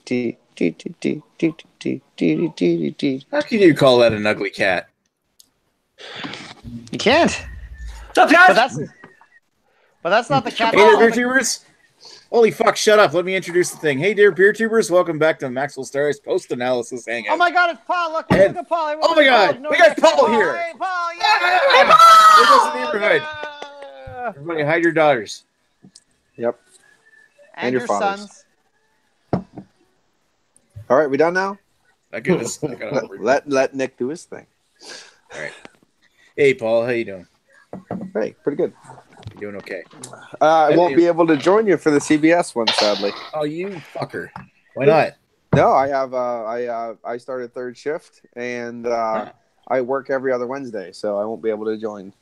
How can you call that an ugly cat? You can't. What's up, guys? But that's not the cat. Hey there, beer tubers! Holy fuck, shut up. Let me introduce the thing. Hey, dear beer tubers. Welcome back to Maxwell Star's post-analysis hangout. Oh my god, it's Paul. Look at Paul. Oh my god, we got Paul here. Hey, Paul. Hey, Paul! This is the neighborhood. Everybody hide your daughters. Yep. And your sons. All right, we done now? Let Nick do his thing. All right. Hey, Paul. How you doing? Hey, pretty good. You doing okay? I won't be able to join you for the CBS one, sadly. Oh, you fucker. Why not? No, I have. I started third shift, and I work every other Wednesday, so I won't be able to join.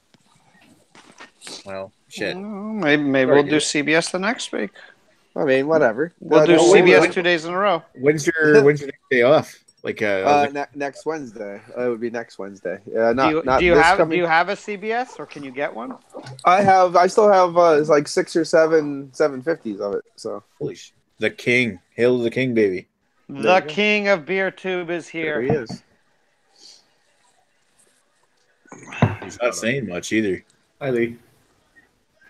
Well, shit. Maybe we'll do CBS the next week. I mean, whatever. We'll do CBS 2 days in a row. When's your next day off? Like next Wednesday. It would be next Wednesday. Do you have a CBS, or can you get one? I still have it's like 6 or 7 750s of it. So holy shit. The king. Hail to the king, baby. The king of beer tube is here. There he is. He's not saying much either. Hi, Lee.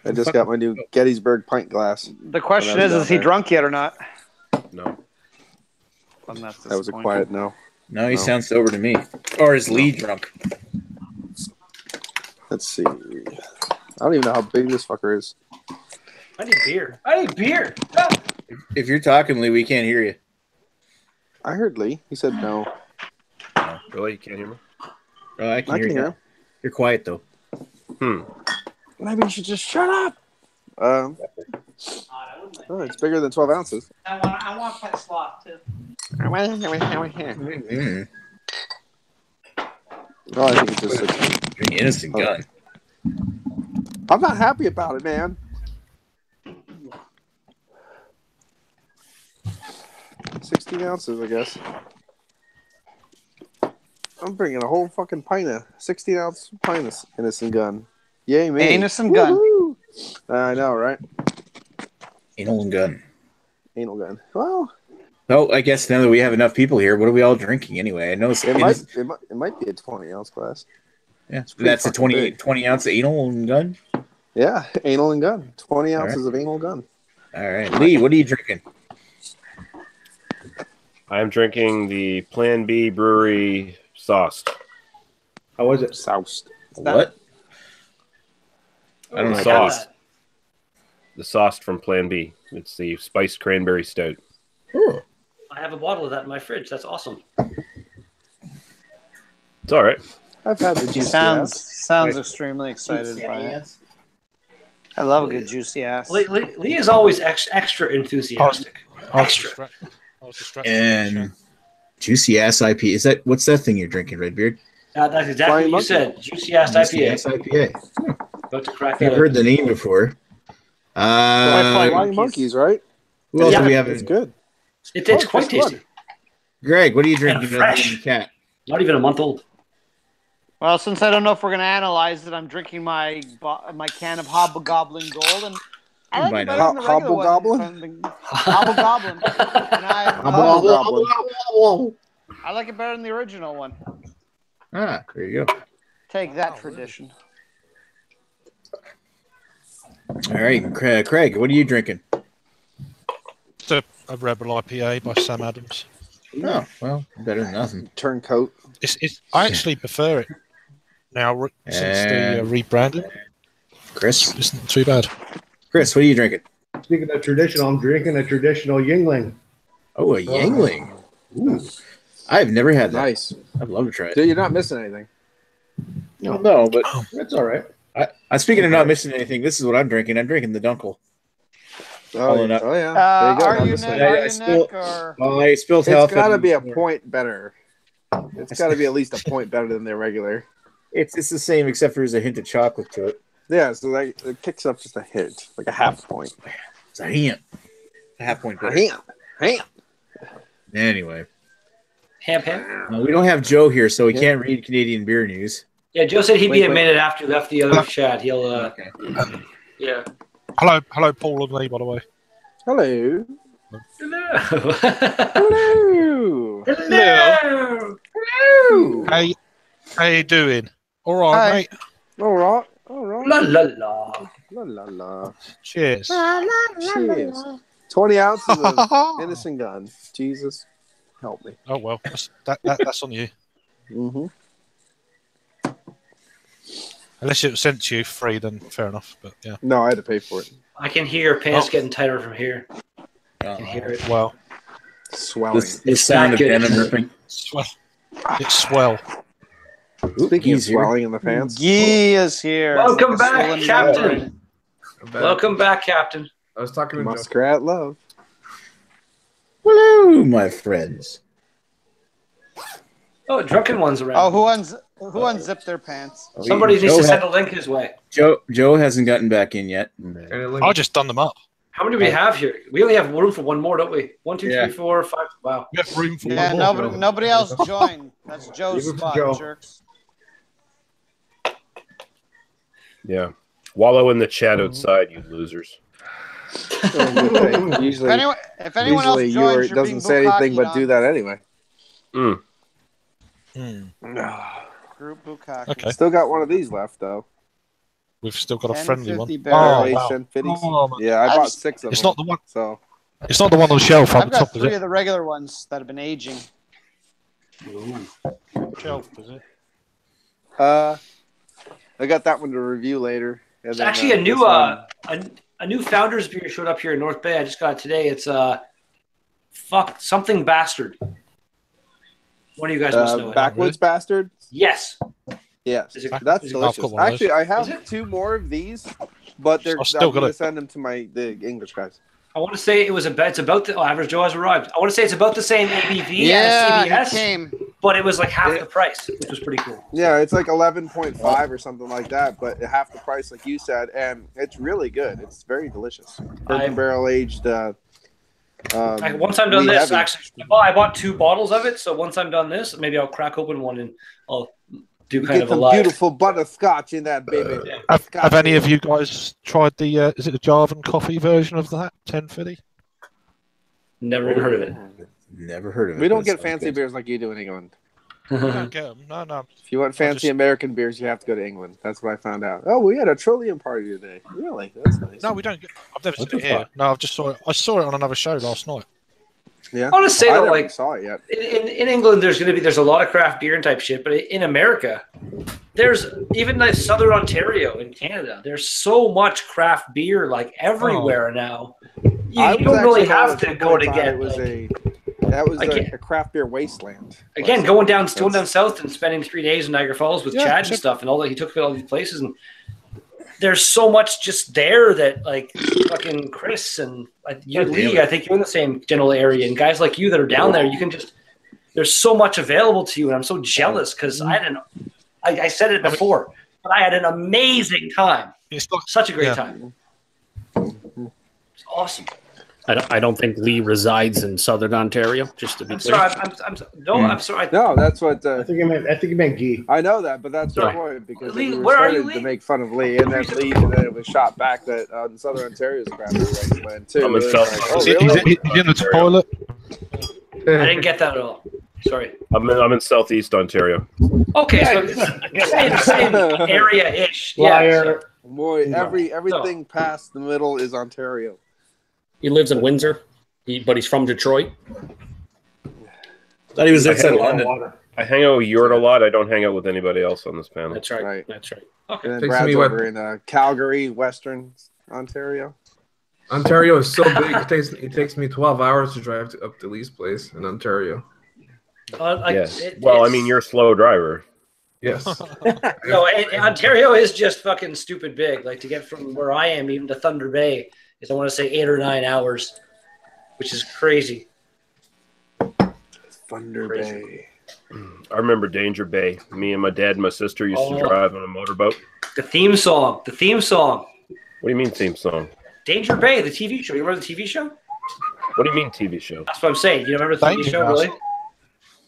I just got my new Gettysburg pint glass. The question is he drunk yet or not? No. That was a quiet no. No, he sounds sober to me. Or is Lee drunk? Let's see. I don't even know how big this fucker is. I need beer. Ah! If you're talking, Lee, we can't hear you. I heard Lee. He said no. No. Really? You can't hear me? Oh, I can hear you. You're quiet, though. Maybe you should just shut up. It's bigger than 12 ounces. I want pet sloth, too. Oh, I think it's just an innocent gun. I'm not happy about it, man. 16 ounces, I guess. I'm bringing a whole fucking pint of 16-ounce pint of innocent gun. Yay, me. Innocent gun. I know, right? Anal gun. Anal gun. Well, I guess now that we have enough people here, what are we all drinking anyway? I know it might be a 20-ounce glass. Yeah, that's a 20-ounce anal gun? Yeah, anal and gun. 20 ounces of anal gun. All right. Lee, what are you drinking? I'm drinking the Plan B Brewery Sauced. How was it? Soused. What? I don't know. Sauced. The sauced from Plan B. It's the spiced cranberry stout. Ooh. I have a bottle of that in my fridge. That's awesome. It's all right. I've had the juicy sounds extremely excited by it. I love a good juicy ass. Lee is always extra enthusiastic. Extra. And juicy ass IPA. What's that thing you're drinking, Redbeard? That's exactly what you said. Juicy ass IPA. About to crack I've heard the name before. Flying monkeys, right? Who else do we have? It's good. It's quite tasty. Greg, what are you drinking? Fresh. Cat? Not even a month old. Well, since I don't know if we're going to analyze it, I'm drinking my can of Hobgoblin Gold, and I like it better than the regular one. Hobgoblin. I like it better than the original one. Ah, there you go. Take that tradition. All right, Craig, what are you drinking? It's a Rebel IPA by Sam Adams. Oh, well, better than nothing. Turncoat. I actually prefer it now since the rebranding. Chris? It's not too bad. Chris, what are you drinking? Speaking of traditional, I'm drinking a traditional Yingling. Oh, a Yingling. Ooh. I've never had that. Nice. I'd love to try it. Dude, you're not missing anything. No, but it's all right. I'm speaking of not missing anything. This is what I'm drinking. I'm drinking the Dunkel. Oh yeah. Are you Nick? I spilled It's got to be a point better. It's got to be at least a point better than their regular. It's the same, except for there's a hint of chocolate to it. Yeah, so it kicks up just a hint, like a half point. It's a hint. A half point better. Ham. Anyway. Ham. We don't have Joe here, so he can't read Canadian beer news. Yeah, Joe said he'd be a minute after he left the other chat. He'll, Okay. Yeah. Hello, Paul and Lee, by the way. Hello. Hello. Hello. Hello. How you doing? All right, mate. All right. All right. La la la. La la la. Cheers. Cheers. 20 ounces of innocent gun. Jesus, help me. Oh well, that's on you. Mm-hmm. Unless it was sent to you free, then fair enough. But yeah. No, I had to pay for it. I can hear your pants getting tighter from here. I can hear it. Well, swelling. The sound of denim ripping. Swell. It's swell. Speaking of swelling in the pants. Gee is here. Welcome back, Captain. Welcome back, Captain. I was talking to Muskrat Love. Hello, my friends. Oh, drunken ones around. Oh, who unzipped their pants? Somebody needs to send a link his way. Joe hasn't gotten back in yet. I just done them up. How many do we have here? We only have room for one more, don't we? 1, 2, 3, 4, 5. Wow. We have room for one more. Nobody else joined. That's Joe's spot, jerks. Yeah. Wallow in the chat outside, you losers. Usually, if anyone else joins, doesn't say anything but do that anyway. Mm. Group Bukkake. Okay. Still got one of these left, though. We've still got a friendly one. Wow. Yeah, I bought 6 of them. It's not the one. So it's not the one on the shelf. I've got 3 of the regular ones that have been aging. Shelf, is it? I got that one to review later. It's actually a new Founders beer showed up here in North Bay. I just got it today. It's fuck something bastard. One of you guys must know it. Backwoods Bastard? Yes. Yes. That's delicious. Actually, I have 2 more of these, but I'm going to send them to the English guys. I want to say it's about the average Joe has arrived. I want to say it's about the same ABV as CBS, but it was like half the price, which was pretty cool. Yeah, it's like 11.5 or something like that, but half the price, like you said, and it's really good. It's very delicious. Bourbon barrel aged. Once I'm done this, actually, I bought 2 bottles of it. So once I'm done this, maybe I'll crack open one and I'll do kind of a live. Beautiful butterscotch in that baby. Have any of you guys tried the? Is it the Javan coffee version of that 1050? Never even heard of it. Never heard of it. We don't get fancy beers like you do in England. I don't get them. No. If you want fancy American beers, you have to go to England. That's what I found out. Oh, we had a Trillium party today. Really? That's nice. No, we don't. I've never seen it here. No, I've just saw it. I saw it on another show last night. Yeah, I want to say that, like, saw it yet. In England, there's a lot of craft beer and type shit, but in America, there's even like Southern Ontario in Canada. There's so much craft beer like everywhere now. You don't really have to go to get. That was a craft beer wasteland. Again, going down south and spending 3 days in Niagara Falls with Chad and stuff, and all that. He took me to all these places, and there's so much just there that, like, fucking Chris and Lee, I think you're in the same general area, and guys like you that are down there, you can just, there's so much available to you, and I'm so jealous because I said it before, but I had an amazing time. Such a great time. It's awesome. I don't think Lee resides in Southern Ontario. Just to be clear. Sorry, I'm sorry. No, that's what I think you meant Guy. I know that, but that's the point because Lee, we where are you, started to Lee? make fun of Lee, and then it was shot back that Southern Ontario's craft beer wasteland too. I'm in He's in the toilet. I didn't get that at all. Sorry. I'm in Southeast Ontario. Okay, so it's same area-ish. Liar. Yeah, Boy, everything past the middle is Ontario. He lives in Windsor, but he's from Detroit. Thought he was outside of London. I hang out with Yort a lot. I don't hang out with anybody else on this panel. That's right. That's right. Okay. And then Brad's over in Calgary, Western Ontario. Ontario is so big. It takes me 12 hours to drive up to Lee's place in Ontario. Yes. I mean, you're a slow driver. Yes. No, Ontario is just fucking stupid big. Like, to get from where I am even to Thunder Bay is, I want to say, 8 or 9 hours, which is crazy. Thunder Bay. I remember Danger Bay. Me and my dad and my sister used to drive on a motorboat. The theme song. What do you mean theme song? Danger Bay, the TV show. You remember the TV show? What do you mean TV show? That's what I'm saying. You remember the TV show, really?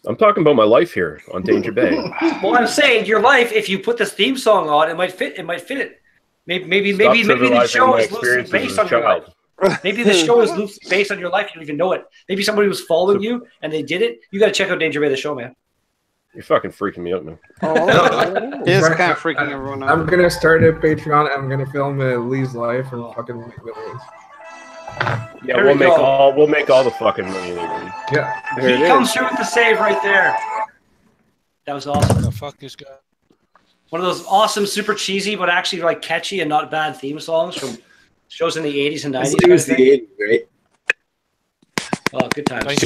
I'm talking about my life here on Danger Bay. Well, I'm saying your life, if you put this theme song on, it might fit it. Maybe the show is loosely based on your life. Maybe the show is loosely based on your life. You don't even know it. Maybe somebody was following you and they did it. You got to check out Danger Bay, the show, man. You're fucking freaking me out, man. Oh, it is kind of freaking everyone out. I'm gonna start a Patreon. I'm gonna film Lee's life and fucking Willie's. Yeah, we'll make all the fucking money. Yeah, he comes through with the save right there. That was awesome. The fuck this guy. One of those awesome, super cheesy, but actually like catchy and not bad theme songs from shows in the 80s and 90s. It was the 80s, right? Oh, good times.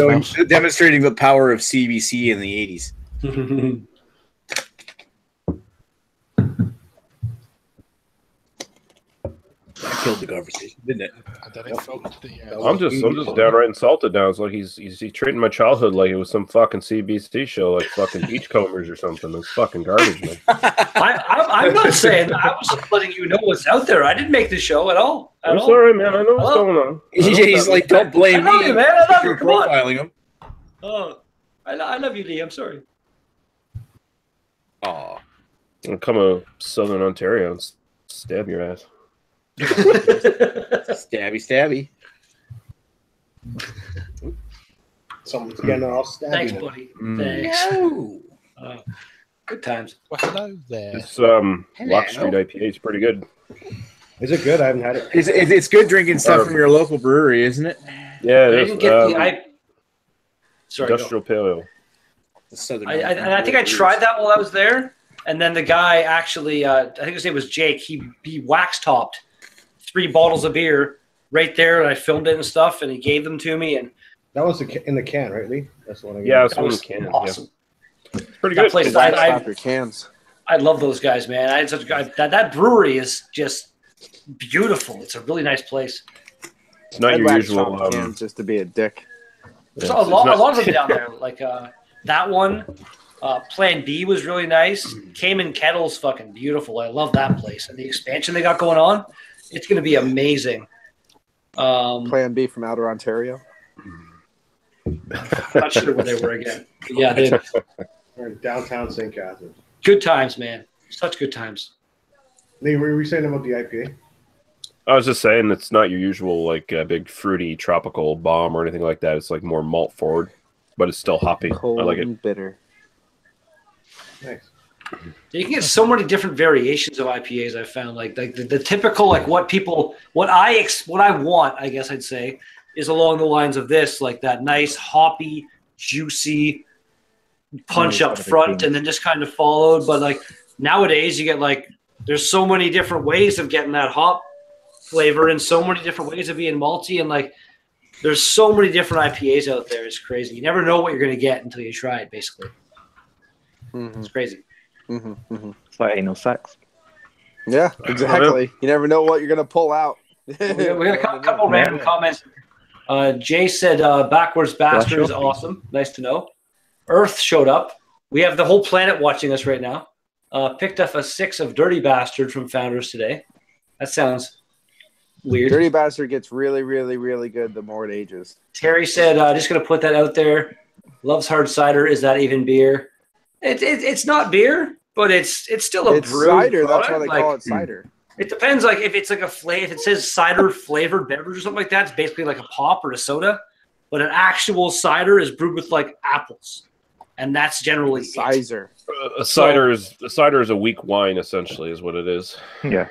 Demonstrating the power of CBC in the 80s. That killed the conversation, didn't it? I'm just downright insulted now. It's like he's treating my childhood like it was some fucking CBC show, like fucking Beachcombers or something. It's fucking garbage, man. I'm not saying that. I was just letting you know what's out there. I didn't make the show at all. I'm sorry, man. I know what's going on. He's like, don't blame me. I love you, man. I love you. Come on. Profiling him. Oh, I love you, Lee. I'm sorry. Aw. I'll come to Southern Ontario and stab your ass. Stabby. Someone's getting all stabby. Thanks, buddy. Thanks. Good times. Well, hello there. This Lock Street IPA is pretty good. Is it good? I haven't had it. It's good drinking stuff from your local brewery, isn't it? Yeah, I didn't get Sorry, Industrial Pale Ale. I think I tried that while I was there, and then the guy actually, I think his name was Jake. He wax topped 3 bottles of beer right there, and I filmed it and stuff, and he gave them to me. And that was in the can, right, Lee? That's the one I got. Yeah, that was in the can. Awesome. Yeah. It's pretty good. Place, your cans. I love those guys, man. I had such a guy. That brewery is just beautiful. It's a really nice place. It's not your usual cans just to be a dick. There's a lot of them down there. Like that one, Plan B was really nice. Cayman Kettle's fucking beautiful. I love that place. And the expansion they got going on, it's going to be amazing. Plan B from Outer Ontario. Not sure where they were again. But yeah, We're in downtown St. Catharines. Good times, man. Such good times. Lee, what were you saying about the IPA? I was just saying it's not your usual like big fruity tropical bomb or anything like that. It's like more malt forward, but it's still hoppy. Cold I like it. And bitter. Nice. You can get so many different variations of IPAs. I found like the typical like what I want, I guess I'd say, is along the lines of this, like that nice hoppy, juicy punch up front, and then just kind of followed. But like nowadays, you get like there's so many different ways of getting that hop flavor and so many different ways of being malty, and like there's so many different IPAs out there. It's crazy. You never know what you're going to get until you try it, basically. It's crazy. It's like anal sex. Yeah, exactly. You never know what you're going to pull out. We got a couple random comments. Jay said Backwards Bastard is awesome. Nice to know. Earth showed up. We have the whole planet watching us right now. Picked up a 6 of Dirty Bastard from Founders today. That sounds weird. Dirty Bastard gets really, really, really good the more it ages. Terry said, just going to put that out there. Loves hard cider. Is that even beer? It's not beer, but it's still a brew cider. product. That's why they call it cider. It depends. Like if it's like if it says cider flavored beverage or something like that, it's basically like a pop or a soda. But an actual cider is brewed with like apples, and that's generally cider. A cider is a weak wine, essentially, is what it is. Yeah.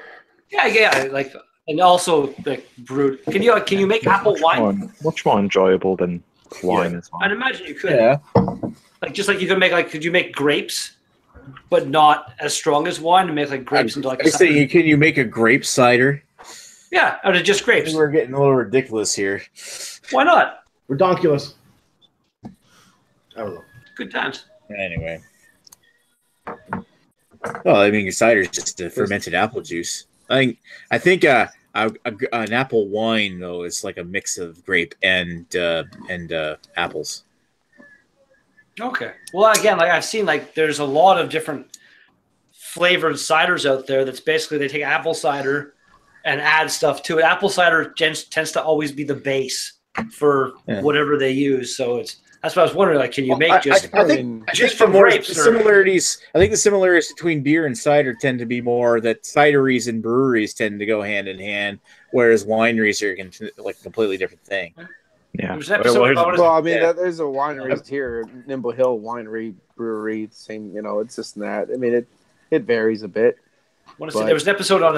Yeah. Like, and also like brewed. Can you make apple wine? Much more enjoyable than wine as well. I'd imagine you could. Yeah. Like just like you could make could you make grapes, but not as strong as wine, and make like grapes into like. I say, can you make a grape cider? Yeah, out of just grapes. We're getting a little ridiculous here. Why not? Redonkulous. I don't know. Good times. Anyway. Well, I mean, cider is just fermented apple juice. I think an apple wine though is like a mix of grape and apples. Okay. Well, again, like I've seen, like there's a lot of different flavored ciders out there. That's basically they take apple cider and add stuff to it. Apple cider tends to always be the base for whatever they use. So that's what I was wondering. Like, can you make I think from grapes? The similarities. I think the similarities between beer and cider tend to be more that cideries and breweries tend to go hand in hand, whereas wineries are like a completely different thing. Yeah. There's a winery here, Nimble Hill Winery Brewery. Same, it's just that. I mean, it varies a bit. There was an episode on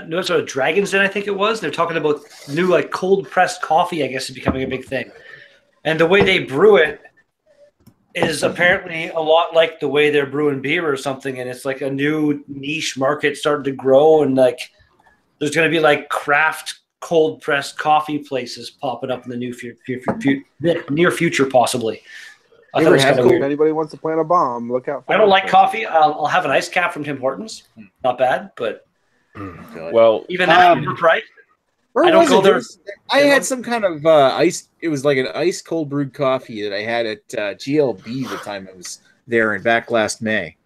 new episode of Dragon's Den, I think it was. They're talking about new like cold pressed coffee. I guess is becoming a big thing, and the way they brew it is apparently a lot like the way they're brewing beer or something. And it's like a new niche market starting to grow, and like there's going to be like craft cold pressed coffee places popping up in the near future, possibly. If anybody wants to plant a bomb, look out. I don't like coffee. I'll have an ice cap from Tim Hortons. Not bad, but even that overpriced. I don't go there. I had some kind of ice. It was like an ice cold brewed coffee that I had at GLB the time I was there and back last May.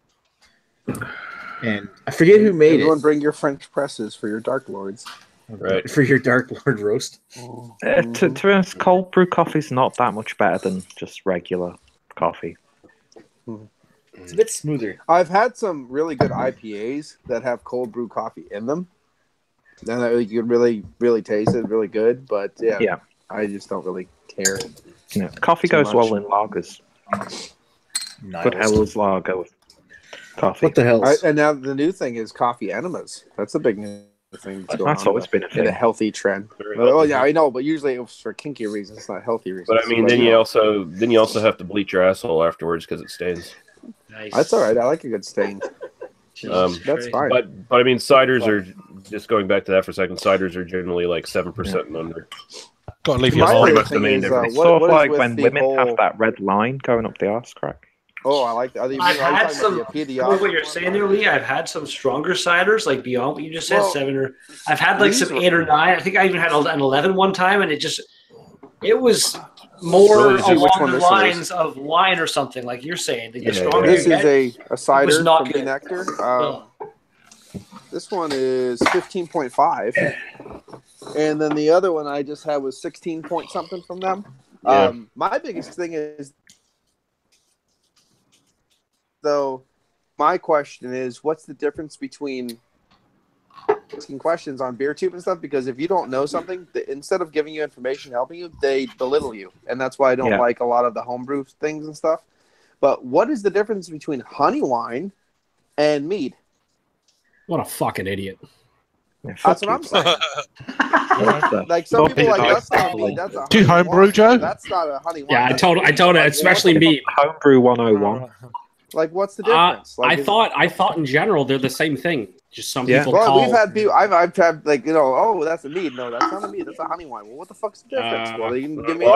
And I forget who made it. Everyone bring your French presses for your Dark Lords. Right. For your Dark Lord roast. To be honest, cold brew coffee is not that much better than just regular coffee. It's a bit smoother. I've had some really good IPAs that have cold brew coffee in them. Then you can really, really taste it, really good. But yeah, I just don't really care. Yeah, coffee goes well in lagers. Good Hell's lager with coffee. What the hell? And now the new thing is coffee enemas. That's a big new thing. That's always been a thing. A healthy trend. Oh yeah, I know, but usually it was for kinky reasons, not healthy reasons. But I mean, then you also have to bleach your asshole afterwards because it stains. Nice. That's all right. I like a good stain. That's fine. But I mean, ciders are just going back to that for a second. Ciders are generally like 7% and under. Got to leave your pretty much the main difference. It's sort of like when women have that red line going up the arse crack. Oh, I like that. I've had some. What you're saying there, Lee? I've had some stronger ciders, like beyond what you just said, 7 or. I've had like some 8 or 9. I think I even had an 11 one time, and it was more along the lines of wine or something, like you're saying. The stronger this is a cider not from good. Nectar. This one is 15.5, and then the other one I just had was 16 point something from them. Yeah. My biggest thing is, though, my question is, what's the difference between asking questions on BeerTube and stuff? Because if you don't know something, instead of giving you information, helping you, they belittle you, and that's why I don't like a lot of the homebrew things and stuff. But what is the difference between honey wine and mead? What a fucking idiot! Yeah, that's what I'm saying. Like some people that's not mead. That's a do you homebrew, Joe? That's not a honey wine. Yeah, I told it, especially mead. Homebrew 101. Like, what's the difference? I thought in general they're the same thing. Just some people well, call. We've had people. I've had like oh, that's a mead. No, that's not a mead. That's a honey wine. Well, what the fuck's the difference? Well, you can give me.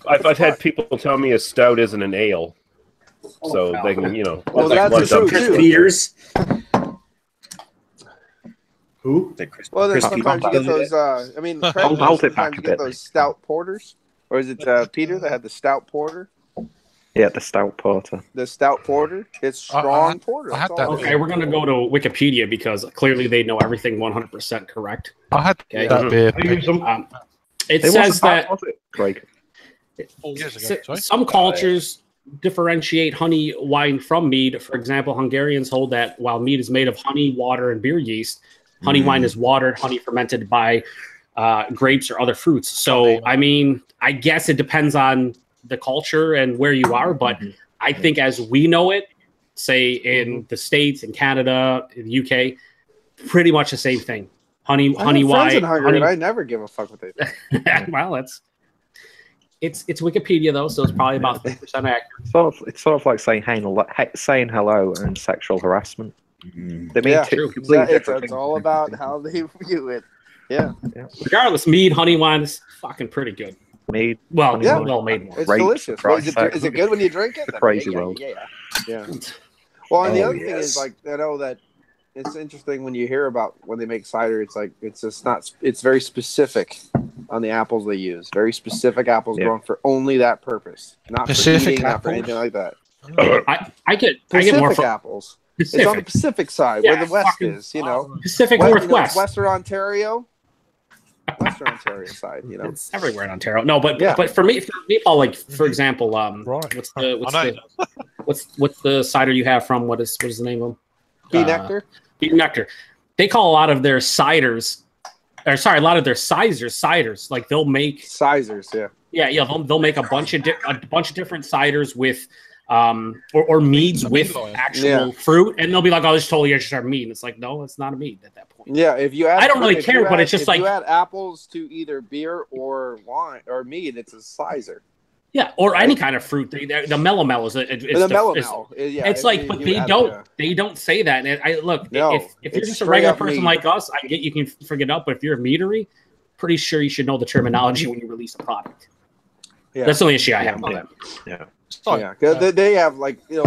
I've had people tell me a stout isn't an ale, so they can Well, that's true too. Peters. Who? Well, then sometimes you get those. I mean, sometimes you get those stout porters, or is it Peter that had the stout porter? Yeah, the stout porter. The stout porter. It's strong porter. Okay, we're gonna go to Wikipedia because clearly they know everything 100% correct. I had that beer. It says that years ago, some cultures differentiate honey wine from mead. For example, Hungarians hold that while mead is made of honey, water, and beer yeast, honey wine is watered honey fermented by grapes or other fruits. So, I mean, I guess it depends on the culture and where you are, but I think as we know it, say in the States, in Canada, in the UK, pretty much the same thing. Honey wine. In Hungary, I never give a fuck what they think. Well, it's Wikipedia though, so it's probably about 50% accurate. It's sort of like saying hello and sexual harassment. They mean completely different. It's all about how they view it. Yeah. Regardless, mead, honey wine is fucking pretty good. Mead, well made one. It's delicious. Is it good when you drink it? The crazy world. Yeah. Well, and the other thing is, like, I know that it's interesting when you hear about when they make cider. It's like it's very specific on the apples they use. Very specific apples grown for only that purpose, not Pacific for eating, apples? not for anything like that. I get more apples. Pacific. It's on the Pacific side where the West is. Pacific Northwest, Western Ontario. Western Ontario side. You know, it's everywhere in Ontario. No, but for me, Paul, like for example, what's the cider you have from? What is the name of them? Bee Nectar. Bee Nectar. They call a lot of their ciders, or sorry, a lot of their ciders. Like they'll make sizers, yeah. They'll make a bunch of different ciders with or meads with actual fruit, and they'll be like, "Oh, this is totally just our mead." And it's like, no, it's not a mead at that point. Yeah, if you add, I don't really care, but it's just like you add apples to either beer or wine or mead, it's a sizer. Yeah, or any kind of fruit. The melomel is it's like, but they don't say that. And if you're just a regular person like us, I get you can figure it out. But if you're a meadery, pretty sure you should know the terminology when you release a product. Yeah. That's the only issue I have with that. Yeah. Yeah, because they have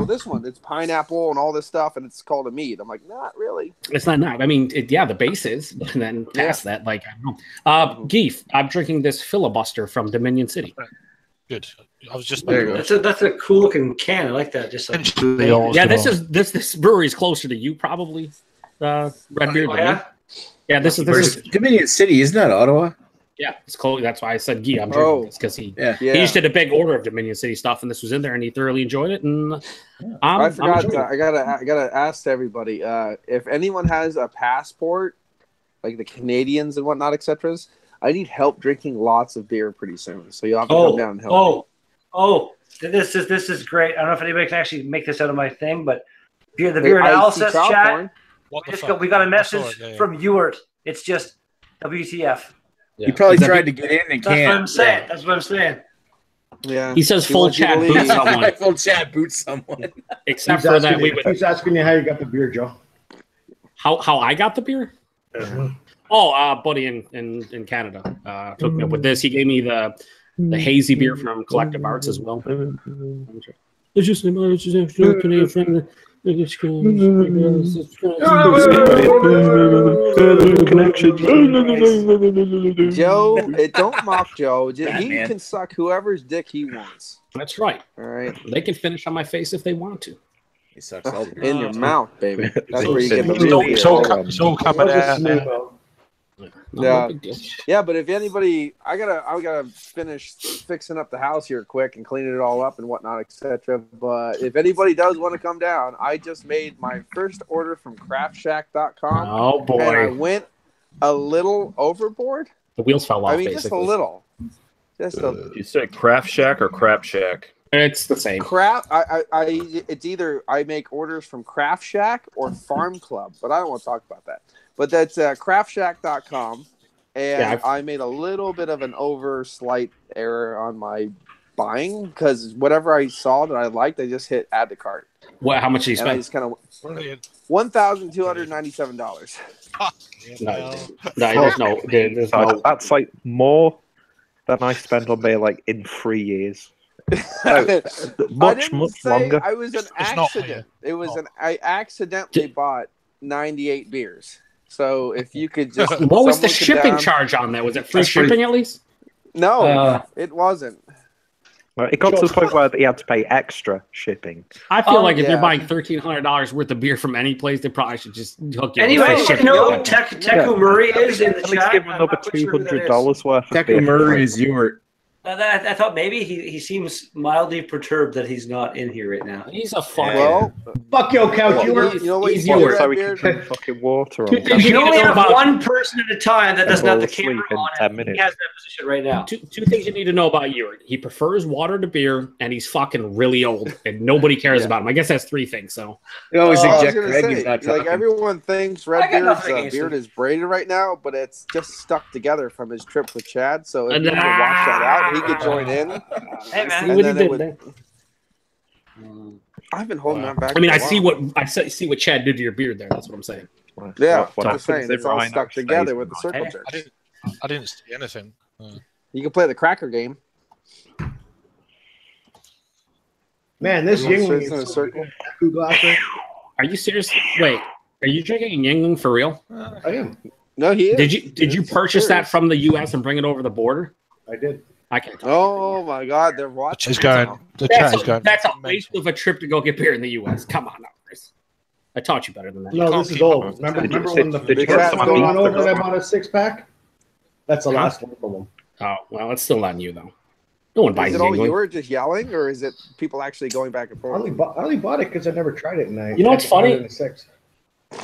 this one. It's pineapple and all this stuff, and it's called a mead. I'm like, not really. It's not. I mean, the base is, and then past that, like, I don't know. Geef, I'm drinking this filibuster from Dominion City. Good. I was just that's a cool looking can. I like that. Just like, this brewery is closer to you probably. Red Beard. Yeah, this is Dominion City. Isn't that Ottawa? Yeah, it's close. That's why I said Guy. I'm drinking this because he just did a big order of Dominion City stuff, and this was in there, and he thoroughly enjoyed it. And I forgot. I gotta ask everybody if anyone has a passport, like the Canadians and whatnot, etc. I need help drinking lots of beer pretty soon, so you'll have to come down and help me. This is great. I don't know if anybody can actually make this out of my thing, but the beer analysis chat. We got a message from Ewart. It's just WTF. Yeah. You probably tried to get in and can't. That's what I'm saying. Yeah. He says full chat boots someone. Full chat boots someone. Except for that, he's asking you how you got the beer, Joe. How I got the beer? Oh, buddy in Canada took me up with this. He gave me the hazy beer from Collective Arts as well. It's just Canadian friend. Joe, don't mock Joe. He can suck whoever's dick he wants. That's right. All right. They can finish on my face if they want to. He sucks all the in your mouth, baby. That's where you get the real beer. So coming out. Yeah, but if anybody, I gotta finish fixing up the house here quick and cleaning it all up and whatnot, etc. But if anybody does want to come down, I just made my first order from CraftShack.com. Oh boy! And I went a little overboard. The wheels fell off. I mean, just a little. You said Craft Shack or Crap Shack? It's the same. It's either I make orders from Craft Shack or Farm Club, but I don't want to talk about that. But that's craftshack.com, and I made a little bit of an slight error on my buying because whatever I saw that I liked, I just hit add to cart. What? How much did you spend? I just kind of $1,297. There's no. That's like more than I spent on beer like in 3 years. Much longer. I was an accident. I accidentally bought 98 beers. So if you could just what was the shipping charge on that? Was it free shipping at least? No, it wasn't. Well, it got to the point where he had to pay extra shipping. I feel like if you're buying $1,300 worth of beer from any place, they probably should just hook you. Anyway, you know who Teku Murray is in the chat? Give him another $200 worth of beer. Teku Murray is Ewart. I thought maybe he seems mildly perturbed that he's not in here right now. He's a fuck. Fuck your couch. You know what? So we can drink fucking water. You can only have one person at a time that doesn't have the camera on. He has that position right now. Two things you need to know about Ewart. He prefers water to beer, and he's fucking really old, and nobody cares about him. I guess that's three things. So you always eject Greg. He's not talking. Like everyone thinks Red Beard's beard is braided right now, but it's just stuck together from his trip with Chad. So if you want to wash that out, he could join in. Hey man, I've been holding that back. I mean, I see what Chad did to your beard there. That's what I'm saying. Yeah, I'm just saying it's all stuck together with the circle jerks. I didn't see anything. You can play the cracker game. Man, this Yingling is in a circle. Are you serious? Wait, are you drinking Yingling for real? I am. No, he is. Did you purchase that from the U.S. and bring it over the border? I did. I can't. Oh my God, they're watching. That's a waste of a trip to go get beer in the U.S. Come on, now, Chris. I taught you better than that. No, this is old. Remember when the chat's going on over there about a 6-pack? That's the last local one. Oh, well, it's still on you, though. No one buys Is it all Yingling. you were just yelling, or is it people actually going back and I forth? only bought it because I never tried it, and I You know what's funny? In the 6.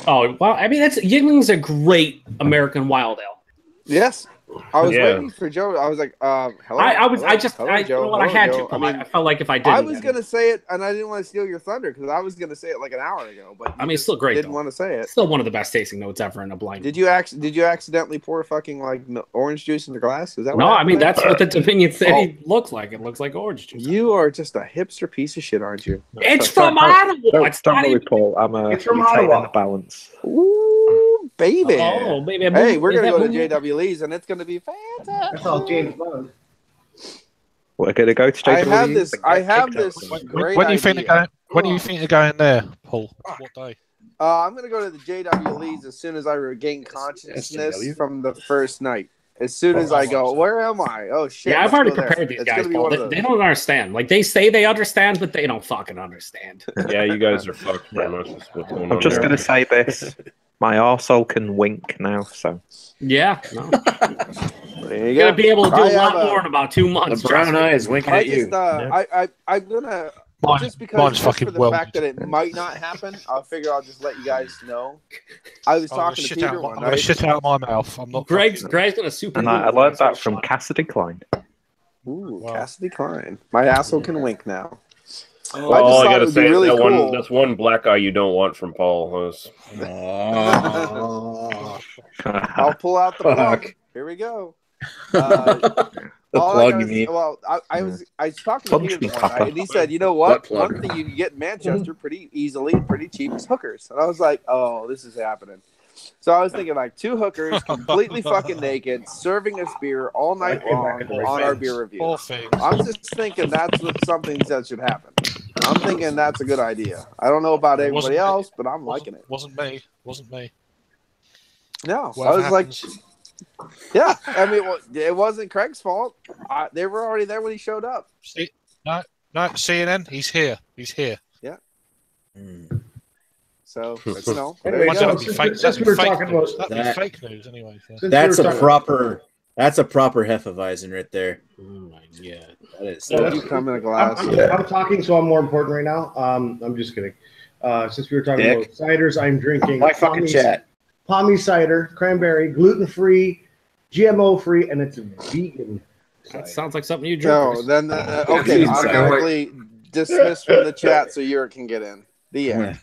Oh, well, I mean, Yingling's a great American wild ale. Yes. I was waiting for Joe. I was like, hello. I had to. I felt like if I didn't. I was going to say it, and I didn't want to steal your thunder because I was going to say it like an hour ago. But I mean, it's still great. Didn't want to say it. Still one of the best tasting notes ever in a blind. Did you accidentally pour fucking like orange juice in the glass? Is that no? I mean, that's what the Dominion City looks like. It looks like orange juice. You are just a hipster piece of shit, aren't you? It's from Ottawa. Don't worry, Paul. It's from Ottawa. The balance. Ooh, baby. Oh, baby. Hey, we're gonna go to JW Lee's, and it's gonna be fantastic. That's all James Bond. We're gonna go to JW Lee's. I have this great When do you think you're going there, Paul? What day? I'm gonna go to the JW Lee's as soon as I regain consciousness from the first night. As soon as I go, where am I? Oh shit! Yeah, I've already prepared these guys, Paul. They don't understand. Like they say they understand, but they don't fucking understand. Yeah, you guys are fucked pretty much. What's going on I'm just there. gonna say this. My arsehole can wink now, so. Yeah. No. There you You're gonna be able to do a lot have more in about 2 months. The brown eye is winking at you. I'm gonna just because for the fact that it might not happen, I'll just let you guys know. I was talking to Peter one night. I'm gonna shit out of my mouth. I'm not. Greg's gonna super. And I learned that from Cassidy Klein. Ooh, wow. Cassidy Klein. My asshole can wink now. All I gotta say really is cool. that's one black eye you don't want from Paul. I'll pull out the plug. Here we go. Plug, you mean? Well, I was talking to Peter one night, and he said, "You know what? One thing you can get in Manchester pretty easily, pretty cheap, is hookers." And I was like, "Oh, this is happening." So I was thinking like 2 hookers, completely fucking naked, serving us beer all night long on our beer review. I'm just thinking that's something that should happen. I'm thinking that's a good idea. I don't know about everybody else, but I'm liking it. Wasn't me. No, I was like, yeah. I mean, it wasn't Craig's fault. They were already there when he showed up. No, CNN. He's here. Yeah. So Anyway, that'd be fake news anyway. That's a proper Hefeweizen right there. Oh my god, that is. Come in a glass. I'm talking, so I'm more important right now. I'm just kidding. Since we were talking about ciders, I'm drinking my fucking chat. Pommy cider, cranberry, gluten-free, GMO-free, and it's vegan. That sounds like something you drink. No, then okay, automatically dismissed from the chat so Europe can get in. The end.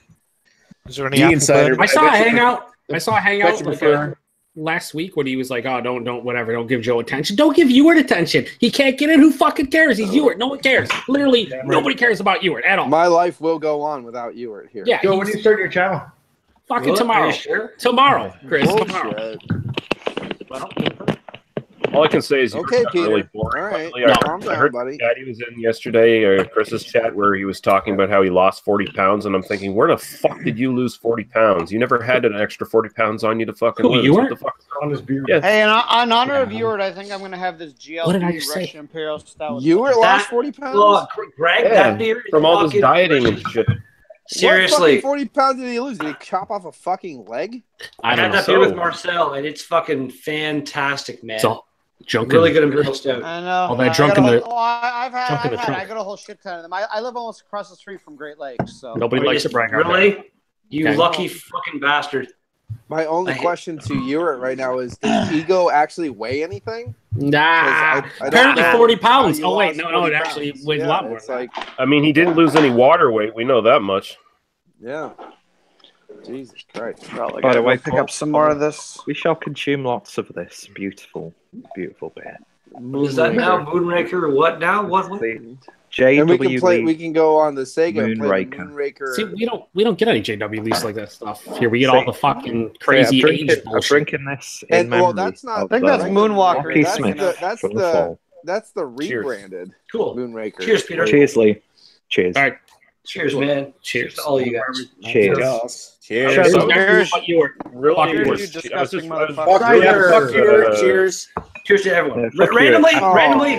Is there any cider? I saw a hangout. Like, last week when he was like, "Oh, don't give Joe attention. Don't give Ewart attention. He can't get in. Who fucking cares? He's Ewart. No one cares. Literally, nobody cares about Ewart at all. My life will go on without Ewart here. Yeah. Joe, when do you start your channel? Fucking tomorrow. Sure? Tomorrow, Chris. Tomorrow. All I can say is okay, Peter. Really boring. All right, I heard buddy. Daddy was in yesterday, or Chris's chat, where he was talking about how he lost 40 pounds, and I'm thinking, where the fuck did you lose 40 pounds? You never had an extra 40 pounds on you to fucking lose. You what the fuck? On his beard. Yeah. Hey, in honor of Ewart, I think I'm going to have this GLP Russian Imperial Stout. Ewart lost 40 pounds? Look, Greg, that beer from all this dieting and shit. Seriously. What 40 pounds did he lose? Did he chop off a fucking leg? I had that beer with Marcel, and it's fucking fantastic, man. So, really good Imperial Stout. I know. All that drunk in the I got a whole shit ton of them. I live almost across the street from Great Lakes. So nobody likes to brag. Really? You lucky fucking bastard. My only question to Ewart right now is, does Ego actually weigh anything? Nah. Apparently 40 pounds. Oh, wait. No, it actually weighs a lot more. I mean, he didn't lose any water weight. We know that much. Yeah. Jesus Christ. Probably by the way, pick up some more of this. We shall consume lots of this beautiful, beautiful beer. Is that now Moonraker or what now? What? And we can go on the Sega and play Moonraker. See, we don't get any JW Lease like that stuff. Here we get all the fucking crazy age bullshit. I'm drinking this in and well, that's not. I think that's Moonwalker. That's the rebranded Moonraker. Cheers, Peter. Cheers, Lee. Cheers. All right. Cheers, man. Cheers to all you guys. Cheers. Cheers. Cheers. Cheers to everyone. Randomly.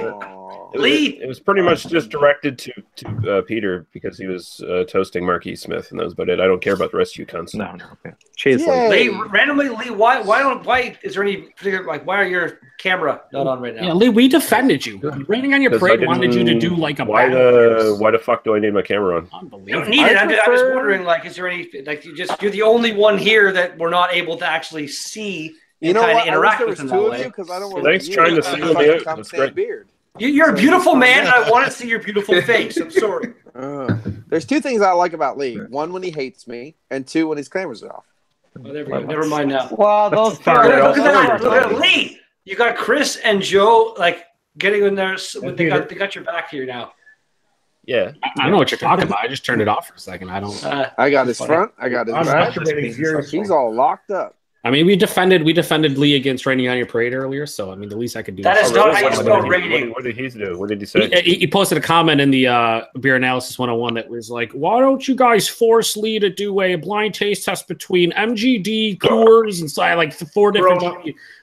Lee. It was pretty much just directed to Peter because he was toasting Marquis Smith, and that was about it. I don't care about the rest of you cunts. No. Okay. Cheers, Lee. Randomly, Lee. Why is there any particular why are your camera not on right now? Yeah, Lee, we defended you. Raining on Your Parade wanted you to do like a why the fuck do I need my camera on? Unbelievable. You don't need it. I was wondering, like, is there any like you're the only one here that we're not able to actually see. You know what? Interact I wish there was two of you because I don't want to. Thanks trying to single me out. That's great. Beard. You're a beautiful man, and I want to see your beautiful face. I'm sorry. There's two things I like about Lee. One, when he hates me, and two, when his cameras are off. Oh, there we go. Never mind now. Well, those Look at that. Look at Lee. You got Chris and Joe like getting in there. They got your back here now. Yeah. I don't know what you're talking about. I just turned it off for a second. I don't. I got his front. I got his back. He's all locked up. I mean, we defended Lee against Raining on Your Parade earlier, so I mean, the least I could do. That is not how you spell rating. What did he do? What did he say? He posted a comment in the Beer Analysis 101 that was like, "Why don't you guys force Lee to do a blind taste test between MGD, Coors, and like 4 different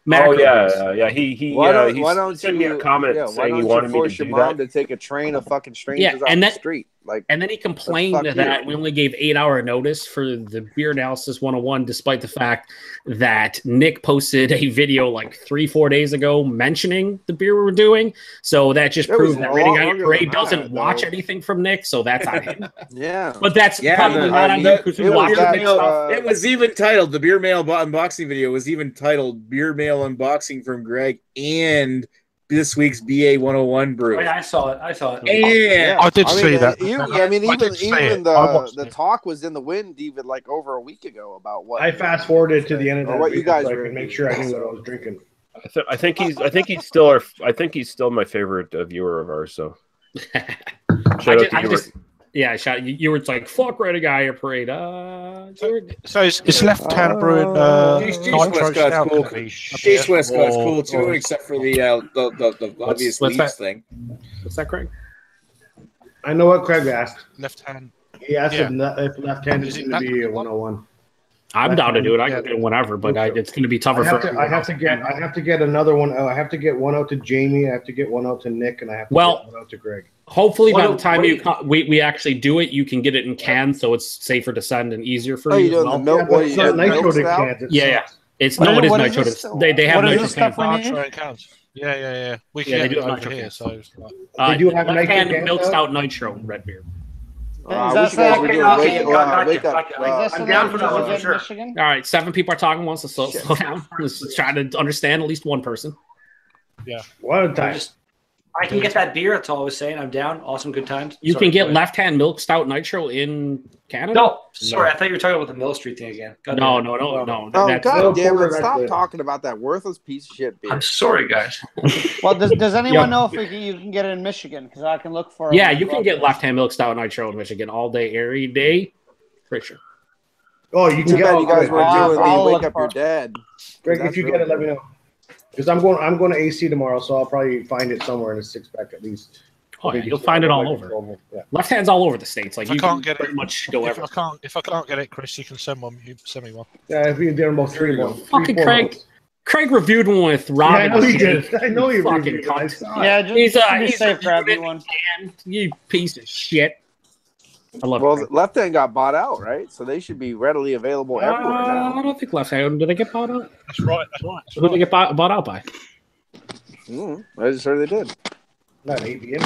macros?" Oh yeah. He why don't sent me a comment saying he wanted me to do that. To take a train of fucking strangers off the street. And then he complained that we only gave 8-hour notice for the Beer Analysis 101, despite the fact that Nick posted a video like 3-4 days ago mentioning the beer we were doing. So that just proves that Raining on Your Parade doesn't watch anything from Nick, so that's on him. Yeah. But that's probably not on you because we watch stuff. It was even titled, the Beer Mail unboxing video was even titled Beer Mail Unboxing from Greg and this week's BA 101 brew. Oh, yeah, I saw it. And I did see that. Even the talk was in the wind even like over a week ago about what I fast forwarded to the end of that what you guys so I could make sure I knew what I was drinking. I think he's still my favorite viewer of ours. So shout out to you. Yeah, you were like, fuck Raining on Your Parade. So it's Left Hand Brewing. Chase Westcott's cool too, except for the obvious Leafs thing. What's that, Craig? I know what Craig asked. Left Hand. He asked if Left Hand is going to be a 101. I'm down to do it. I can do it whenever, but it's going to be tougher I have to get another one. I have to get one out to Jamie. I have to get one out to Nick, and I have to get one out to Greg. Hopefully, by the time we actually do it, you can get it in cans, so it's safer to send and easier for you. It's not nitro cans. It is nitro. They have nitro cans. Yeah. We can do nitro here. So they do have Left Hand nitro milk stout nitro red beer. I wish you guys were doing wake up. I'm down for that one for sure. All right, 7 people are talking once, so slow down. Let's try to understand at least one person. Yeah. One time. I can get that beer. That's all I was saying. I'm down. Awesome, good times. You can get Left Hand milk stout nitro in Canada. No, sorry. I thought you were talking about the Mill Street thing again. No. Oh, God damn it! Stop talking about that worthless piece of shit beer. I'm sorry, guys. Well, does anyone know if you can get it in Michigan? Because I can look for. Yeah, you can get Left Hand milk stout nitro in Michigan all day, every day. Pretty sure. Oh, you can get. You guys were doing the wake up your dad. Greg, if you get it, let me know. Because I'm going to AC tomorrow, so I'll probably find it somewhere in a 6-pack at least. Oh, yeah, you'll find it all over. Yeah. Left Hand's all over the states. Like you can't get it. Much go if I can't get it, Chris, you can send one. You send me one. Yeah, if we get about 3 months. Fucking Craig. Craig reviewed one with Robin. Yeah, I know he did. I know he fucking reviewed. Yeah, he's safe for everyone. You piece of shit. I love it. Left Hand got bought out, right? So they should be readily available everywhere now. I don't think Left Hand. Did they get bought out? That's right. Who did they get bought out by? I just heard they did. Not ABM,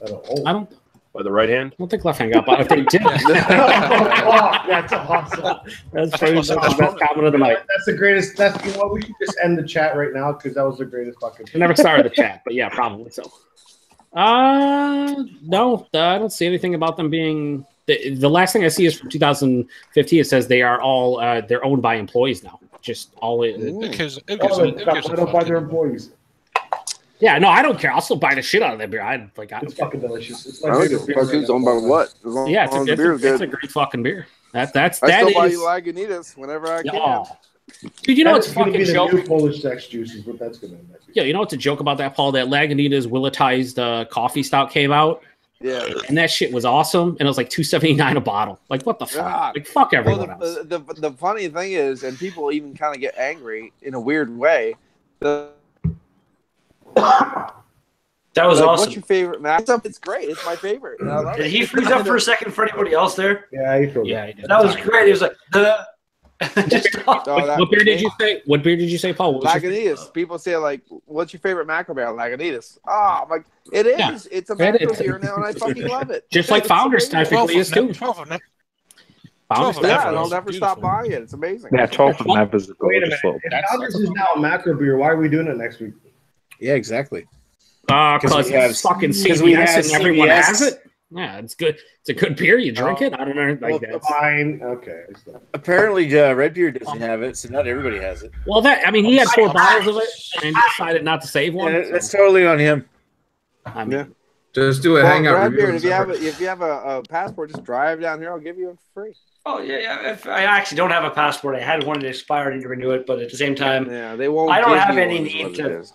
I don't. By the right hand? I don't think Left Hand got bought. If they did, that's awesome. That's the best comment of the night. That's the greatest. You know what? We should just end the chat right now because that was the greatest fucking. I never started the chat, but yeah, probably so. No, I don't see anything about them being. The last thing I see is from 2015. It says they are all they're owned by employees now. Just all because they don't buy their employees. Yeah, no, I don't care. I'll still buy the shit out of that beer. It's fucking delicious. It's I don't give a fuck who's owned by what. Yeah, it's a great fucking beer. I still buy you Lagunitas whenever I can. Dude, you know what's fucking joke? New Polish sex juices, but that's gonna end. Yeah, you know what's a joke about that, Paul? That Lagunitas willetized coffee stout came out. Yeah, and that shit was awesome, and it was like $2.79 a bottle. Like, what the fuck? Like, fuck everyone else. The funny thing is, and people even kind of get angry in a weird way. That was awesome. What's your favorite matchup? It's great. It's my favorite. I love Did it. he freeze up for a second for anybody else there? Yeah, he froze. Yeah, he did. That was great. He was like, just what beer did you say? What beer did you say, Paul? Lagunitas. People say like, "What's your favorite macro beer?" Lagunitas. Oh, I'm like, it is. Yeah. It's a macro beer now, and I fucking love it. Just like Founders technically is too. 12 of them. Founders, Yeah, and I'll never stop buying it. It's amazing. Yeah, 12 of them is a Wait a gorgeous minute. little. If Founders is now a macro beer, why are we doing it next week? Yeah, exactly. Because it's fucking CVS and everyone has it. Yeah, it's good. It's a good beer. You drink it. I don't know. Like fine. Okay. Apparently, Red Beer doesn't have it, so not everybody has it. Well, he had 4 bottles of it and decided not to save one. Yeah, that's totally on him. I mean, just do a hangout Red review. Beer, if you have a passport, just drive down here. I'll give you it for free. oh yeah. If I actually don't have a passport. I had one that expired. I need to renew it, but at the same time, Yeah, they won't. I don't give have you any one, need is what it to. is.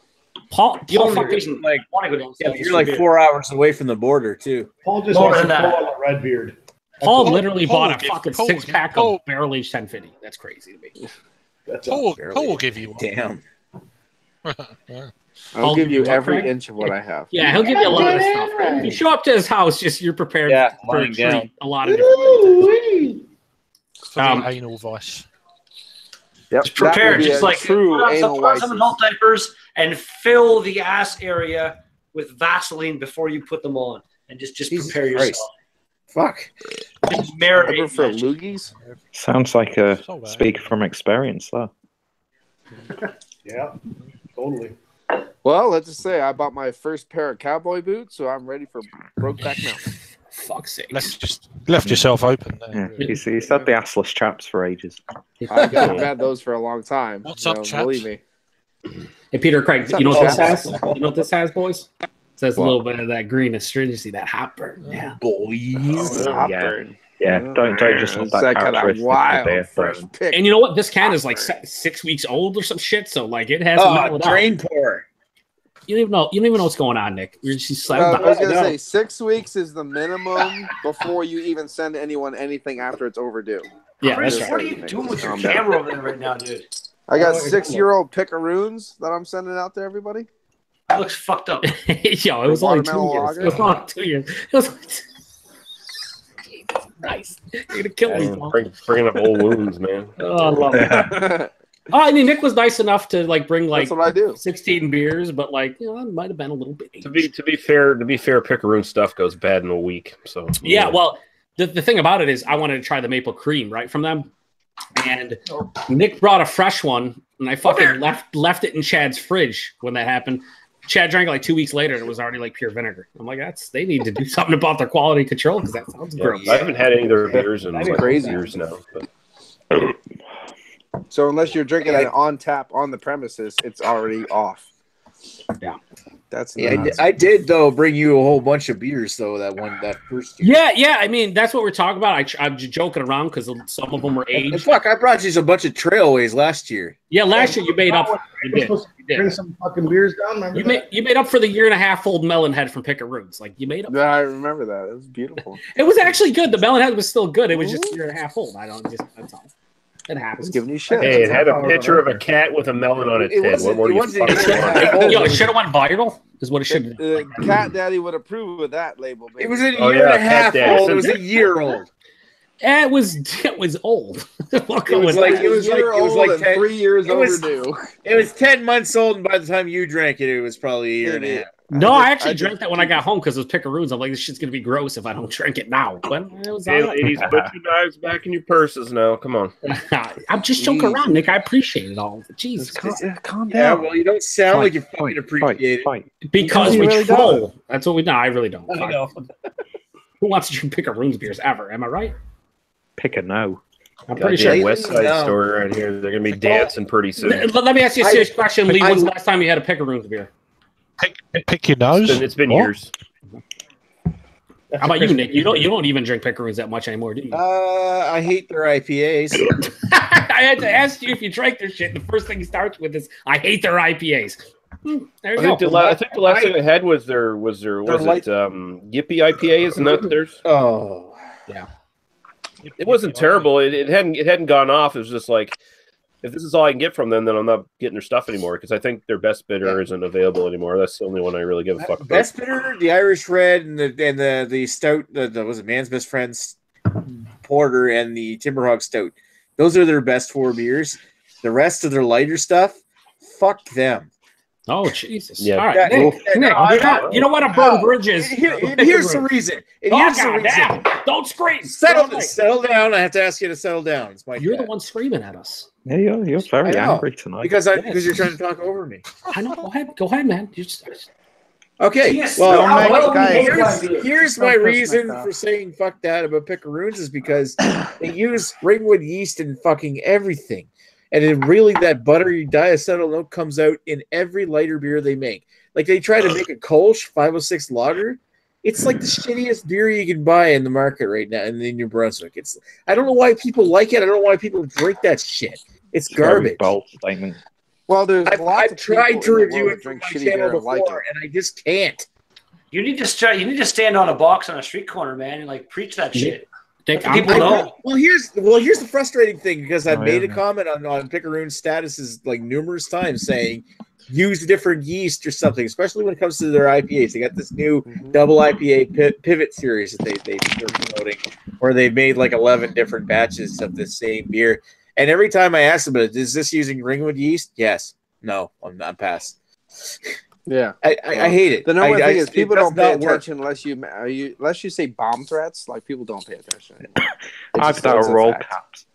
Paul, The only reason I want to go down. Yeah, you're like 4 hours away from the border too. Paul just More wants than to that. pull on a red beard. Paul literally Paul bought a will fucking give- Paul will 6-pack give- of barrel aged 1050. That's crazy to me. That's Paul will give you one. Damn. I'll give you what, every Craig? inch of what I have. Yeah, he'll give you a lot of stuff. If you show up to his house, just you're prepared for a lying treat. down. A lot of different ways. For the anal vice. Yep, Just prepare, that would be just a like true put on anal some license. adult diapers and fill the ass area with Vaseline before you put them on, and just Jesus prepare Christ. yourself. Fuck. Just marinate. Ever for that shit. loogies? Sounds like a So bad. speaker from experience, though. Yeah, totally. Well, let's just say I bought my first pair of cowboy boots, so I'm ready for Brokeback Mountain. Fuck's sake. Left yourself open there. Yeah, he's had the assless chaps for ages. I've had those for a long time. What's up, chaps? Believe me. Hey, Peter Craig, What's up, you know what this chaps? has? You know what this has, boys? It says a What? little bit of that green astringency, that hot burn. Yeah. Boys. Yeah, don't just have It's that that kind of characteristic wild there, fresh but- pick. And you know what? This can is like 6 weeks old or some shit, so like it has to Oh, mellow out. drain pour. You don't even know what's going on, Nick. You're just I was like, gonna say 6 weeks is the minimum before you even send anyone anything after it's overdue. yeah, Chris, that's what right. are you doing with your Calm down. camera over there right now, dude? I got Oh, 6-year-old pickaroons that I'm sending out to everybody. That looks fucked up. Yo, it was only 2 Watermelon years. lager? It was only 2 years. It was like, Jesus Christ. You're gonna kill me, Paul. Bringing up old wounds, man. Oh, I love it. Oh, I mean, Nick was nice enough to like bring like That's what I do. 16 beers, but like it might have been a little bit. To be fair, Pickaroon stuff goes bad in a week. So Yeah, well, the thing about it is I wanted to try the maple cream right from them, and Nick brought a fresh one, and I fucking left it in Chad's fridge when that happened. Chad drank it like 2 weeks later, and it was already like pure vinegar. I'm like, they need to do something about their quality control because that sounds gross. I haven't had any of their beers in That's like crazy. years now. But So unless you're drinking it on tap on the premises, it's already off. Yeah. That's Yeah, nuts. I did though bring you a whole bunch of beers though that first year. Yeah. I mean, that's what we're talking about. I'm just joking around because some of them were And aged. fuck, I brought you a bunch of trailways last year. Yeah, last year you made up. You did. Supposed You to bring did. some fucking beers down. Remember You made up for the 1.5-year-old melon head from Pickaroons. Like you made up. Yeah, I remember that. It was beautiful. It was actually good. The melon head was still good. It was just 1.5 years old. That's all. It I was happens. giving you shit. hey, it had a picture of a cat with a melon on its It head. wasn't- What more do it you wasn't fucking even want? that old. Yo, it should have went viral. Is what it should have. The cat daddy would approve of that label. Baby. It was a Oh, year yeah, and a half Cat Daddy. old. It was a year old. It was old. It was like It was like 10 3 years it was- overdue. It was 10 months old, and by the time you drank it, it was probably a year and a half. No, I actually I drank that when I got home because it was Pickaroons. I'm like, this shit's gonna be gross if I don't drink it now. But it was all Hey, right. ladies, put your knives back in your purses now. Come on. I'm just joking around, Nick. I appreciate it all. Jeez, Calm Yeah, down. well, you don't sound like you fucking appreciate it. Fight. because He we really troll. That's what we. No, I really don't. I know. Who wants to drink Pickaroons beers ever? Am I right? Pick a no. I'm pretty Goddamn sure. West Side No. Story around here. They're gonna be dancing pretty soon. Let me ask you a serious question, Lee. I- When's the last time you had a Pickaroons beer? Pick your nose. It's been What? years. How about you, Nick? You don't even drink Pickaroons that much anymore, do you? I hate their IPAs. I had to ask you if you drank their shit. The first thing he starts with is, "I hate their IPAs." There you I go. think the last thing I had was their light- Yippee IPA, isn't that theirs? Oh, Yeah. It wasn't terrible. It hadn't gone off. It was just like if this is all I can get from them, then I'm not getting their stuff anymore because I think their best bidder isn't available anymore. That's the only one I really give a fuck about. Best bidder, the Irish Red, and the stout. Was it Man's Best Friend's Porter and the Timberhawk Stout. Those are their best 4 beers. The rest of their lighter stuff, fuck them. Oh Jesus! Yeah. All right, Nick, you know what? I'm burning bridges. Here's the reason. Don't scream. Settle down. I have to ask you to settle down. You're the one screaming at us. Yeah, you're very angry tonight. Because you're trying to talk over me. I know. Go ahead, man. Okay. Well, here's my reason for saying fuck that about picaroons is because they use Ringwood yeast in fucking everything. And then really that buttery diacetyl note comes out in every lighter beer they make. Like they try to make a Kolsch 506 lager. It's like the shittiest beer you can buy in the market right now in New Brunswick. I don't know why people like it. I don't know why people drink that shit. It's garbage. Bold statement. Well, I've tried to review it from my channel before, and I just can't. You need to stand on a box on a street corner, man, and like preach that shit. People know. Well, here's the frustrating thing because I've made a comment on Picaroon's statuses like numerous times saying use a different yeast or something, especially when it comes to their IPAs. They got this new double IPA pivot series that they're promoting, where they've made like 11 different batches of the same beer. And every time I ask them, is this using Ringwood yeast? Yes. No, I'm past. Yeah, I hate it. The number one thing is people don't pay attention unless you say bomb threats. Like people don't pay attention. I've got a roll caps.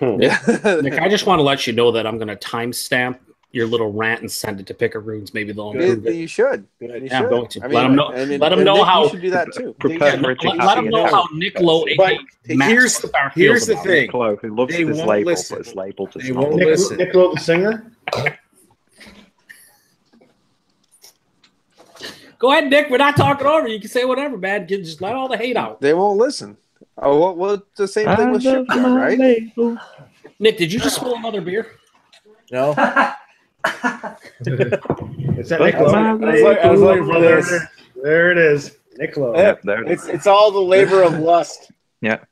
Yeah. Nick, I just want to let you know that I'm going to timestamp your little rant and send it to Picaroons. Maybe they'll improve it. You should. I'm going to. Let them know. Let them know how. You should do that too. Let them know how Nick Lowe. But here's the thing. Nick Lowe, who loves this label, but it's labeled as not. Nick Lowe, the singer. Go ahead, Nick. We're not talking over. You can say whatever, man. Just let all the hate out. They won't listen. Oh, well, the same thing with Shipyard, right? Nick, did you just spill another beer? No. It's that Nick Lowe. I was looking for this. There it is. Nick Lowe. Yeah, it's all the labor of lust. Yeah.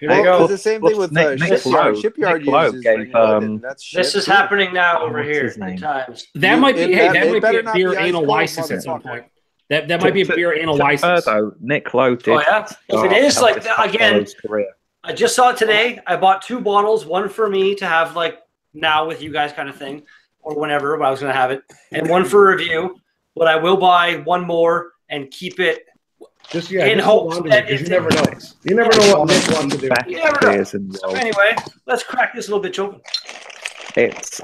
Here we go. It's the same thing with Shipyard. This is happening now over here. Times. That might be. That might be a beer anal license at some point. That might be a beer anal license. Nick Lowe did. Oh yeah. If it is like again, I just saw it today. I bought 2 bottles, one for me to have like now with you guys kind of thing, or whenever I was going to have it, and one for review. But I will buy one more and keep it. In hopes that you never know. You never know what Nick wants to do. You never know. So anyway, let's crack this little bitch open.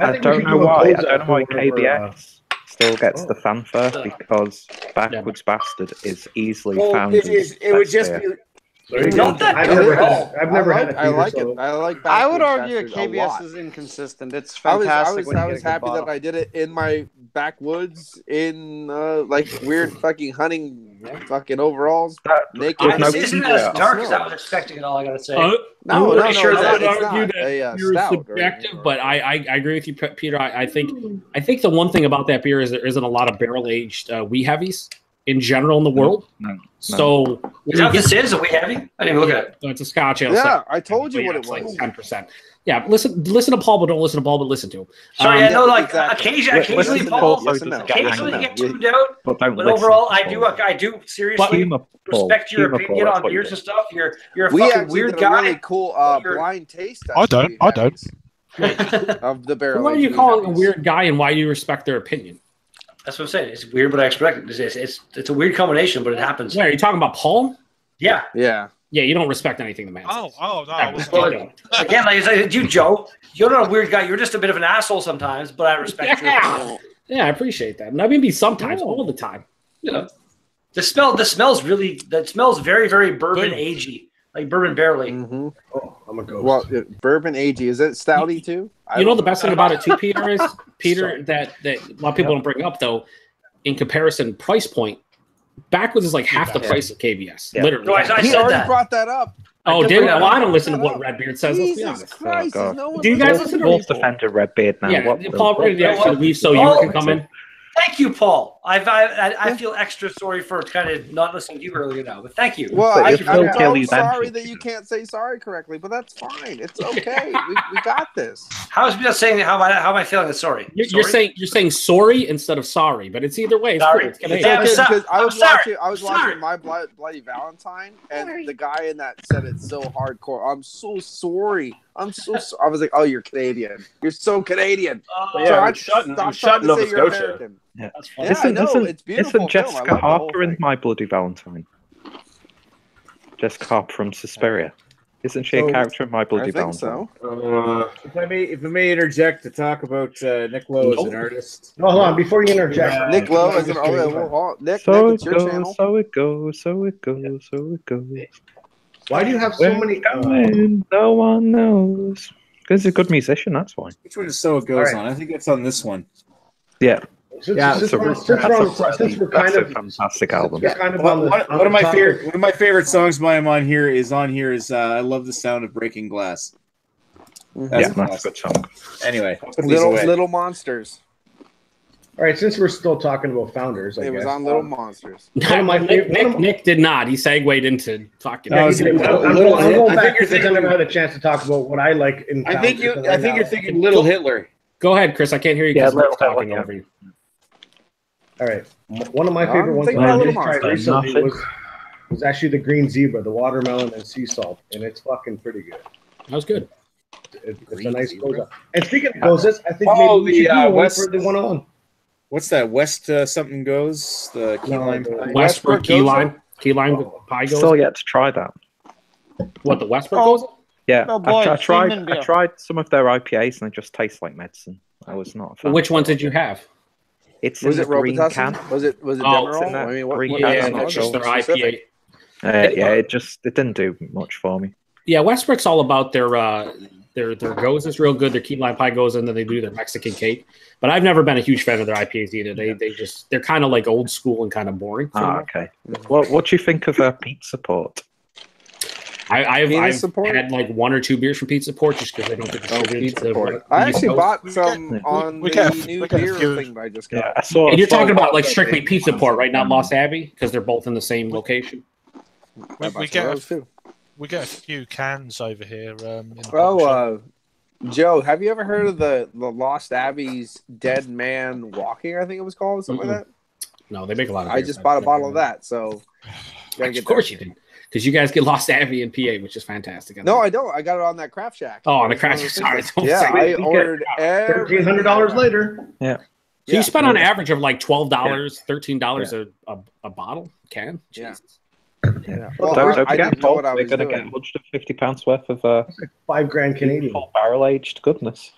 I don't know why. I don't know why KBS still gets the fanfare because Backwards Bastard is easily found. It would just be. Not that I've never had it. I like it. I like. I would argue KBS is inconsistent. It's fantastic. I was happy that I did it in my backwoods in like weird fucking hunting fucking overalls. Naked. Isn't as dark as I was expecting it all, I gotta say. I'm pretty sure that you're subjective, but I agree with you, Peter. I think the one thing about that beer is there isn't a lot of barrel aged wee heavies in general in the world. No. So this is a wee heavy. I didn't even look at it. It's a Scotch ale. Yeah, I told you what it was. Like 10%. Yeah, listen to Paul, but don't listen to Paul, but listen to him. Sorry, occasionally Paul, occasionally get tuned out, but overall, I do seriously respect your opinion on beers and stuff. You're a fucking weird guy. Really cool blind taste. I don't. Of the barrel. Who are you calling a weird guy, and why do you respect their opinion? That's what I'm saying. It's weird, but I expect it. It's a weird combination, but it happens. Yeah, are you talking about Paul? Yeah. Yeah. Yeah, you don't respect anything the man says. No. Again, like I said, you, Joe, you're not a weird guy. You're just a bit of an asshole sometimes, but I respect you. Yeah, I appreciate that. And I mean, sometimes, all the time. Yeah. The smells very, very bourbon agey, like bourbon barrely. Mm-hmm. Oh, I'm a ghost. Well, bourbon agey, is it stouty too? You know the best thing about it too, Peter, that a lot of people don't bring up though, in comparison price point, Backwoods is like half the price of KBS. Yeah. Literally. No, I he already brought that up. Oh, did well, I don't listen to what Redbeard says. Jesus Christ, no do you guys listen to Wolf defender Redbeard now? Yeah, Paul, actually leave so you can come in. Thank you, Paul. I feel extra sorry for kind of not listening to you earlier now, but thank you. Well, Thank you for I'm that. sorry that you can't say sorry correctly, but that's fine. It's okay. we got this. How is me not saying how am I feeling sorry? You're saying sorry instead of sorry, but it's either way. It's Sorry. cool. It's gonna Yeah, Because I was sorry. watching My Bloody Valentine, and the guy in that said it so hardcore. I'm so sorry. I'm so sorry. I was like, oh, you're Canadian. You're so Canadian. I'm shutting Nova Scotia. American. Yeah. That's fine. Yeah, I know. It's beautiful. Isn't Jessica Harper in My Bloody Valentine? Jessica Harper from Suspiria. Isn't she a character in My Bloody Valentine? So. If I may interject to talk about Nick Lowe as an artist. No, hold on. Before you interject, Nick Lowe as an artist. So Nick, it's your channel. So it goes. So it goes. So it goes. Why do you have so many? No one knows. Because he's a good musician. That's why. Which one is So It Goes on? I think it's on this one. Yeah. Since we're kind of fantastic album. One of my favorite songs by him on here is I Love the Sound of Breaking Glass. That's a good song. Anyway, Little Monsters. All right, since we're still talking about founders, it was on Little Monsters. Nick did not. He segued into talking. I'm going back because I never had a chance to talk about what I like in. I think you're thinking Little Hitler. Go ahead, Chris. I can't hear you because we're talking over you. All right. One of my favorite ones I tried recently was actually the green zebra, the watermelon and sea salt, and it's fucking pretty good. That was good. It's a nice goza. And speaking of gozas, I think maybe we should do one for the 101. What's that? West something goes? The key lime pie? Westbrook key lime pie goes? Still yet to try that. What, the Westbrook goes? Yeah, I tried some of their IPAs and they just taste like medicine. I was not a fan. Which ones did you have? It's in the green can. Was it Demerol? I mean, what that's just their IPA. It didn't do much for me. Yeah, Westbrook's all about their goes is real good. Their key lime pie goes, and then they do their Mexican cake. But I've never been a huge fan of their IPAs either. They're kind of like old school and kind of boring. Okay. Well, what do you think of Pizza Port? I've had like one or two beers from Pizza Port just because they don't get distributed. I actually bought some on the new beer thing I just got. And you're talking about like strictly Pizza Port, right? Not Lost Abbey, because they're both in the same location. We get a few cans over here. Joe, have you ever heard of the Lost Abbey's Dead Man Walking? I think it was called something like that. No, they make a lot of. I just bought a bottle of that, so. Of course you did, because you guys get Lost Abbey in PA, which is fantastic. No, I don't. I got it on that Craft Shack. Oh, on the Craft Shack. Sorry, I ordered $1,300 later. Yeah. So you spend on average of like $12, $13 a bottle can. Jesus. Yeah. Well, don't forget, Paul, we're going to get £150 worth of $5,000 Canadian barrel aged goodness.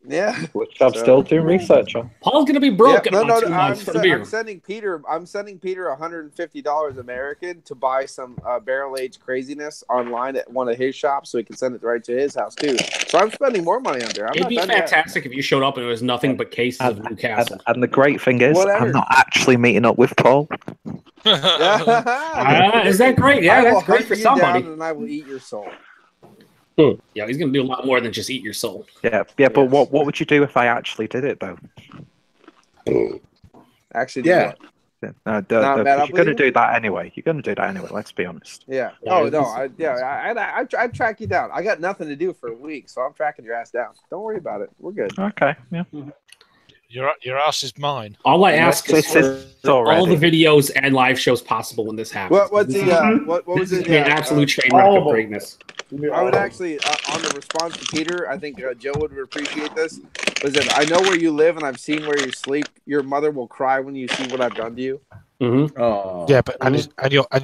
Yeah, which I'm still doing research on. Paul's going to be broke. Yeah, I'm sending Peter $150 American to buy some barrel aged craziness online at one of his shops, so he can send it right to his house too. So I'm spending more money on there. It'd be fantastic if you showed up and it was nothing but cases of Newcastle. And the great thing is, I'm not actually meeting up with Paul. Is that great? Yeah, that's great for somebody. And I will eat your soul. Yeah, he's going to do a lot more than just eat your soul. Yeah, but what would you do if I actually did it, though? Actually, you're going to do that anyway. You're going to do that anyway. Let's be honest. Yeah. I'd track you down. I got nothing to do for a week, so I'm tracking your ass down. Don't worry about it. We're good. Okay. Yeah. Your ass is mine. All I ask is for all the videos and live shows possible when this happens. What was it? An absolute train wreck of greatness. I would actually, on the response to Peter, I think Joe would appreciate this. Was that I know where you live and I've seen where you sleep. Your mother will cry when you see what I've done to you. Mm-hmm. Oh. Yeah, but and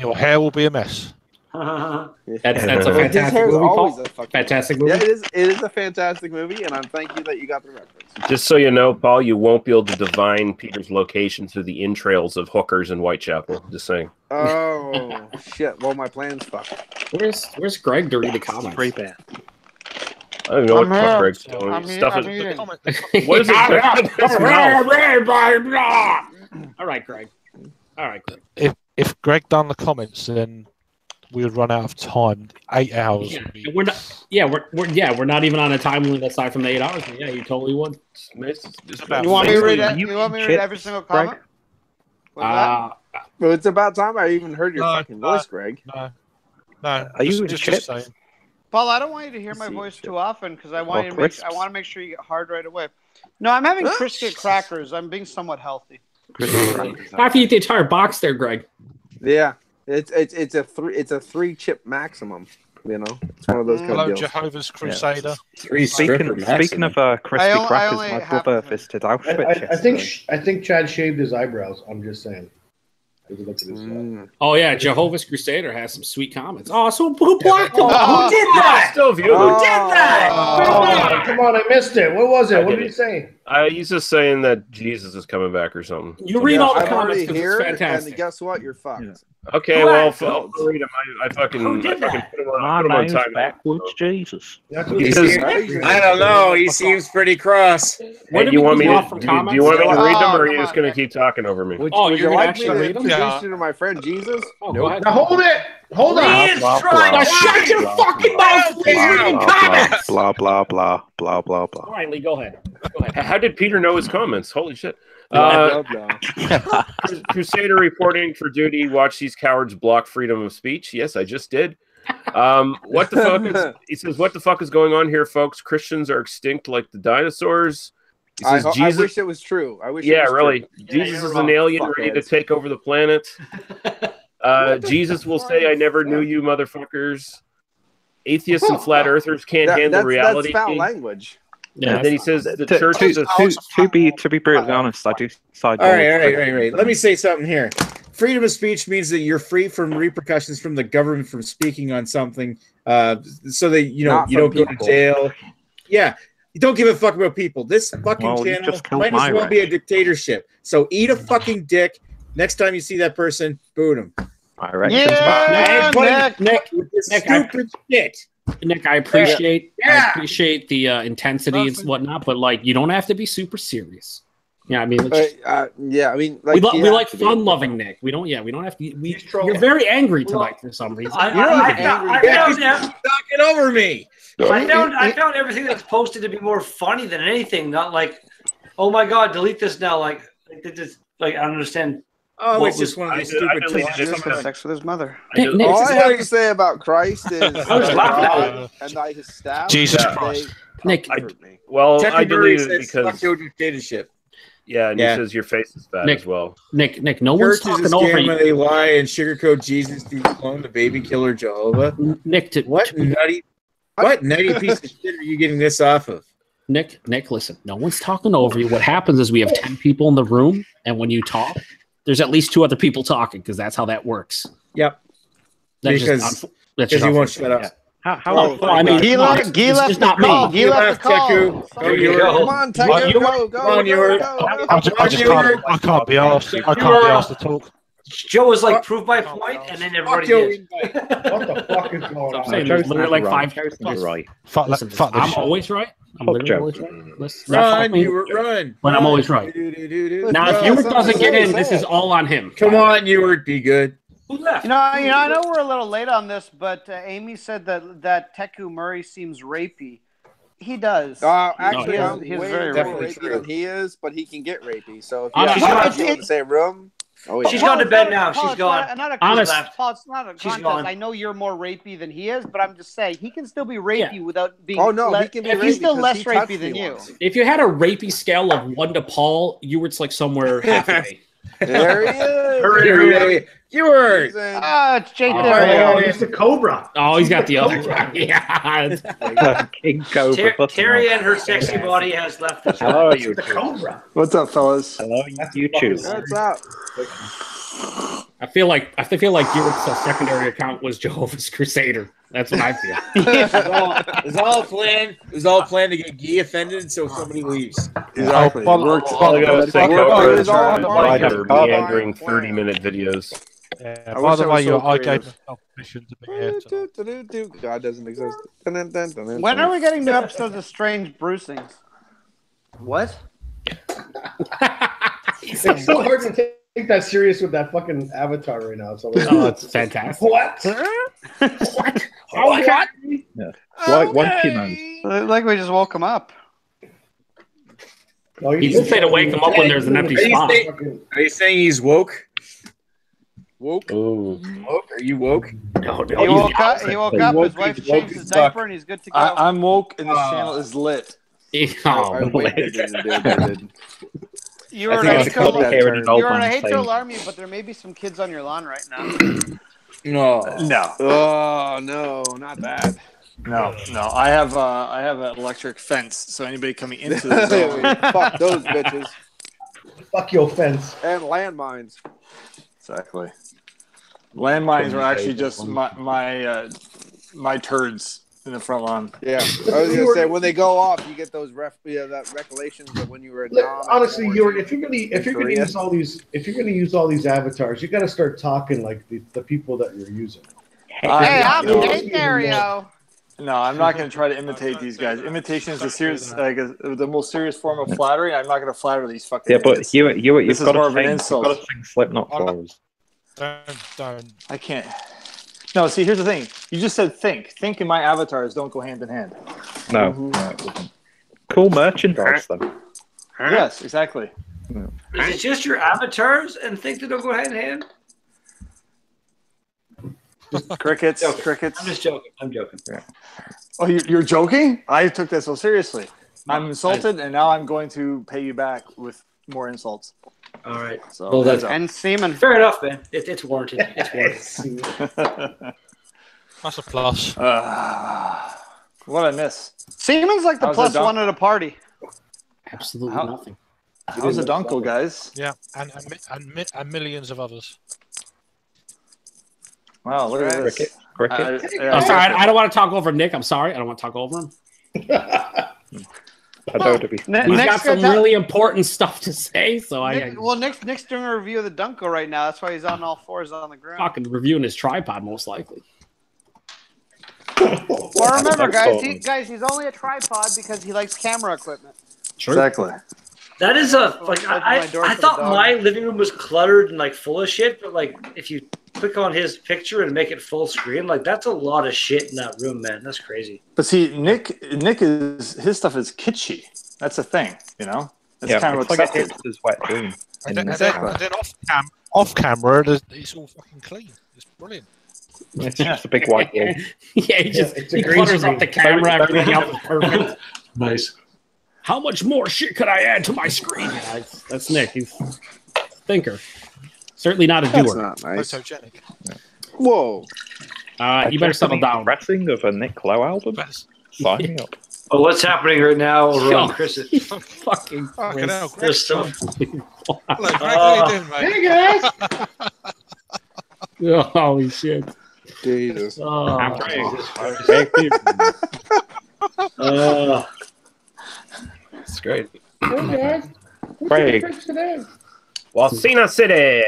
your hair will be a mess. That's a fantastic movie. Fantastic movie. Yeah, it is a fantastic movie, and I'm thank you that you got the reference. Just so you know, Paul, you won't be able to divine Peter's location through the entrails of hookers in Whitechapel. Just saying. Oh shit! Well, my plan's fucked. Where's Greg to read the comments? Pretty bad. I don't even know what Greg's doing. What is it? All right, Greg. If Greg done the comments, then we would run out of time. 8 hours. Yeah. We're not. Yeah, we're not even on a time limit aside from the 8 hours. Yeah, you totally would. You want me to read every single comment? Well, it's about time I even heard your fucking voice, Greg. No. Are you just saying? Paul, I don't want you to hear my voice too often because I want to make sure you get hard right away. No, I'm having Crisket crackers. I'm being somewhat healthy. After you eat the entire box there, Greg. Yeah, it's a 3-chip maximum. You know, it's one of those kind of deals. Jehovah's Crusader. Speaking of crispy crackers, my brother visited Auschwitz. I think Chad shaved his eyebrows. I'm just saying. Look at this Oh yeah, Jehovah's Crusader has some sweet comments. Oh, so who blocked them? Who did that? Still view them. Who did that? Come on, I missed it. What was it? What did he say? He's just saying that Jesus is coming back or something. You read all the comments because it's fantastic. And guess what? You're fucked. Yeah. Okay, well, I'll read them. I fucking put them on time. Backwards Jesus. I don't know. He seems pretty cross. Hey, do you want me to read them, or are you just going to keep talking over me? Would you like me to introduce you to my friend Jesus? Go ahead. Now hold it. Hold on. Now shut your fucking mouth, please. Reading comments. Blah blah blah blah blah blah. All right, Lee, go ahead. How did Peter know his comments? Holy shit. Crusader reporting for duty. Watch these cowards block freedom of speech. Yes, I just did. What the fuck he says, what the fuck is going on here, folks? Christians are extinct like the dinosaurs. He says, I wish it was true. I wish really. Jesus is an alien ready to take over the planet. Jesus will say, I never knew you, motherfuckers. Atheists and flat earthers can't handle reality. That's foul language. Yeah, and then he says the church is to be brutally honest, I do side. All right. Let me say something here. Freedom of speech means that you're free from repercussions from the government from speaking on something, so that you don't go to jail. Yeah, you don't give a fuck about people. This fucking channel might as well be a dictatorship. So eat a fucking dick. Next time you see that person, boot him. Nick, stupid shit. Nick, I appreciate the intensity and whatnot, but like you don't have to be super serious. Yeah, I mean, we like fun-loving Nick. We don't have to. You're very angry tonight for some reason. Talking over me. I found everything that's posted to be more funny than anything. Not like, oh my god, delete this now. Like I don't understand. Oh, it's just one of these stupid tweets. Sex with his mother. All I have to say about Christ is and I his staff. Jesus Christ. Nick, I deleted it because dictatorship. Yeah, and he says your face is fat as well. Nick, no one's talking over you. They lie and sugarcoat Jesus to clone the baby killer Jehovah. Nick, what nutty piece of shit are you getting this off of? Nick, listen. No one's talking over you. What happens is we have 10 people in the room, and when you talk, there's at least 2 other people talking because that's how that works. Yep. Because he won't shut up. Yeah. I mean, he left not me. He left the call. Come on, Teku, go. I can't be asked. To talk. Joe was like, prove my point, and then everybody did. What the fuck is going on? There's literally like 5 right. I'm always right. I'm literally always right. Run. But I'm always right. Now, if Ewart doesn't get in, this is all on him. Come on, Ewart, be good. Who left? I know we're a little late on this, but Amy said that Teku Murray seems rapey. He does. Actually, he's way more rapey than he is, but he can get rapey. So if you have in the same room, she's gone to bed now. She's gone. Paul, it's not a contest. I know you're more rapey than he is, but I'm just saying he can still be rapey without being. Oh no, he can be rapey. He's still less rapey than you. If you had a rapey scale of 1 to Paul, Ewart's like somewhere halfway. There he is. Hooray. Ewart. It's Jake. He's the Cobra. Oh, he's got the other guy. Yeah. King Cobra. Terry and her sexy body has left the show. Hello, you the Cobra. What's up, fellas? Hello, YouTube. What's up? I feel like Ewart's secondary account was Jehovah's Crusader. That's what I feel. It was all planned. It was all planned to get Guy offended, so somebody leaves. Exactly. Meandering 30-minute videos. Yeah, by the way, I gave myself permission to be here. God doesn't exist. When are we getting new episodes of Strange Bruisings? What? It's so hard to take that serious with that fucking avatar right now. So it's fantastic. What? What? What? Like we just woke him up. He didn't say to wake him up when there's an empty spot. Are you saying he's woke? Woke? Ooh. Woke? Are you woke? No, He woke up. He woke up. His wife changed his diaper, and he's good to go. I'm woke, and this channel is lit. I waited. You were I hate to alarm you, but there may be some kids on your lawn right now. No. Oh no, not that. No. I have an electric fence, so anybody coming into the zone. Fuck those bitches. Fuck your fence. And landmines. Exactly. Landmines are actually just my turds in the front lawn. Yeah, I was gonna say when they go off, you get those that recollections of when you were. Honestly, if you're gonna use all these avatars, you got to start talking like the people that you're using. Hey, I'm Nate Mario. No, I'm not going to try to imitate these guys. Imitation is the most serious form of flattery. I'm not going to flatter these fucking. Yeah, but idiots. you've got more to of an sing, insult. You've got to sing Slipknot for us. Don't. I can't. No, see, here's the thing. You just said think. Think and my avatars don't go hand in hand. No, no, it doesn't. Cool merchandise, though. Yes, exactly. Is it just your avatars and think they don't go hand in hand? Crickets. I'm just joking. I'm joking. Yeah. Oh, you're joking? I took that so seriously. I'm insulted, and now I'm going to pay you back with more insults. All right. So, well, that's and semen. Fair enough, man. It's warranted. It's warranted. That's a plus. What I miss? Semen's like the plus one at a party. Absolutely nothing. How's the dunkel, guys? Yeah, and millions of others. Wow, look at this. Cricket. I'm sorry, I don't want to talk over Nick. I'm sorry, I don't want to talk over him. He's got some really important stuff to say, so Nick's doing a review of the Dunko right now. That's why he's on all fours on the ground. Fucking reviewing his tripod, most likely. Well, remember, guys, he's only a tripod because he likes camera equipment. True. Exactly. That is I thought my living room was cluttered and like full of shit, but like if you click on his picture and make it full screen, like that's a lot of shit in that room, man. That's crazy. But see, Nick is his stuff is kitschy. That's the thing, you know. That's kind of what's like his wet dream. And then off camera, it's all fucking clean. It's brilliant. It's just a big white wall. Yeah, he clutters up the camera. Everything else is perfect. Nice. How much more shit could I add to my screen? Yeah, that's Nick. He's a thinker. Certainly not a doer. That's not nice. Photogenic. Whoa. You better settle down. Pressing of a Nick Lowe album. Sign me up. Oh, what's happening right now over on Chris's? Fucking hell, there's stuff. Hello, Greg. How you doing, mate? Hey, guys. Holy shit. Jesus. It's great. Craig. Wasina City.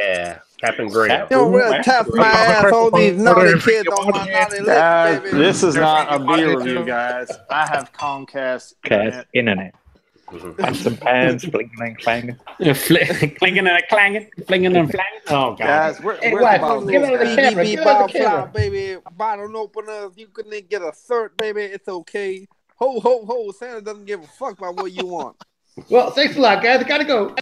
Captain Graham. Yo, we'll tap my ass on these naughty kids on my naughty lips, baby. This is not a beer review, guys. I have Comcast internet. And some pans, blinking and clanging. Clinking and clanging, flinging and flanging. Oh, God. Guys, we're about give it the camera. Give it the camera, baby. Bottle opener. You can get a third, baby. It's okay. Ho, ho, ho. Santa doesn't give a fuck about what you want. Well, thanks a lot, guys. I gotta go.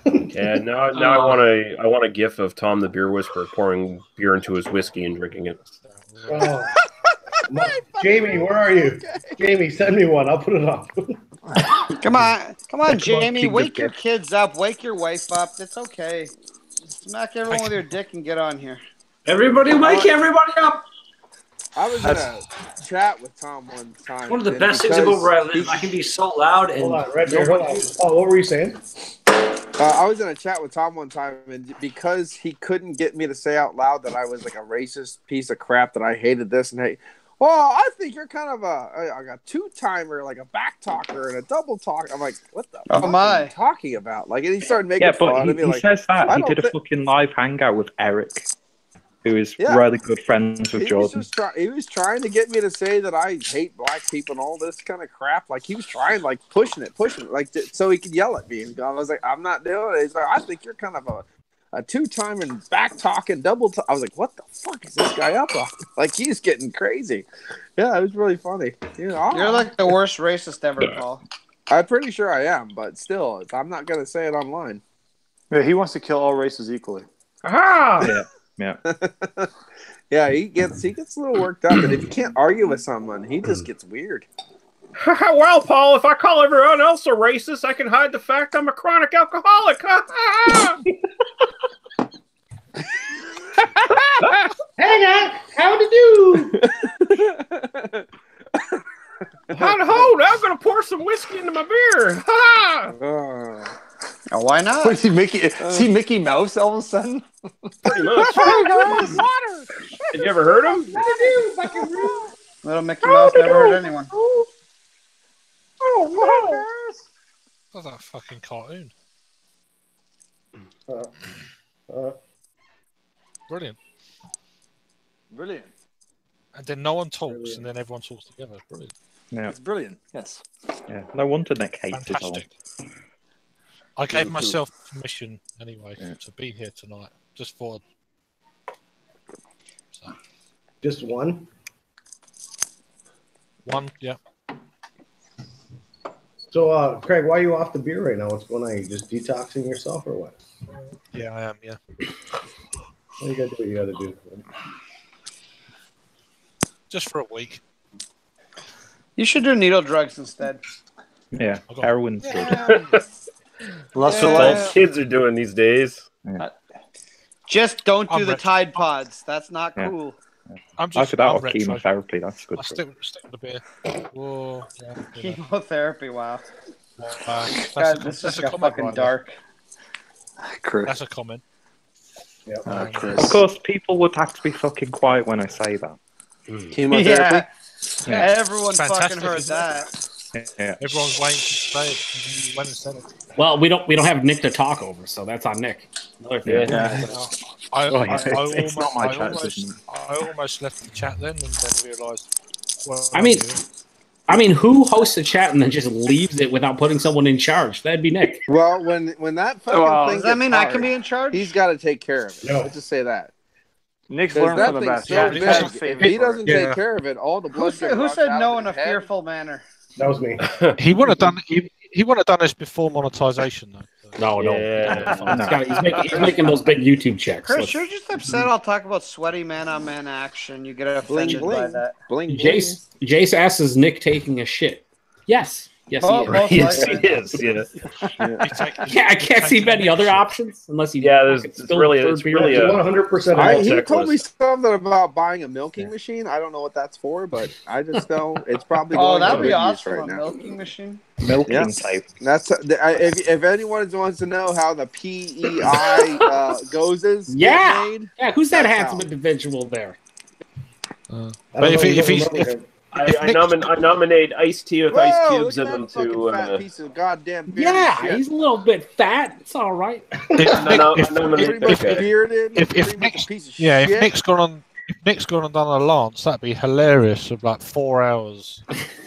Yeah, now I want a gif of Tom the Beer Whisperer pouring beer into his whiskey and drinking it. Oh. Jamie, where are you? Jamie, send me one. I'll put it on. Come on, Jamie. Wake your kids up. Wake your wife up. It's okay. Smack everyone with your dick and get on here. Everybody wake everybody up. I was in a chat with Tom one time. One of the best things about where I live. I can be so loud and. Hold on, Red Bear, hold on. Oh, what were you saying? I was in a chat with Tom one time, and because he couldn't get me to say out loud that I was like a racist piece of crap, that I hated this and hate. Well, I think you're kind of a two-timer, like a back talker and a double talker. I'm like, what the fuck are you talking about? Like, and he started making fun of me. He says that. He did a fucking live hangout with Eric, who is really good friends with Jordan. He was trying to get me to say that I hate black people and all this kind of crap. Like, he was trying, like, pushing it, like, so he could yell at me. And I was like, I'm not doing it. He's like, I think you're kind of a two-time and back-talking, double talk. I was like, what the fuck is this guy up on? Like, he's getting crazy. Yeah, it was really funny. You're like the worst racist ever, Paul. I'm pretty sure I am, but still, I'm not going to say it online. Yeah, he wants to kill all races equally. Aha! Yeah. Yeah. Yeah, he gets a little worked up, and if you can't argue with someone, he just gets weird. Well, Paul, if I call everyone else a racist, I can hide the fact I'm a chronic alcoholic. Hey, guys, how to do? Ho, now I'm going to pour some whiskey into my beer. Why not? What, is he Mickey Mouse all of a sudden? Pretty much. Water. Have you ever heard him? Little Mickey Mouse never hurt anyone. What's that fucking cartoon? Brilliant. Brilliant. And then no one talks, and then everyone talks together. Brilliant. Yeah. It's brilliant. Yes. Yeah. No wonder Nick hates his all. Fantastic. I gave myself permission anyway to be here tonight, just for. So. Just one? One, yeah. So, Craig, why are you off the beer right now? What's going on? Are you just detoxing yourself or what? Yeah, I am, yeah. Well, you gotta do what you gotta do. Just for a week. You should do needle drugs instead. Yeah, heroin's good. Well, that's what all kids are doing these days. Just don't do the Tide Pods. That's not cool. I'm out of chemotherapy. That's good. I stick with the beer. Whoa, yeah, Chemotherapy, wow. God, this just got fucking dark. That's a comment. Yep. Of course, people would have to be fucking quiet when I say that. Chemotherapy? Yeah. Everyone fucking heard that. Yeah. Everyone's waiting to say it. And you went and said it. Well, we don't have Nick to talk over, so that's on Nick. I it's not my chat. almost left the chat then, and then realised. Well, I mean, who hosts a chat and then just leaves it without putting someone in charge? That'd be Nick. Well, when that fucking thing does that mean hard, I can be in charge? He's got to take care of it. No. Let's just say that. Nick's learned from the best. So big, if he doesn't take care of it, all the blood. Who said no in a fearful manner? That was me. He wouldn't have done. He wouldn't have done this before monetization, though. No. He's making those big YouTube checks. Chris, you're just upset. I'll talk about sweaty man-on-man action. You get offended by that. Jace asks, "Is Nick taking a shit?" Yes. Yes, he is. Yeah, I can't see many other options unless he. Yeah, it's really a 100%. He told me something about buying a milking machine. I don't know what that's for, but I just know it's probably. That'd be awesome! Right now. Milking machine. Milking type. That's if anyone wants to know how the PEI goes is made. Yeah. Who's that handsome individual there? But if I nominate Ice Tea with ice cubes in them to. Fat piece of goddamn he's a little bit fat. It's all right. If Nick's gone and done a lance, that'd be hilarious. Of like 4 hours.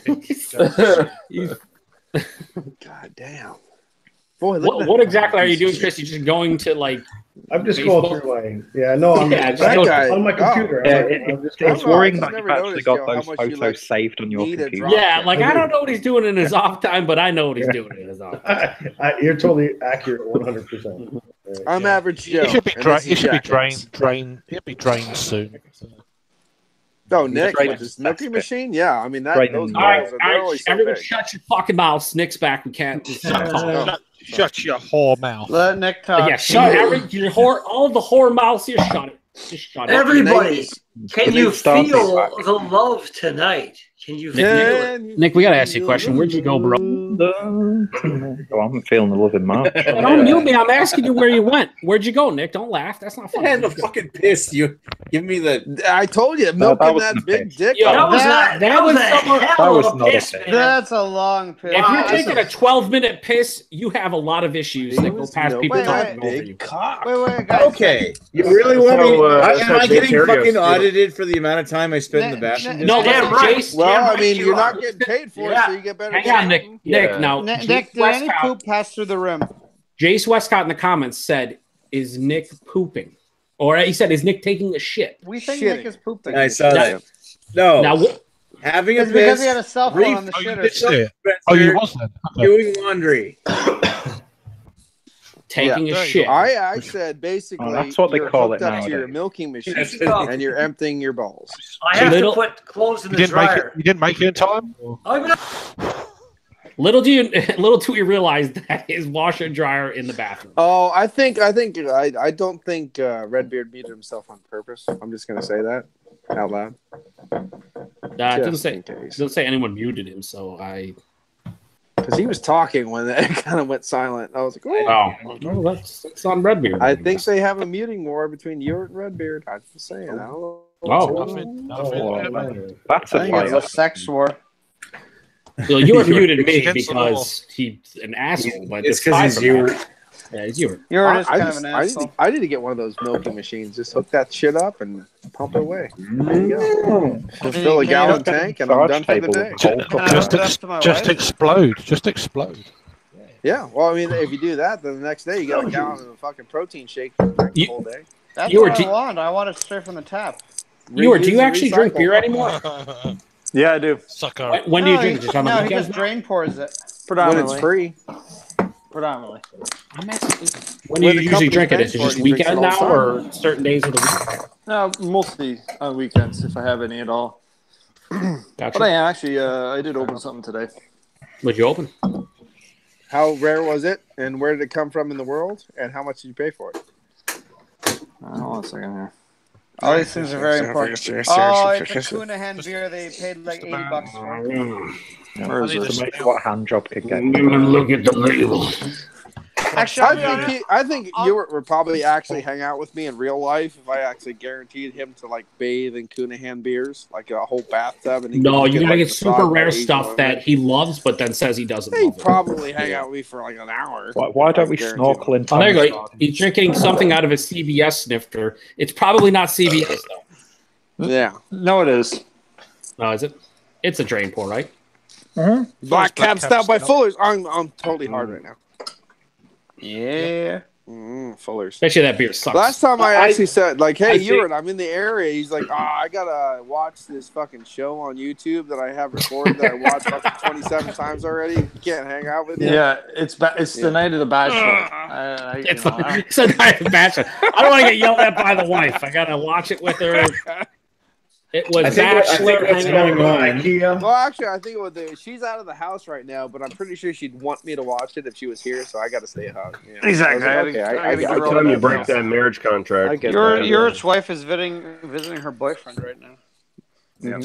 God damn. Boy, what exactly are you doing, Chris? You're just going to like. I'm just going through my. Yeah, no, I'm on my computer. It's worrying that you've actually got those photos saved on your computer. Yeah, like I don't know what he's doing in his off time, but I know what he's doing in his off time. You're totally accurate, 100%. I'm average Joe. It should be drained. It'll be drained soon. Oh, Nick with his milking machine? Yeah, I mean those balls are always so everyone big. shut your fucking mouth. Nick's back. We can't. Shut your whore mouth. Let Nick talk. Yeah, shut all the whore mouths here. Shut it. Just shut it. Everybody, can you feel the love tonight? Can you feel it? Nick, we gotta ask you a question. Where'd you go, bro? I'm feeling the love in March. Don't mute me. I'm asking you where you went. Where'd you go, Nick? Don't laugh. That's not funny. The fucking piss. You give me the. I told you, milking that big dick. That was not a piss. That's a long piss. If you're taking a 12-minute piss, you have a lot of issues that go past people talking over you. Wait, guys. Okay, you really want me? Am I getting fucking audited for the amount of time I spent in the bathroom? No, Jace. Well, I mean, you're not getting paid for it, so you get better. Hang on, Nick. Nick, now. Nick, did any poop pass through the rim? Jace Westcott in the comments said, "Is Nick pooping?" Or he said, "Is Nick taking a shit?" We think Nick is pooping. I saw that. No. Now, having a piss. Because he had a cell phone on the shitter. Oh, you was then? Doing laundry. taking a shit. I said basically that's what they call it hooked up nowadays. to your milking machine and you're emptying your balls. I have to put clothes in the dryer. You didn't make it in time? Little do we realize that is washer and dryer in the bathroom. Oh, I don't think Redbeard muted himself on purpose. I'm just gonna say that out loud. It doesn't say anyone muted him, so because he was talking when it kind of went silent. I was like, oh, that's on Redbeard. I think they have a muting war between Ewart and Redbeard. I'm just saying. I don't know. That's a sex war. Well, Ewart muted me because he's an asshole. But it's because he's Ewart. Yeah, he's Ewart. Ewart is kind of an asshole. I need to get one of those milking machines. Just hook that shit up and pump it away. There you go. Fill a gallon tank and I'm done for the day. Just explode. Just explode. Yeah. Well, I mean, if you do that, then the next day you got a gallon of a fucking protein shake for the whole day. That's what I want. I want it straight from the tap. Ewart, do you actually drink beer anymore? Yeah, I do. Sucker. When do you drink it? Just on the he weekends? just drain pours it. When it's free. Predominantly. When do you usually drink it? Is it just weekend now or certain days of the week? No, mostly on weekends if I have any at all. Gotcha. But I am actually, I did open something today. What'd you open? How rare was it, and where did it come from in the world, and how much did you pay for it? Hold on a second here. All these things are very important. Oh, it's a tuna hand beer. They paid like $80 for it. Where is it? What hand job could get? Look at the label. Actually, I think Ewart would probably actually hang out with me in real life if I actually guaranteed him to like bathe in Cunahan beers, like a whole bathtub. And no, you gotta get super rare stuff that he loves, but then says he doesn't. He'd probably hang out with me for like an hour. Why don't we snorkel in? Oh, there you go. He's drinking something out of his CBS snifter. It's probably not CBS though. Yeah. No, it is. No, is it? It's a drain pour, right? Mm-hmm. Black Cap Stout by Fuller's. I'm totally hard right now. Yeah. Fuller's. Bet you that beer sucks. Last time I actually said, like, hey, Ewart, I'm in the area. He's like, I gotta watch this fucking show on YouTube that I have recorded that I watched fucking 27 times already. You can't hang out with you. Yeah, it's the night of the bachelor. It's the night of the bachelor. I don't want to get yelled at by the wife. I gotta watch it with her. It was Bachelor what's going on. Well, actually, I think it was she's out of the house right now, but I'm pretty sure she'd want me to watch it if she was here, so I got to stay at home. You know? Exactly. I tell you break that marriage contract. Your wife is visiting her boyfriend right now. Yeah.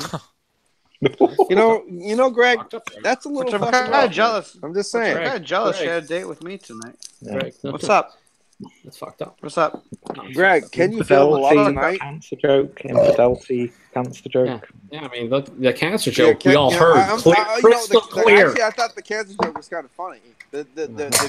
you know, Greg, that's a little. I'm kind of jealous. I'm just saying. I'm kind of jealous. She had a date with me tonight. Greg, what's up? That's fucked up. What's up, Greg? Can you feel the love tonight? Cancer joke. Infidelity. Cancer joke. Yeah, I mean the cancer joke we all heard. Crystal clear. Actually, I thought the cancer joke was kind of funny. The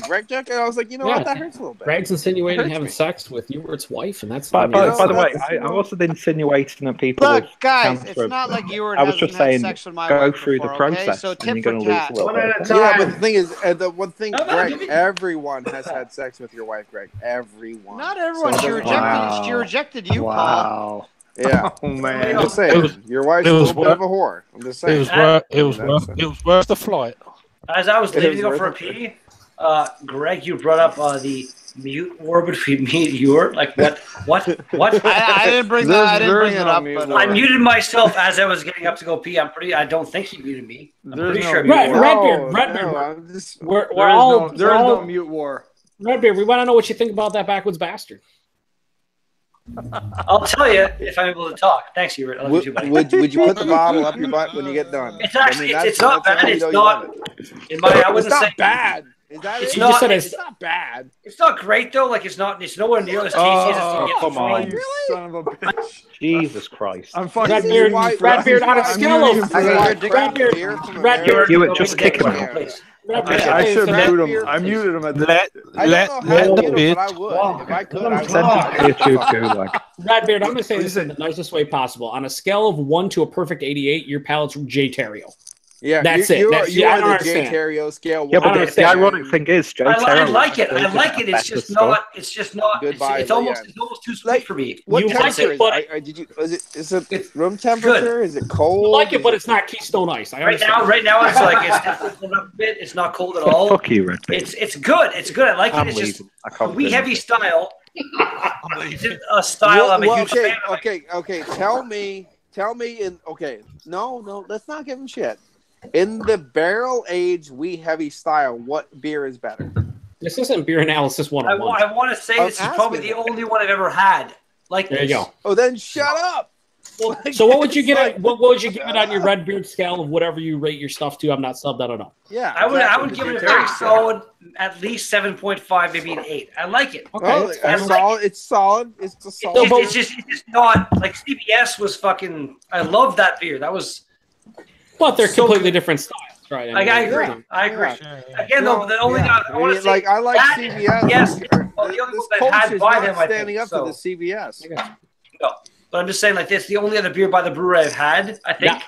Greg joke, and I was like, what? That hurts a little bit. Greg's insinuating having sex with Ewart's wife, and that's. By the way, I wasn't insinuating that people. Look, guys, it's not like Ewart hasn't had sex with my wife through the process, so and you're going to lose a little bit. Yeah, but the thing is, the one thing, Greg, everyone has had sex with your wife, Greg. Everyone. Not everyone. So she rejected you, Paul. Yeah. Oh man. I'm just saying, your wife's a little bit of a whore. I'm just saying. It was worth the flight. As I was leaving to go for a pee, Greg, you brought up the mute war between me and Ewart. Like what? I didn't bring that. I didn't bring it up. But, I muted myself as I was getting up to go pee. I don't think he muted me. I'm pretty sure. Redbeard. We're all. There is no mute war. Redbeard, we want to know what you think about that backwoods bastard. I'll tell you if I'm able to talk. Thanks, Ewart. Would you put the bottle up your butt when you get done? It's actually it's not bad. It's not. I wouldn't say bad. Is that it's it? not. It's not bad. It's not great though. Like it's nowhere near as tasty as it's come on, you son of a bitch! Jesus Christ! I'm fucking Redbeard on a scale of Redbeard. Ewart, just kick him out. I should mute him. I muted him at the let the beard. I would. If I could, I would. Redbeard, I'm going to say this in the nicest way possible. On a scale of 1 to a perfect 88, your palate's J. Terrio. Yeah, that's it. You I are don't the understand. J Terrio scale. Yeah, but the ironic thing is, Joe I Terrio like it. I still like it. does It's better just stuff. not. It's just not. Goodbye, It's almost too sweet for me. What You like temperature it, but is it? Did you? Is it room temperature? Is it cold? you like it, but it's not Keystone Ice. Right now, it's like it's definitely cooled up a bit. It's not cold at all. Fuck you, Red Bean. It's good. It's good. I like it. I'm It's just leaving. I a can't wee do heavy it. style. It's a style I'm a huge fan of. Okay. Tell me. No. Let's not give him shit. In the barrel age wee heavy style, what beer is better? This isn't beer analysis 101. I want to say this is probably the only one I've ever had. Like there you go. Oh, then shut up. Well, so what would you get? What would you give it on your Red Beard scale of whatever you rate your stuff to? I'm not subbed. I don't know. Yeah, I would give it a very solid, at least 7.5, maybe an 8. I like it. Okay, It's solid. It's a solid. It's just not like CBS was fucking. I love that beer. That was. But they're completely different styles, right? I agree. I agree. Again, though, the only guy I want to say, I like CBS. Yes, well, the only one I've had by them, I think. Standing up to the CBS. No, but I'm just saying, like this, the only other beer by the brewery I've had, I think.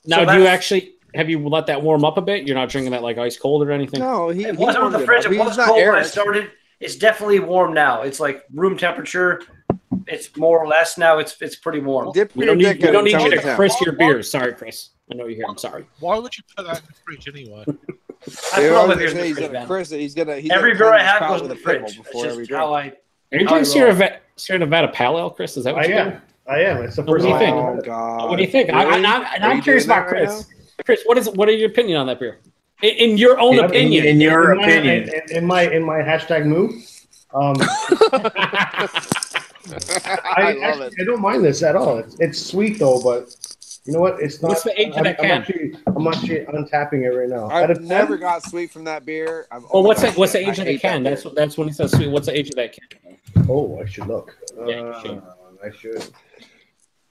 Now, do you actually have you let that warm up a bit? You're not drinking that like ice cold or anything? No, it wasn't in the fridge. It was cold when I started. It's definitely warm now. It's like room temperature. It's more or less now. It's pretty warm. We don't need you to crisp your beers. Sorry, Chris. I know you're here. I'm sorry. Why would you put that in the fridge anyway? Every beer I have goes in the fridge. Before every drink. Are you drinking Sierra Nevada Pale Ale, Chris? Is that what you am? I am. It's the first What do you think? Oh, God. What do you think? Really? I'm curious about Chris. Chris, what are your opinion on that beer? In your own opinion. In my hashtag move. I love it. I don't mind this at all. It's sweet though, but you know what? It's not. What's the age of that can? I'm actually untapping it right now. I've never got sweet from that beer. What's the age of the can? That's when he says sweet. What's the age of that can? Oh, I should look. I should.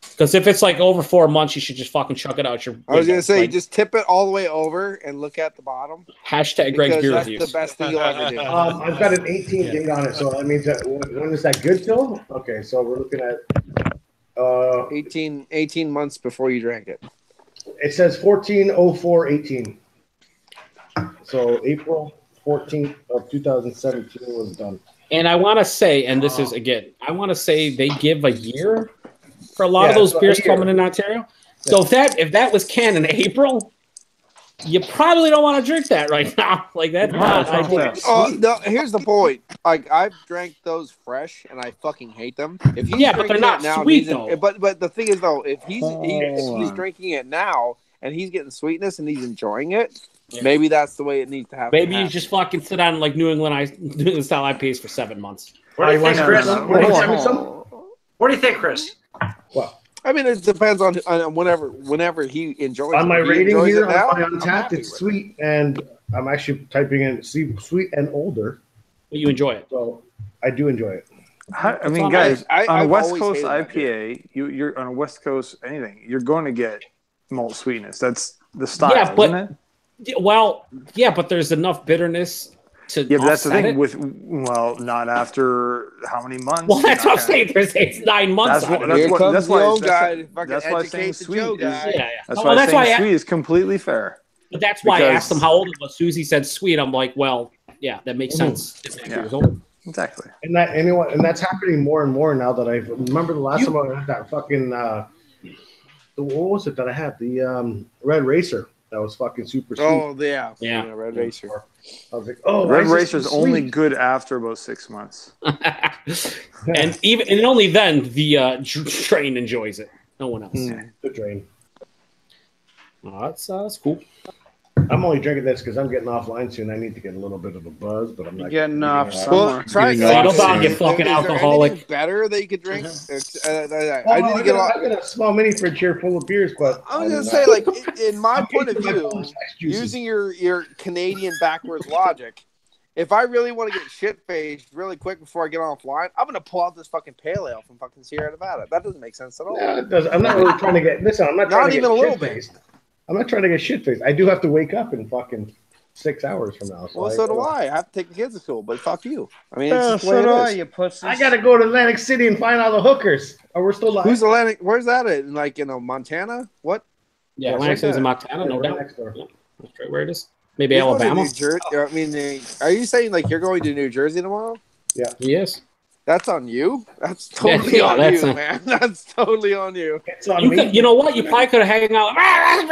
Because if it's like over 4 months, you should just fucking chuck it out your. I was gonna say, just tip it all the way over and look at the bottom. Hashtag Greg's beer reviews. That's the best thing you'll ever do. I've got an 18 date on it, so that means that when is that good till? Okay, so we're looking at 18 months before you drank it. It says 14/04/18. So April 14th of 2017 was done. And I want to say, and this is again, I want to say they give a year for a lot of those beers coming in Ontario. So if that was canned in April, you probably don't want to drink that right now. Like that's not ideal. No, here's the point. Like I've drank those fresh, and I fucking hate them. If he's but they're not now, sweet though. But the thing is though, if he's drinking it now and he's getting sweetness and he's enjoying it, maybe that's the way it needs to happen. Maybe you just fucking sit on like New England style IPAs for 7 months. What do you think, Chris? What do you think, Chris? Well, I mean, it depends on whenever he enjoys. On my rating here, on now, my Untapped, it's sweet, and I'm actually typing in sweet and older. But you enjoy it, so I do enjoy it. I mean, guys, on a West Coast IPA, you're on a West Coast anything, you're going to get malt sweetness. That's the style, isn't it? Well, yeah, but there's enough bitterness to but that's the thing it. Not after how many months? Well, that's what I'm saying. It's 9 months. That's why I'm saying sweet. That's why I'm saying sweet is completely fair. But that's why I asked him how old it was. Susie said sweet. I'm like, well, yeah, that makes sense. Exactly. And that's happening more and more now that I remember the last time I had that fucking what was it that I had? The Red Racer. That was fucking super sweet. Oh yeah, Red Racer. I was like, oh, Red Racer's only good after about 6 months. and only then the train enjoys it. No one else. The train. Oh, that's cool. I'm only drinking this because I'm getting offline soon. I need to get a little bit of a buzz, but I'm not getting off. Well, try you fucking alcoholic. Better that you could drink. I need to get off. I got a small mini fridge here full of beers, but I was gonna say, like, in my point of view, using your Canadian backwards logic, if I really want to get shit faced really quick before I get offline, I'm gonna pull out this fucking pale ale from fucking Sierra Nevada. That doesn't make sense at all. No, it doesn't. I'm not really trying to get. Listen, I'm not trying to even get a little shit-faced. I'm not trying to get shit faced. I do have to wake up in fucking 6 hours from now. So so do I. I have to take the kids to school, but fuck you. I mean, it's just the way it is. You pussies. I got to go to Atlantic City and find all the hookers. Or we're still live. Who's Atlantic? Where's that at? In Montana? What? Yeah, Lansing's in Montana, no doubt. Next door. Yeah, that's right where it is. Maybe Alabama. I mean, are you saying like you're going to New Jersey tomorrow? Yeah. Yes. That's on you. That's totally on you, man. That's totally on you. It's on me. You know what? You probably could have hanging out. I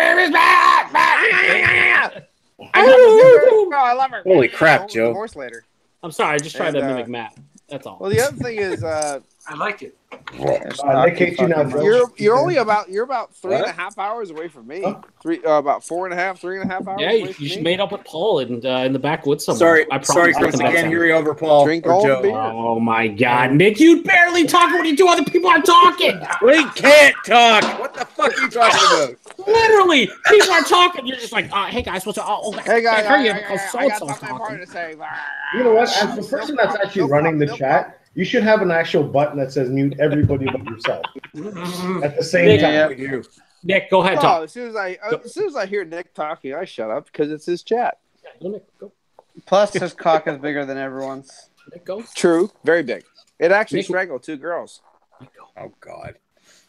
love her. Holy crap, Joe. Divorce later. I'm sorry. I just tried to mimic Matt. That's all. Well, the other thing is, I like it. Nick hates you now, Joe. You're only about 3.5 hours away from me. Huh? About 3.5 hours. Yeah, away from you should me. made up with Paul in the backwoods somewhere. Sorry, Chris. I can't hear you over Paul. Drink or all Joe. the beer. Oh my God, Nick! You barely talk when you do other people are talking. We can't talk. What the fuck are you talking about? Literally, people are talking. You're just like, hey guys, what's up? Hey guys, I I got something important to say. You know what? As the person that's actually running the chat, you should have an actual button that says mute everybody but yourself at the same time. Nick, go ahead. Talk. As soon as I hear Nick talking, I shut up because it's his chat. Nick, go. Plus, his cock is bigger than everyone's. Nick, go. True, very big. It actually strangled 2 girls. Oh God.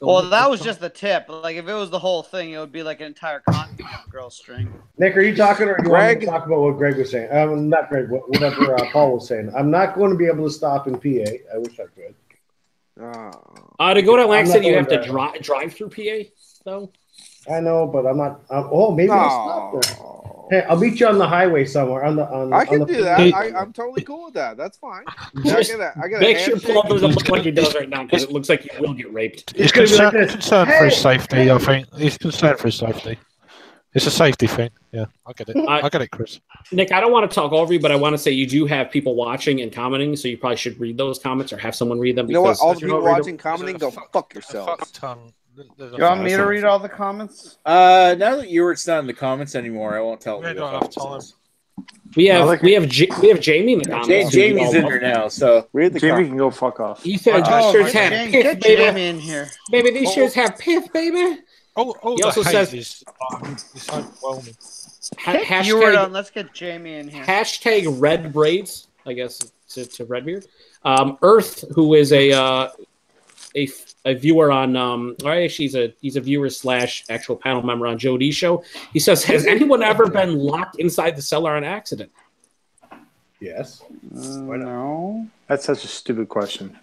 Well, that was just the tip. Like, if it was the whole thing, it would be like an entire continent of girl string. Nick, are you talking or do you want me to talk about what Greg was saying? Not Greg, whatever Paul was saying. I'm not going to be able to stop in PA. I wish I could. To go to Atlantic City, you have to drive through PA, though. I know, but I'm not. Maybe I'll stop there. Hey, I'll meet you on the highway somewhere. I can do that. I'm totally cool with that. That's fine. I gotta make sure Paul doesn't look like he does right now because it looks like he will get raped. He's concerned for his safety, I think. He's concerned for his safety. It's a safety thing. Yeah, I get it. I get it, Chris. Nick, I don't want to talk over you, but I want to say you do have people watching and commenting, so you probably should read those comments or have someone read them. You know what? All the people watching, commenting, go fuck yourselves. You want me to read all the comments? Now that it's not in the comments anymore, I won't tell you. We have Jamie in the comments. Jamie's in there now, so Jamie can go fuck off. He said these shirts have piff, baby. Jamie in here. Baby, these shirts have piff, baby. He also says it's overwhelming. Hashtag, let's get Jamie in here. Hashtag red braids, I guess, to Redbeard. Earth, who is a viewer on he's a viewer / actual panel member on Joe D show. He says, has anyone ever been locked inside the cellar on accident? Yes. No. That's such a stupid question.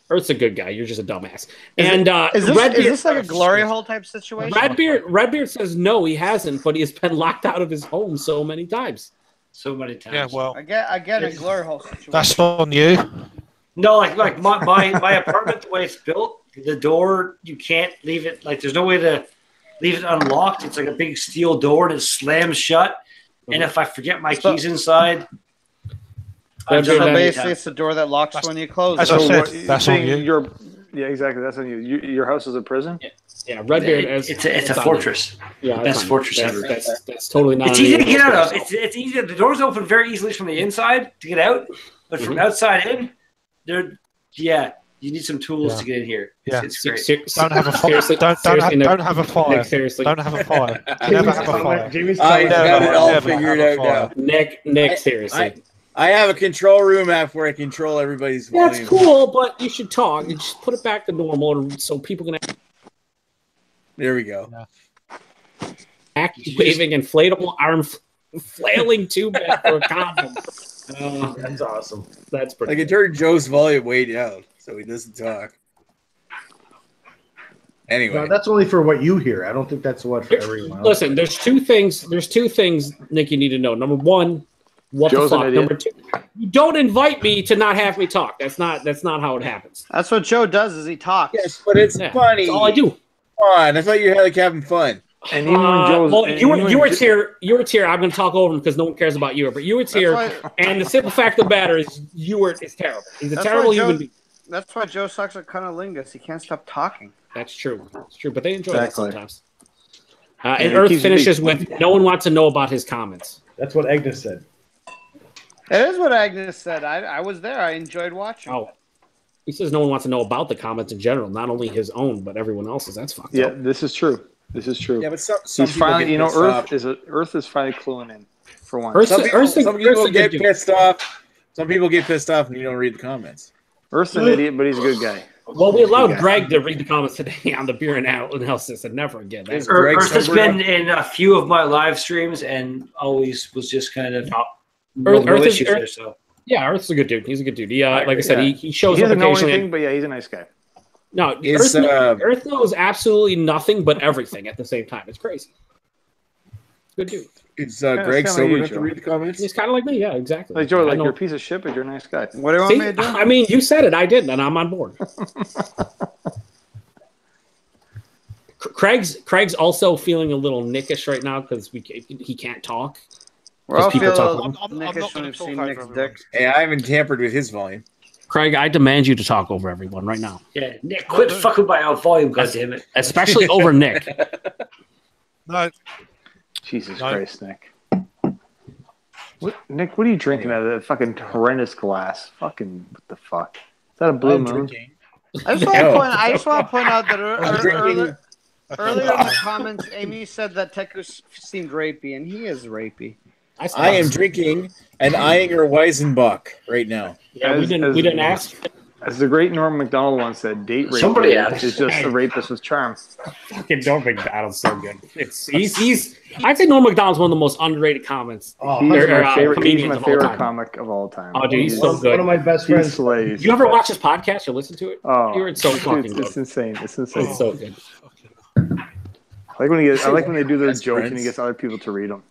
Earth's a good guy. You're just a dumbass. Is this like a glory hole type situation? Redbeard says no, he hasn't, but he has been locked out of his home so many times. Yeah, well, I get a glory hole situation. That's on you. No, like my apartment, the way it's built, the door, you can't leave it, like there's no way to leave it unlocked. It's like a big steel door and it slams shut. And if I forget my keys inside, so basically it's the door that locks when you close it. As I said, that's on you. Yeah, exactly. That's on you. Your house is a prison? Yeah, Redbeard it's a fortress. Yeah, best fortress ever. That's totally not. It's easy to get out of. It's easy. The doors open very easily from the inside to get out, but from outside in, you need some tools to get in here. Yeah, it's great. Don't have a fire. Don't have a fire. Nick, seriously, don't have a fire. Never have a fire. I got it all figured out now. Nick, seriously. I have a control room app where I control everybody's volume. That's cool, but you should talk. You just put it back to normal so people can. There we go. Waving inflatable arm flailing tube for a condom. That's awesome. That's pretty. I can turn Joe's volume way down so he doesn't talk. Anyway, no, that's only for what you hear. I don't think that's what for everyone else. Listen, there's two things, Nick, you need to know. Number one, what Joe's the fuck? Number two, you don't invite me to not have me talk. That's not how it happens. That's what Joe does is he talks. Yes, but it's funny. That's all I do. Fun. I thought you had like having fun. And even when Joe's, you were here. I'm going to talk over him because no one cares about you. But you were here, and the simple fact of the matter is, is terrible. He's a terrible human being. That's why Joe sucks at cunnilingus. He can't stop talking. That's true. It's true, but they enjoy that sometimes. And Earth finishes with, no one wants to know about his comments. That's what Agnes said. It is what Agnes said. I was there. I enjoyed watching. Oh. He says no one wants to know about the comments in general, not only his own, but everyone else's. That's fucked up. Yeah, this is true. This is true. Yeah, but some he's finally, Earth is finally cluing in for once. Some people get pissed off. Some people get pissed off and you don't read the comments. Earth's an idiot, but he's a good guy. Well, we allowed Greg to read the comments today on the beer analysis, and never again. Earth has been in a few of my live streams, and always was just kind of Yeah, Earth's a good dude. He's a good dude. He, like I said, he shows up occasionally. Anything, but yeah, he's a nice guy. No, Earth knows absolutely nothing but everything at the same time. It's crazy. Good dude. Is Greg sober enough to read the comments? He's kind of like me. Yeah, exactly. Like Joe, like you're a piece of shit, but you're a nice guy. What do you want me to do? I mean, you said it. I didn't, and I'm on board. Craig's also feeling a little nickish right now because he can't talk. We're all feeling nickish when we've seen Nick's dick. Hey, I haven't tampered with his volume. Craig, I demand you to talk over everyone right now. Yeah, Nick, quit fucking by our volume, goddammit. Especially over Nick. No. Jesus Christ, Nick. Nick, what are you drinking out of that fucking horrendous glass? Fucking, what the fuck? Is that a blue moon? I just want to point out that earlier in the comments, Amy said that Teku seemed rapey, and he is rapey. I am drinking an Eyinger Weizenbach right now. Yeah, we didn't ask. As the great Norm Macdonald once said, date rape is just a rapist with charm. Fucking Norm Macdonald's so good. I'd say Norm Macdonald's one of the most underrated comments. He's my favorite comic of all time. Oh, dude, he's so good. One of my best friends. You ever watch his podcast or listen to it? Oh, it's so fucking good. It's insane. It's insane. It's so good. I like when they do their jokes and he gets other people to read them.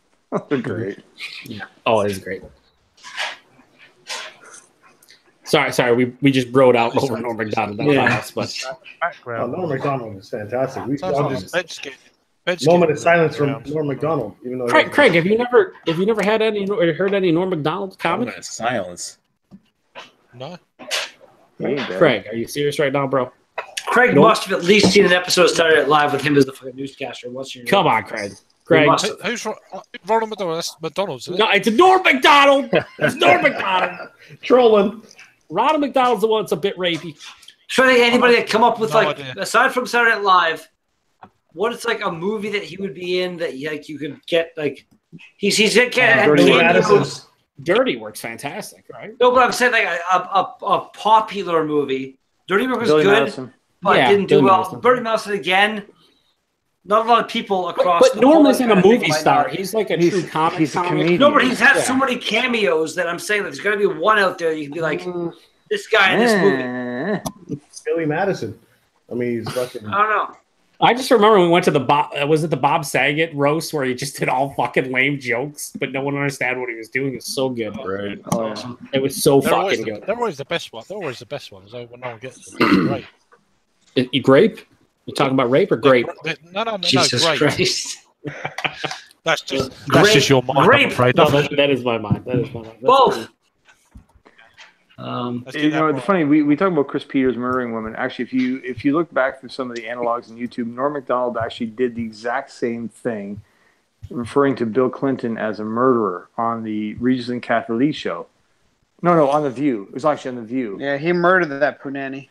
They're great. Yeah. Oh, it is great. Sorry, we just broed out over Norm Macdonald. Norm Macdonald is fantastic. We all just moment of silence from Norm Macdonald. Even though Craig, have you never had any or heard any Norm Macdonald comments? Silence. No. Craig, are you serious right now, bro? Craig must have at least seen an episode of Saturday Night Live with him as the fucking newscaster. Come on, Craig. Who's Ronald McDonald's? No, it's Norm Macdonald. It's Norm Macdonald. Trolling. Ronald McDonald's the one that's a bit rapey. Trying to think anybody that come up with aside from Saturday Night Live, what is like a movie that he would be in that you could get like he's Dirty Work's fantastic, right? No, but I'm saying like a popular movie. Dirty Work was good, but it didn't do well. Dirty Mouse again. Not a lot of people across. But Norm isn't a movie star. He's like a true comic. He's a comedian. No, but he's had so many cameos that I'm saying that there's got to be one out there you can be like, this guy in this movie. Billy Madison. I mean, he's fucking. I don't know. I just remember when we went to the Bob Saget roast where he just did all fucking lame jokes, but no one understood what he was doing. It was so good. Right. It was so fucking good. They're always the best ones. They're always the best ones. When no one gets them. Great. Grape? You talking about rape or grape? No, Jesus grape. Christ. That's just your mind. Grape. I'm afraid. No, that is my mind. Both. It's funny. We talk about Chris Peters murdering women. Actually, if you look back through some of the analogs on YouTube, Norm Macdonald actually did the exact same thing, referring to Bill Clinton as a murderer on the Regis and Kathy show. No, on The View. It was actually on The View. Yeah, he murdered that punani.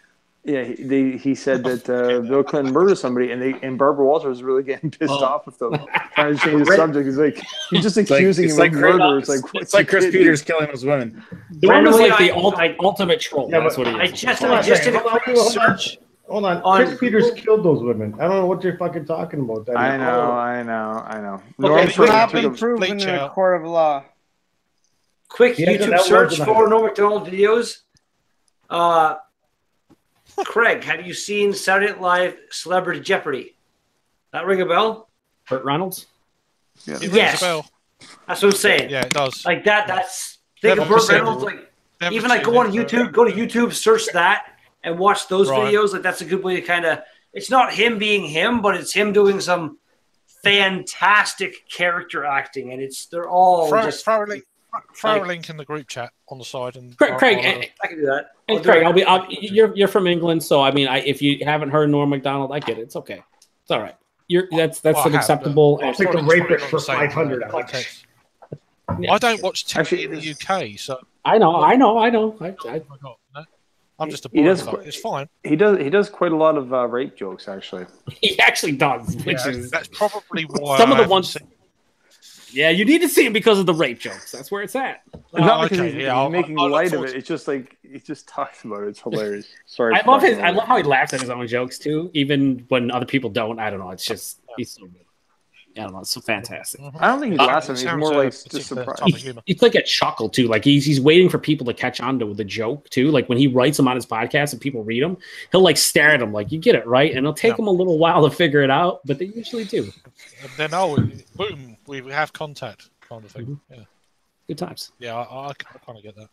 Yeah, he said that Bill Clinton murdered somebody, and Barbara Walters was really getting pissed off with them, trying to change the subject. He's like, you're just accusing him of murder. It's like Chris Peters killing those women. Norm is like the ultimate troll. Yeah, that's what he is. I just did a quick search. Hold on. Chris Peters killed those women. I don't know what you're fucking talking about. I know. It's not been proven in a court of law. Quick YouTube search for Norm Macdonald videos. Craig, have you seen Saturday Night Live Celebrity Jeopardy? That ring a bell? Burt Reynolds? Yeah. Yes. That's what I'm saying. Yeah, it does. Like that's think of Burt Reynolds. Like even like go on YouTube, go to YouTube, search that, and watch those videos. Like that's a good way to kind of. It's not him being him, but it's him doing some fantastic character acting, and they're all just. Throw a link in the group chat on the side, and Craig, I can do that. And Craig, you're from England, so I mean, if you haven't heard Norm Macdonald, I get it. It's okay. It's all right. That's an acceptable. I'll take the rapist for 500. I don't watch TV in the UK, so I know. I'm just a boy. It's fine. He does quite a lot of rape jokes, actually. He actually does, which is that's probably why some of the ones. Yeah, you need to see him because of the rape jokes. That's where it's at. Not because he's making light of it. It's just like he just talks about it. It's hilarious. Sorry. I love how he laughs at his own jokes too, even when other people don't. I don't know. It's just he's so good. I don't know. It's so fantastic. I don't think he laughs at me. He's more like just surprised. He's like a chuckle too. Like he's waiting for people to catch on to the joke too. Like when he writes them on his podcast and people read them, he'll like stare at them like, "You get it right," and it'll take him a little while to figure it out, but they usually do. And then boom, we have contact kind of thing. Yeah, good times. Yeah, I kind of get that.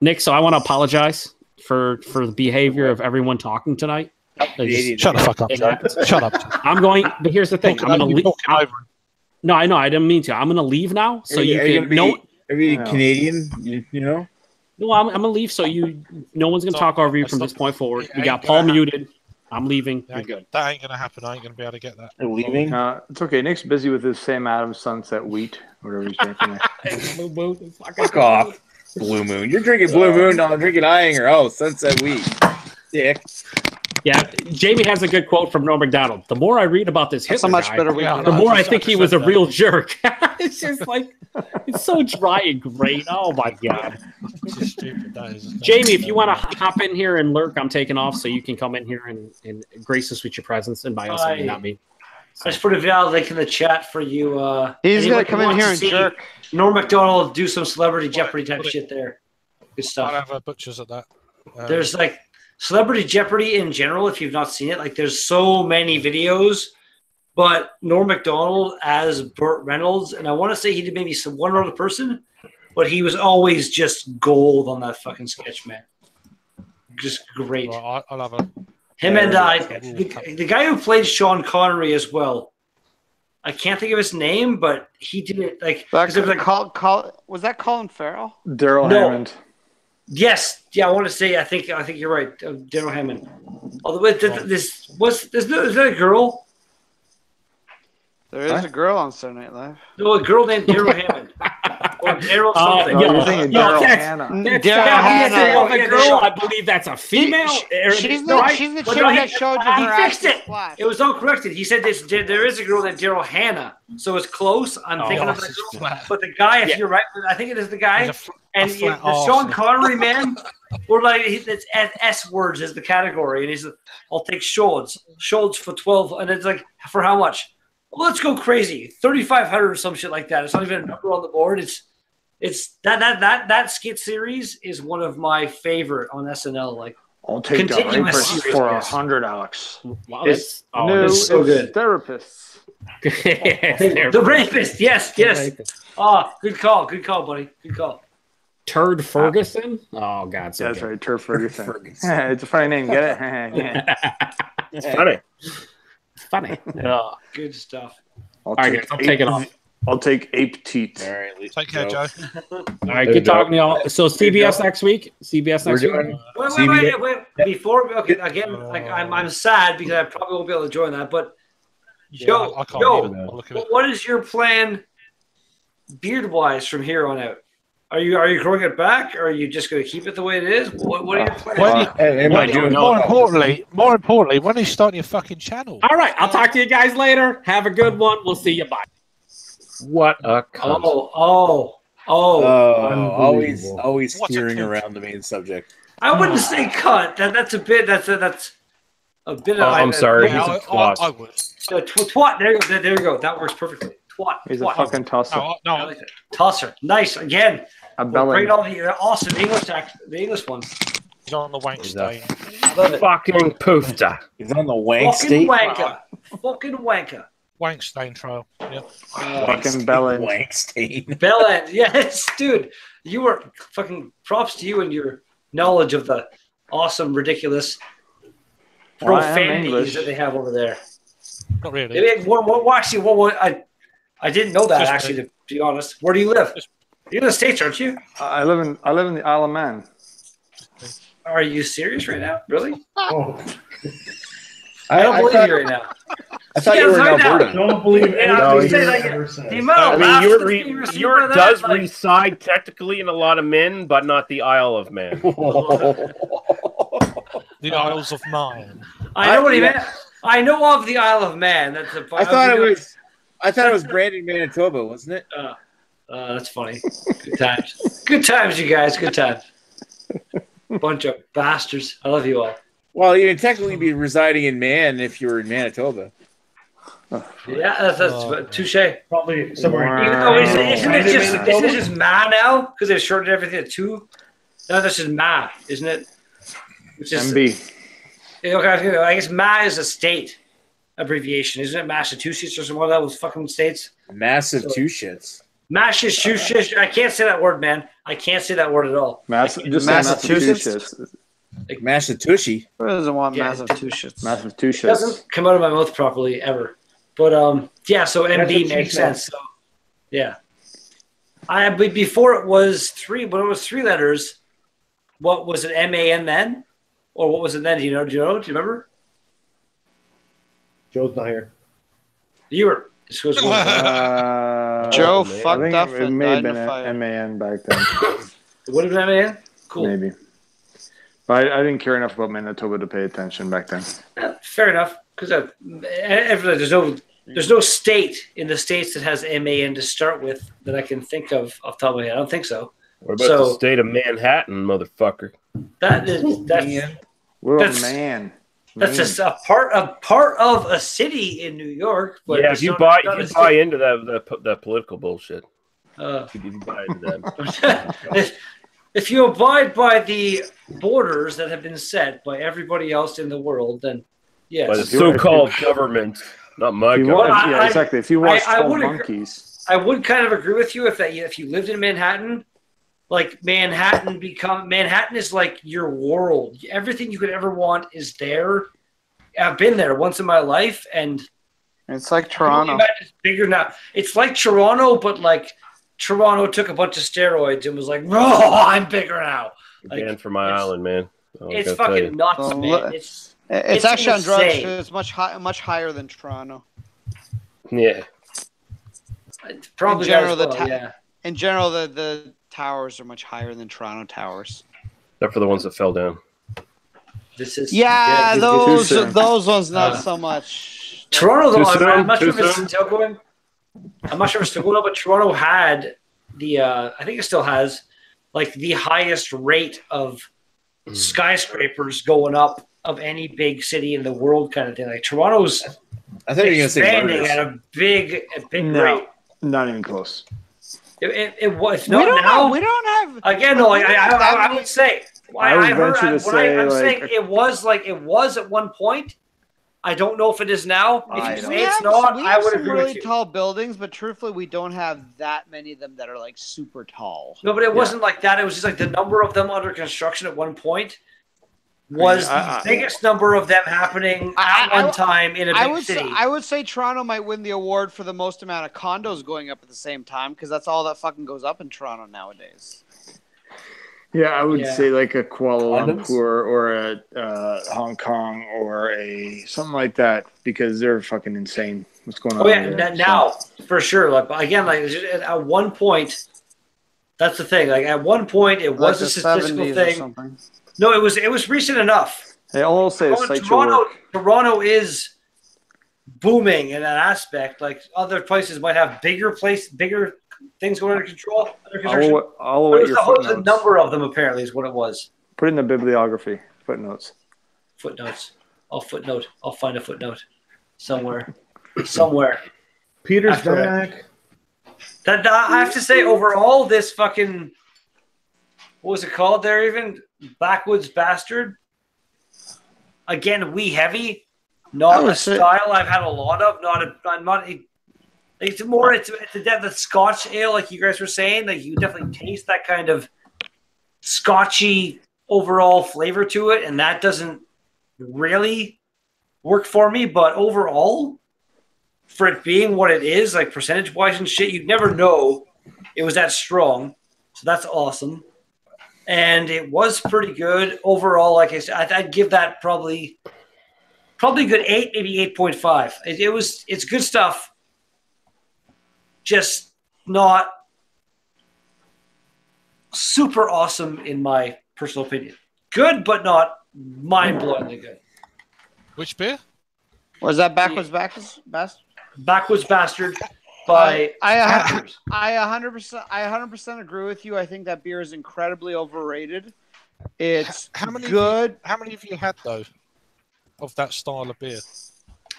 Nick, so I want to apologize for the behavior of everyone talking tonight. Shut the fuck up, Joe. Shut up. I'm going, but here's the thing. I'm going to leave. No, I know. I didn't mean to. I'm going to leave now. So are you Canadian? You know? No, I'm going to leave. So no one's going to talk over you from this point forward. We got Paul muted. I'm leaving. You're good. That ain't going to happen. I ain't going to be able to get that. Leaving? It's okay. Nick's busy with his Sam Adams Sunset Wheat, whatever he's drinking there. Fuck off. Blue Moon. You're drinking Blue Moon. No, I'm drinking Eyinger. Oh, Sunset Wheat. Dick. Yeah, Jamie has a good quote from Norm Macdonald. The more I read about this Hitler guy, better the more I think he was a real jerk. It's just like, it's so dry and great. Oh, my God. Jamie, if you want to hop in here and lurk, I'm taking off, so you can come in here and grace us with your presence. And by us, I mean not me. I just put a valid link in the chat for you. He's going to come in here and jerk. Norm Macdonald do some Celebrity Jeopardy type shit there. Good stuff. I'll have butchers at that. There's like Celebrity Jeopardy in general, if you've not seen it, like there's so many videos, but Norm Macdonald as Burt Reynolds, and I want to say he did maybe one other person, but he was always just gold on that fucking sketch, man. Just great. Well, I'll have a... Him and the guy who played Sean Connery as well. I can't think of his name, but he did it like... was that Colin Farrell? Daryl Hammond. Yes, yeah, I want to say. I think you're right, Daryl Hammond. Although is that a girl? There is a girl on Saturday Night Live. No, a girl named Daryl Hammond or Daryl something. You're thinking Daryl Hannah. Daryl Hannah. Girl, I believe that's a female. She's the chick that showed you her He fixed it. It was all corrected. He said there is a girl named Daryl Hannah, so it's close. I'm thinking of that girl, but the guy, if you're right, I think it is the guy. And the Sean Connery man, we're like, it's S words is the category, and he's, I'll take Schultz for 12, and it's like, for how much? Well, let's go crazy, 3,500 or some shit like that. It's not even a number on the board. It's that skit series is one of my favorite on SNL. Like, I'll take the rapist for 100, Alex. Wow, it's so good. Therapists. The rapist, yes. Good call, buddy. Good call. Turd Ferguson? Oh, God. So that's right, Turd Ferguson. It's a funny name. Get it? It's funny. It's funny. Good stuff. All right, guys, I'm taking off. I'll take Ape Teat. All right, take care, Joe. All right, good talking to y'all. So CBS next week? CBS next week? Wait. Before, okay, again, like I'm sad because I probably won't be able to join that, but Joe, what is your plan beard-wise from here on out? Are you growing it back, or are you just going to keep it the way it is? What are your plans? More importantly, when are you starting your fucking channel? All right, I'll talk to you guys later. Have a good one. We'll see you. Bye. What a cunt. Always steering around the main subject. I wouldn't say cut. That's a bit. That's a bit. I'm sorry. He's a twat. I would. Twat. There you go. That works perfectly. Twat. He's a fucking tosser. No. I like it. Tosser. Nice. Again. Bring all the awesome the English ones. He's on the wank stain. Fucking poofter. He's on the wank stain. Fucking wanker. Wank stain trial. Yep. Fucking bell end. Wank stain. Bell end. Yes, dude. You were fucking props to you and your knowledge of the awesome, ridiculous profanities that they have over there. Not really. I didn't know that actually. To be honest, where do you live? You're in the States, aren't you? I live in the Isle of Man. Are you serious right now? Really? Oh. I don't believe you right now. I thought you were in Alberta. Don't believe anything. Europe does reside technically in a lot of men, but not the Isle of Man. The Isles of Man. I know what he meant. I know of the Isle of Man. I I thought it was Brandon, Manitoba, wasn't it? That's funny. Good times. Good times, you guys. Good times. Bunch of bastards. I love you all. Well, you'd technically be residing in Man if you were in Manitoba. Yeah, that's touche. Probably somewhere. Even though isn't it just Ma now because they've shortened everything to 2? No, that's just Ma, isn't it? Which is MB. Okay, I guess Ma is a state abbreviation, isn't it? Massachusetts or some one of those fucking states. Massive two shits. Massachusetts. I can't say that word, man. I can't say that word at all. Massachusetts. Like Massachusetts. Who doesn't want Massachusetts? Massachusetts. It doesn't come out of my mouth properly ever. But yeah. So MB makes sense. So yeah. Before it was 3. When it was 3 letters, what was it? MAN then, or what was it then? Do you know? Do you remember? Joe's not here. You were. Joe fucked up it and may died have in been a fire. an MAN back then. What is MAN? Cool. Maybe. But I didn't care enough about Manitoba to pay attention back then. Fair enough, because there's no state in the states that has MAN to start with that I can think of off the top of my head. I don't think so. What about the state of Manhattan, motherfucker? That's man. That's just a part of a city in New York. But yeah, if you buy into that political bullshit, if you buy into that. If you abide by the borders that have been set by everybody else in the world, then yes. By the so-called government, not my government. Yeah, exactly. If you watch 12 Monkeys. I would kind of agree with you if you lived in Manhattan, like Manhattan is like your world. Everything you could ever want is there. I've been there once in my life, and it's like Toronto. It's bigger now. It's like Toronto, but like Toronto took a bunch of steroids and was like, "Oh, I'm bigger now." Banned from my island, man. It's fucking nuts, man. It's actually on drugs. insane. It's much higher than Toronto. Yeah. Probably in general, the towers are much higher than Toronto towers. Except for the ones that fell down. Those ones not so much. Toronto, though, I'm not sure if it's still going. I'm not sure if it's still going on, but Toronto had I think it still has, like the highest rate of skyscrapers going up of any big city in the world, kind of thing. Like Toronto's expanding at a big rate. Not even close. It was not now. We don't have again. No, I would say. I'm saying it was at one point. I don't know if it is now. If you say it's not, I would agree with you. Tall buildings, but truthfully, we don't have that many of them that are like super tall. No, but it wasn't like that. It was just like the number of them under construction at one point was the biggest number of them happening at one time in a big city. I would say Toronto might win the award for the most amount of condos going up at the same time, because that's all that fucking goes up in Toronto nowadays. Yeah, I would say like a Kuala Lumpur or a Hong Kong or something like that, because they're fucking insane. What's going on? Oh yeah, now for sure. Like again, like at one point, that's the thing. Like at one point, it was a statistical thing. No, it was recent enough. They all say Toronto is booming in that aspect. Like other places might have bigger things going under control. I'll await your footnotes. The number of them apparently is what it was. Put in the bibliography. Footnotes. I'll footnote. I'll find a footnote somewhere. Peter's back. That I have to say, overall, this fucking what was it called there? Even Backwoods Bastard. Again, wee heavy. Not a style I've had a lot of. It's the Scotch ale, like you guys were saying. Like you definitely taste that kind of Scotchy overall flavor to it, and that doesn't really work for me. But overall, for it being what it is, like percentage wise and shit, you'd never know it was that strong. So that's awesome, and it was pretty good overall. Like I said, I'd give that probably good 8, maybe 8.5. It's good stuff. Just not super awesome in my personal opinion. Good, but not mind-blowingly good. Which beer? Was that Backwards Bastard? Backwoods Bastard by I 100% agree with you. I think that beer is incredibly overrated. It's good. How many have you had though of that style of beer?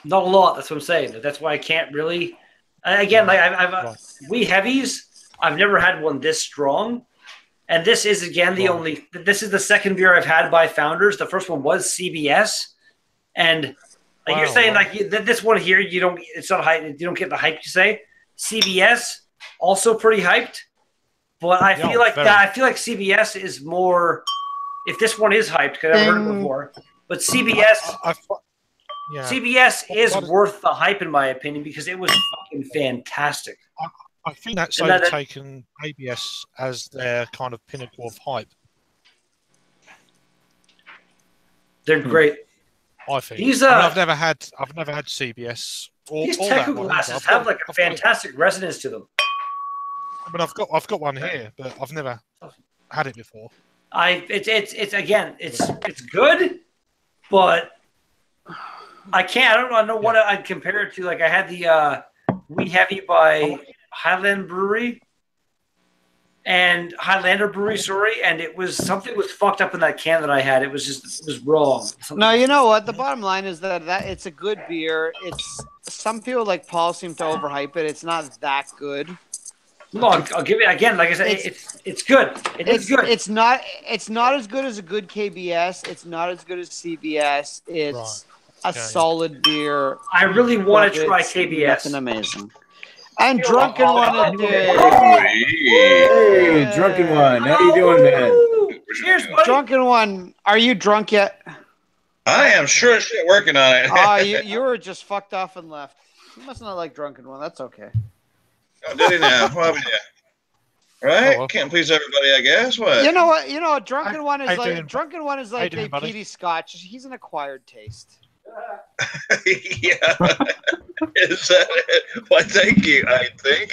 Not a lot. That's what I'm saying. That's why I can't really. Again, like I've wee heavies. I've never had one this strong, and this is again the only. This is the second beer I've had by Founders. The first one was CBS, and like you're saying, like this one here, you don't. It's not hype. You don't get the hype. You say CBS also pretty hyped, but I feel like that. I feel like CBS is more. If this one is hyped, because I've heard it before, but CBS. CBS is worth the hype in my opinion because it was fucking fantastic. I think that's overtaken ABS as their kind of pinnacle of hype. They're great. I think. I've never had CBS. These technical glasses have like a fantastic resonance to them. I mean, I've got one here, but I've never had it before. It's good, but I can't. I don't know what I'd compare it to. Like I had the Wee Heavy by Highlander Brewery, and it was something was fucked up in that can that I had. It was wrong. No, you know what? The bottom line is that it's a good beer. It's some people like Paul seem to overhype it. It's not that good. No, I'll give it again. Like I said, it's good. It's good. It's not as good as a good KBS. It's not as good as CBS. It's a solid beer. I really want to try KBS. That's amazing. And Drunken One. Hey, Drunken One. How you doing, man? Cheers, buddy. Drunken One. Are you drunk yet? I am sure as shit working on it. You were just fucked off and left. You must not like Drunken One. That's okay. Oh, did he now? Well, yeah. Right? Can't please everybody, I guess. What? You know what? Drunken One is like a peaty Scotch. He's an acquired taste. Yeah. Is that it? Why, thank you, I think.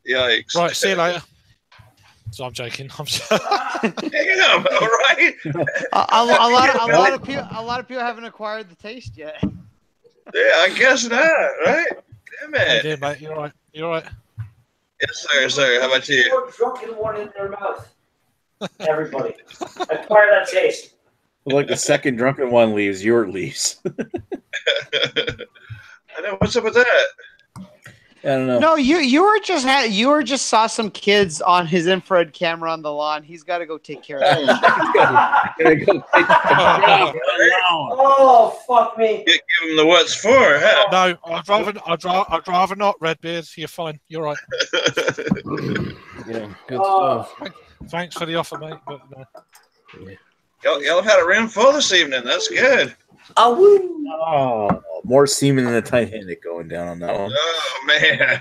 Yikes. Right, see you later. So I'm joking. I'm sorry. Damn, all right. A lot of people haven't acquired the taste yet. Yeah, I guess not, right? Damn it. Hey, dude, mate. You're all right. You're all right. Yes, sir. How about you? Drunken One in their mouth. Everybody. Acquire that taste. Like the second Drunken One leaves, your leaves. I know. What's up with that? I don't know. No, you were just saw some kids on his infrared camera on the lawn. He's got to go take care of that. Oh, fuck me! Give him the what's for, huh? No, I'd rather not. Redbeard, you're fine. You're right. Yeah, good stuff. Thanks for the offer, mate. But no. Y'all have had a room full this evening. That's good. Oh, more semen than the Titanic going down on that one. Oh man!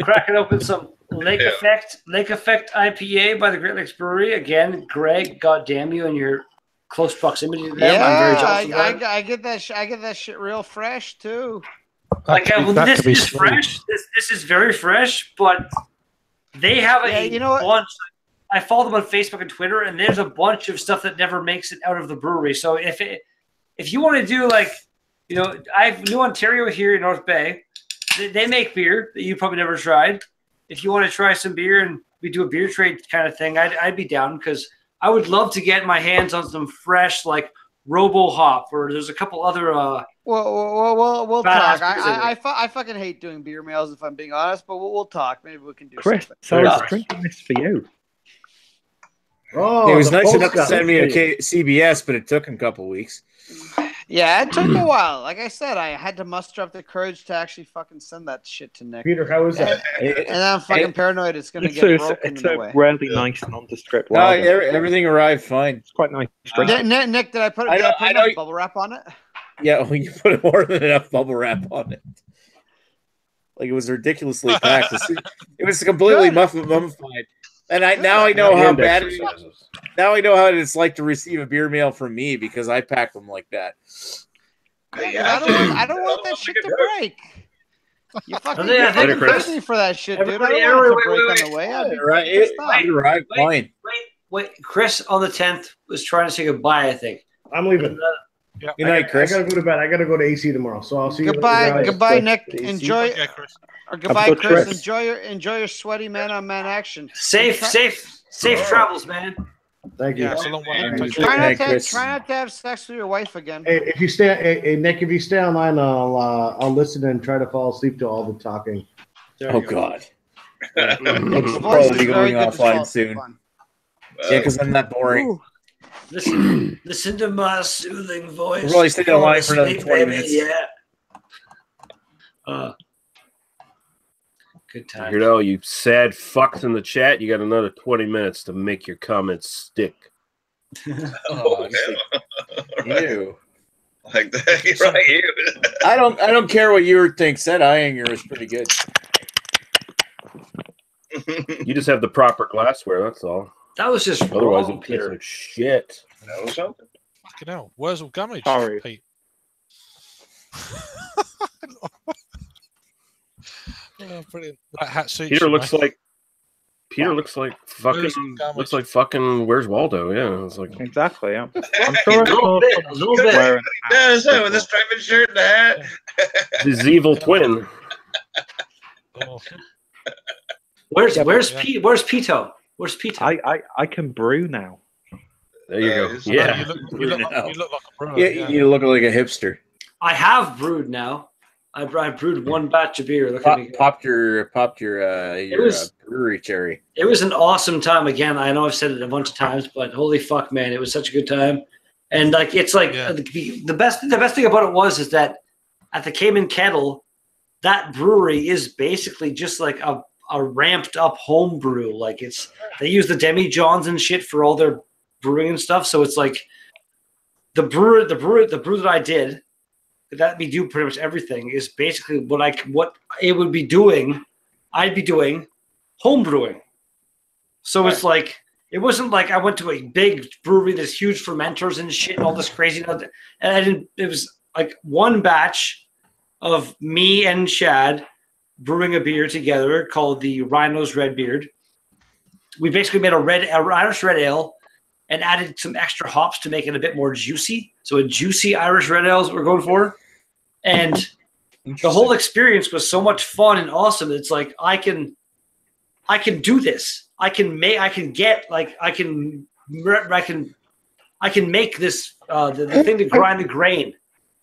Cracking open some Lake Effect IPA by the Great Lakes Brewery again. Greg, goddamn you, and your close proximity to them. Yeah, I'm very jealous. I get that. I get that shit real fresh too. Like this is fresh. This is very fresh, but they have a bunch. I follow them on Facebook and Twitter, and there's a bunch of stuff that never makes it out of the brewery. So if you want to do I have New Ontario here in North Bay. They make beer that you probably never tried. If you want to try some beer and we do a beer trade kind of thing, I'd be down because I would love to get my hands on some fresh Robo Hop, or there's a couple other. We'll talk. I fucking hate doing beer mails if I'm being honest, but we'll talk. Maybe we can do Chris, something. so I was drinking this for you. Oh, it was nice enough to send me a CBS, but it took him a couple weeks. Yeah, it took a while. Like I said, I had to muster up the courage to actually fucking send that shit to Nick. Peter, how was that? And I'm fucking paranoid it's going to get broken it's in a way. really nice nondescript. No, everything arrived fine. It's quite nice. Nick, did I put enough bubble wrap on it? Yeah, well, you put more than enough bubble wrap on it. Like it was ridiculously packed. It was completely mummified. And now I know how bad it is. Now I know how it's like to receive a beer mail from me because I pack them like that. I don't want that shit to break. You fucking pay me for that shit, dude. I don't want it to break on the way. Right. Wait. Chris on the 10th was trying to say goodbye, I think. I'm leaving. Yeah. Good night, Chris. I gotta go to bed. I gotta go to AC tomorrow, so I'll see you. Goodbye, Nick. Enjoy. Chris. Or goodbye, Chris. Enjoy your sweaty man-on-man action. Safe travels, man. Thank you. Yeah, it's a long way. Try not to have sex with your wife again. Hey, if you stay, Nick, if you stay online, I'll listen and try to fall asleep to all the talking. Oh God. Nick's I'll voice probably is be very going good to offline fall soon. asleep on. Yeah, because I'm not boring. Listen to my soothing voice. We'll probably stay online for another 20 minutes. Yeah. Good time. You know, you sad fucks in the chat. You got another 20 minutes to make your comments stick. Oh, you. Like that, you're right. You. I don't care what you think. Said Iyer is pretty good. You just have the proper glassware. That's all. That was just otherwise wrong, it tastes Peter. like shit. Know something? Fucking hell. Where's all Gummidge? Sorry. Pete? Oh, brilliant. That hat suits Peter you, looks mate. like fucking Where's Waldo? Yeah, it's like Exactly. Yeah. I'm sure I saw someone Good. wearing a hat Yeah, so with this striped shirt and the hat. his evil twin. Oh. Where's Yeah, Pete? Where's Pito? Where's Pito? I can brew now. There you go. Nice. Yeah. You look like a brewer. Yeah, you look like a hipster. I have brewed now. I brewed one batch of beer. Look at me. Popped your brewery cherry. It was an awesome time. Again, I know I've said it a bunch of times, but holy fuck, man, it was such a good time. And like, it's like the best thing about it is that at the Cayman Kettle, that brewery is basically just like a ramped up home brew. Like they use the demi-johns and shit for all their brewing and stuff. So it's like the brew that I did, that we do pretty much everything, is basically what it would be doing. I'd be doing home brewing. So it's like, it wasn't like I went to a big brewery, there's huge fermenters and shit and all this crazy. And it was like one batch of me and Chad brewing a beer together called the Rhino's Red Beard. We basically made a Irish red ale and added some extra hops to make it a bit more juicy. So a juicy Irish red ale is what we're going for. And the whole experience was so much fun and awesome. It's like, I can do this. I can make this, the thing to grind the grain.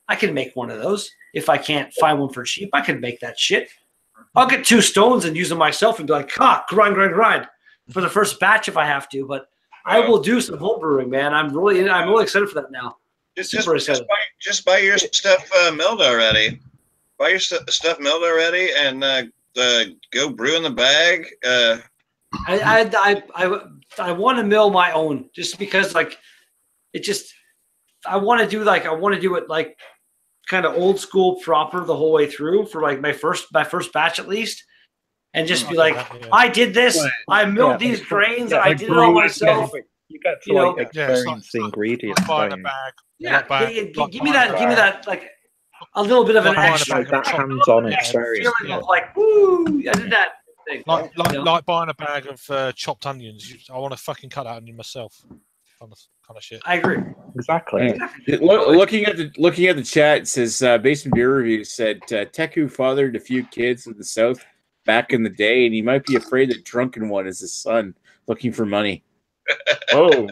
I can make one of those. If I can't find one for cheap, I can make that shit. I'll get 2 stones and use them myself and be like, grind for the first batch if I have to. But I will do some home brewing, man. I'm really excited for that now. Just buy your stuff milled already. Buy your stuff milled already and go brew in the bag. I want to mill my own just because like it just I want to do it like kind of old school proper the whole way through for like my first batch at least. And just be like, I did this. I milled these grains. I did it all myself. You get to experience the ingredients. Buying a bag. Give me that like a little bit of an extra that hands-on experience. Feeling of like, woo, I did that thing. Like buying a bag of chopped onions. I want to fucking cut that onion myself. Kind of shit. I agree. Exactly. Looking at the chat, it says Basement Beer Review said Teku fathered a few kids in the South back in the day, and he might be afraid that drunken one is his son looking for money. Oh,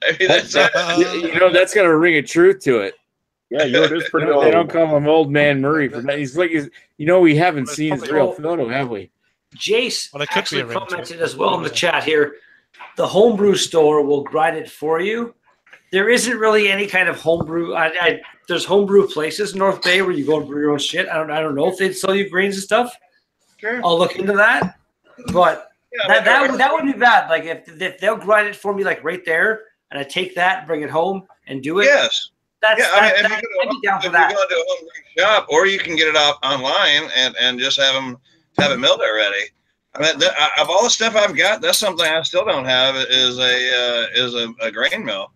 I mean, that's that's got a ring of truth to it. Yeah, yours is pretty old. They don't call him Old Man Murray for that. He's like, we haven't seen his real photo, have we? Jace actually commented as well in the chat here. The homebrew store will grind it for you. There isn't really any kind of homebrew. There's homebrew places in North Bay where you go and brew your own shit. I don't know if they'd sell you grains and stuff. Sure. I'll look into that. But that wouldn't be bad. Like if they'll grind it for me like right there, and I take that, bring it home, and do it. Yes. I'd be down for that. You go to a homebrew shop, or you can get it off online and just have it milled already. I mean, of all the stuff I've got, that's something I still don't have is a grain mill.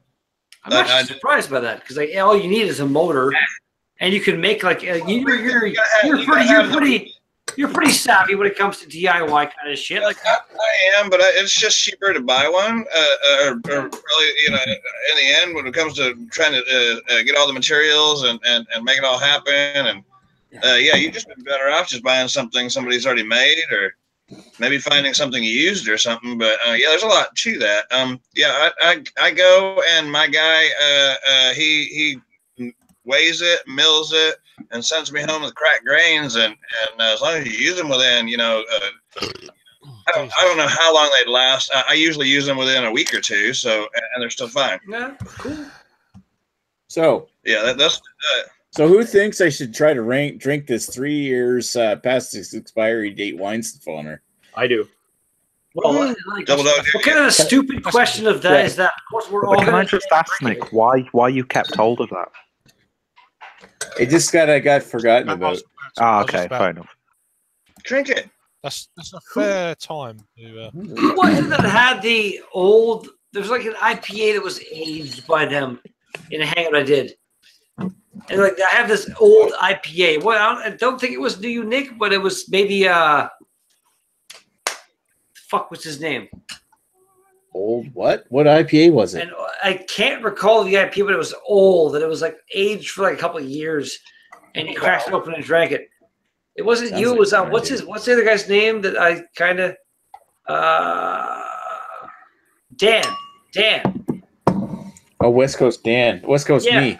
I'm actually surprised by that because like all you need is a motor, and you can make like you're pretty You're pretty savvy when it comes to DIY kind of shit. Like I am, but it's just cheaper to buy one. Or probably, in the end, when it comes to trying to get all the materials and make it all happen, and you just be better off just buying something somebody's already made, or maybe finding something used or something. But there's a lot to that. I go, and my guy he weighs it, mills it, and sends me home with cracked grains. And as long as you use them within, I don't know how long they'd last. I usually use them within a week or two, so and they're still fine. Yeah, cool. So that's. So who thinks I should try to drink this 3 years past its expiry date Weizenfeller? I do. Well, what kind of a stupid question of that is that? Of course, we're all. Can I just ask Nick why you kept hold of that? It just got forgotten about. Okay, fair enough. Drink it. That's a fair time. Who was it that had the old? There was like an IPA that was aged by them in a hangout I did, and like I have this old IPA. Well, I don't think it was New Nick, but it was maybe fuck, what's his name? Old what? What IPA was it? And I can't recall the IPA, but it was old and it was like aged for like a couple of years. And he cracked it open and drank it. It wasn't Sounds you. like It was what's the other guy's name that I kind of Dan. Oh, West Coast Dan. West Coast me.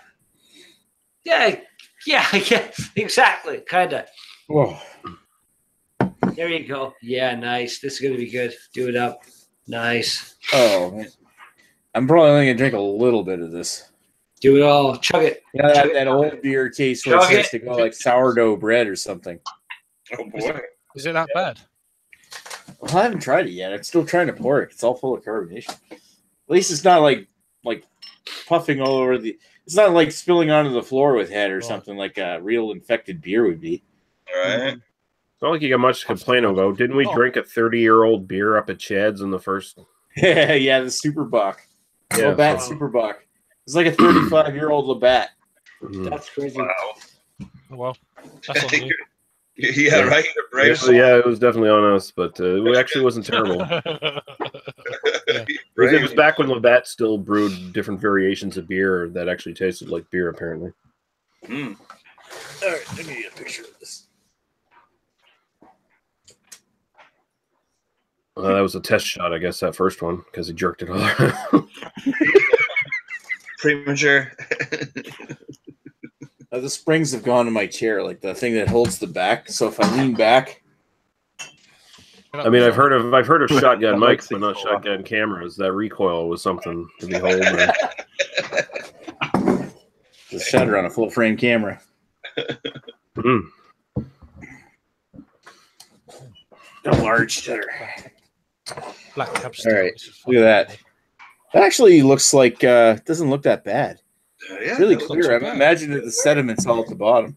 Yeah, exactly. Kind of. Whoa. There you go. Yeah, nice. This is gonna be good. Do it up. Nice. Oh, man. I'm probably only going to drink a little bit of this. Do it all. Chug it. That old beer tastes where it starts to go like sourdough bread or something. Oh, boy. Is it that bad? Well, I haven't tried it yet. I'm still trying to pour it. It's all full of carbonation. At least it's not like puffing all over the... It's not like spilling onto the floor with head or something like a real infected beer would be. All right. It's not like you got much to complain about. Didn't we drink a 30-year-old beer up at Chad's in the first? Yeah, the Super Buck. Yeah, Labatt Super Buck. It's like a 35-year-old Labatt. That's crazy. Wow. Well, that's on you. Yeah, right. Yeah, it was definitely on us, but it actually wasn't terrible. It was back when Labatt still brewed different variations of beer that actually tasted like beer, apparently. All right, let me get a picture of this. That was a test shot, I guess, that first one, because he jerked it all around. Premature. The springs have gone to my chair, like the thing that holds the back. So if I lean back, I mean, I've heard of shotgun mics, but not shotgun cameras. That recoil was something to behold. The shutter on a full frame camera. A large shutter. Black cap. All right, look at that. That actually looks like doesn't look that bad. It's really clear. I imagine that the sediment's all at the bottom.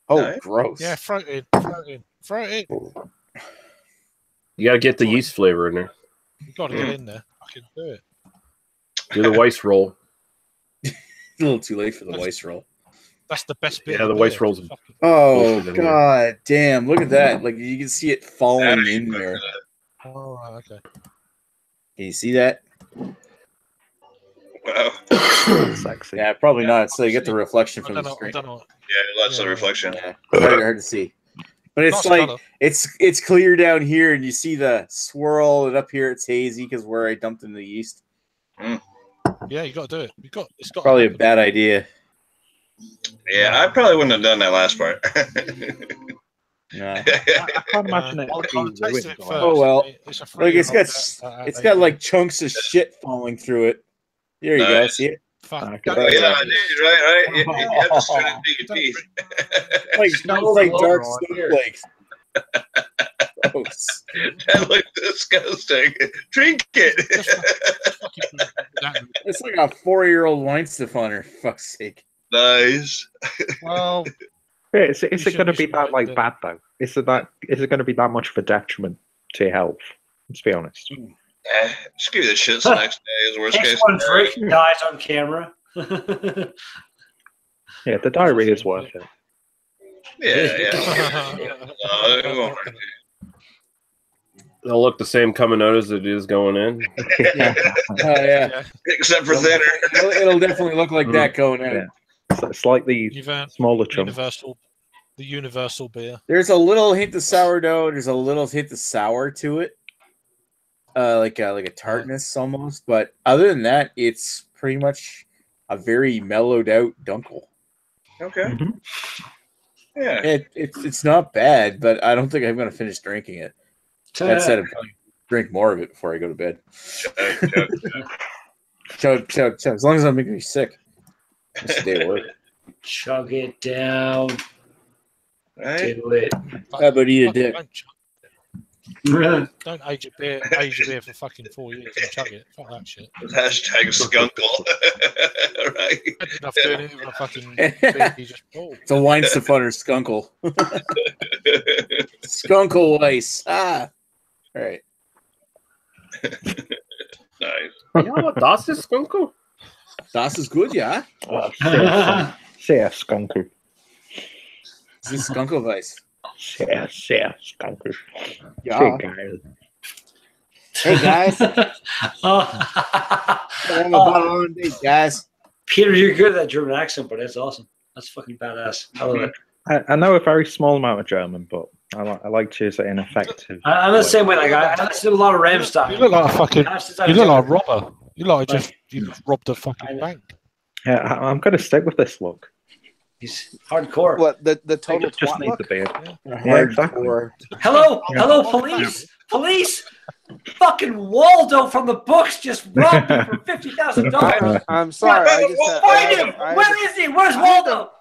Oh, gross. Yeah, throw it in. You gotta get the yeast flavor in there. You gotta get in there. I can do it. Do the Weiss roll. A little too late for the Weiss roll. That's the best bit. Yeah, the Weiss rolls. Oh god, damn! Look at that. Like you can see it falling in there. Oh, okay. Can you see that? Wow. Sexy. Yeah, probably not. So you get the reflection from the screen. Yeah, lots of reflection. Yeah, hard to see. But it's like it's clear down here, and you see the swirl, and up here it's hazy because where I dumped in the yeast. Yeah, you got to do it. It's got probably a bad idea. Yeah, I probably wouldn't have done that last part. No. I can't imagine it. Oh well, like it's got like chunks of shit falling through it. There you go. See it? Oh, yeah, I did. Right. You have to spit it into your teeth. like dark snowflakes. Gross. That looks disgusting. Drink it. It's like a 4-year-old Weizenfeller. Fuck's sake. Nice. Well, is it going to be that bad though? Is it going to be that much of a detriment to your health? Let's be honest. Just give you the shits the next day is the worst case. One freak dies on camera. Yeah, the diarrhea is worth it. They'll look the same coming out as it is going in. Yeah. Except for thinner. It'll definitely look like that going out. So it's like the smaller chunk. The universal beer. There's a little hint of sourdough. There's a little hint of sour to it, like a tartness almost. But other than that, it's pretty much a very mellowed out dunkel. Okay. Yeah. It's not bad, but I don't think I'm going to finish drinking it. That said, I'll probably drink more of it before I go to bed. Chug. As long as I'm making me sick. It's a day of work. Chug it down. Right? Do it. How about eat a dick? Don't age your beer for fucking 4 years and chug it. Fuck that shit. Hashtag skunkle. Right. Enough doing it with a fucking beer you just bought. It's a wine stiffunder skunkle. Skunkle Weiss. All right. Nice. Ja, das ist Skunkle. Das ist gut, ja. Sehr Skunkle. Das ist Skunkle Weiss. Sehr Skunkle. Ja. Sehr geil. Hey, guys. Guys. Peter, you're good at that German accent, but that's awesome. That's fucking badass. I love it. I know a very small amount of German, but I like to use it in effective. I'm the same way. Like I listen to a lot of Rammstein. You look like a fucking. You look like a robber. You just robbed a fucking bank. Yeah, I'm going to stick with this look. He's hardcore. What the total just twat need look? the beard. Yeah, exactly. Hello, police! Fucking Waldo from the books just robbed me for $50,000. I'm sorry. Find him! Where is he? Where's Waldo?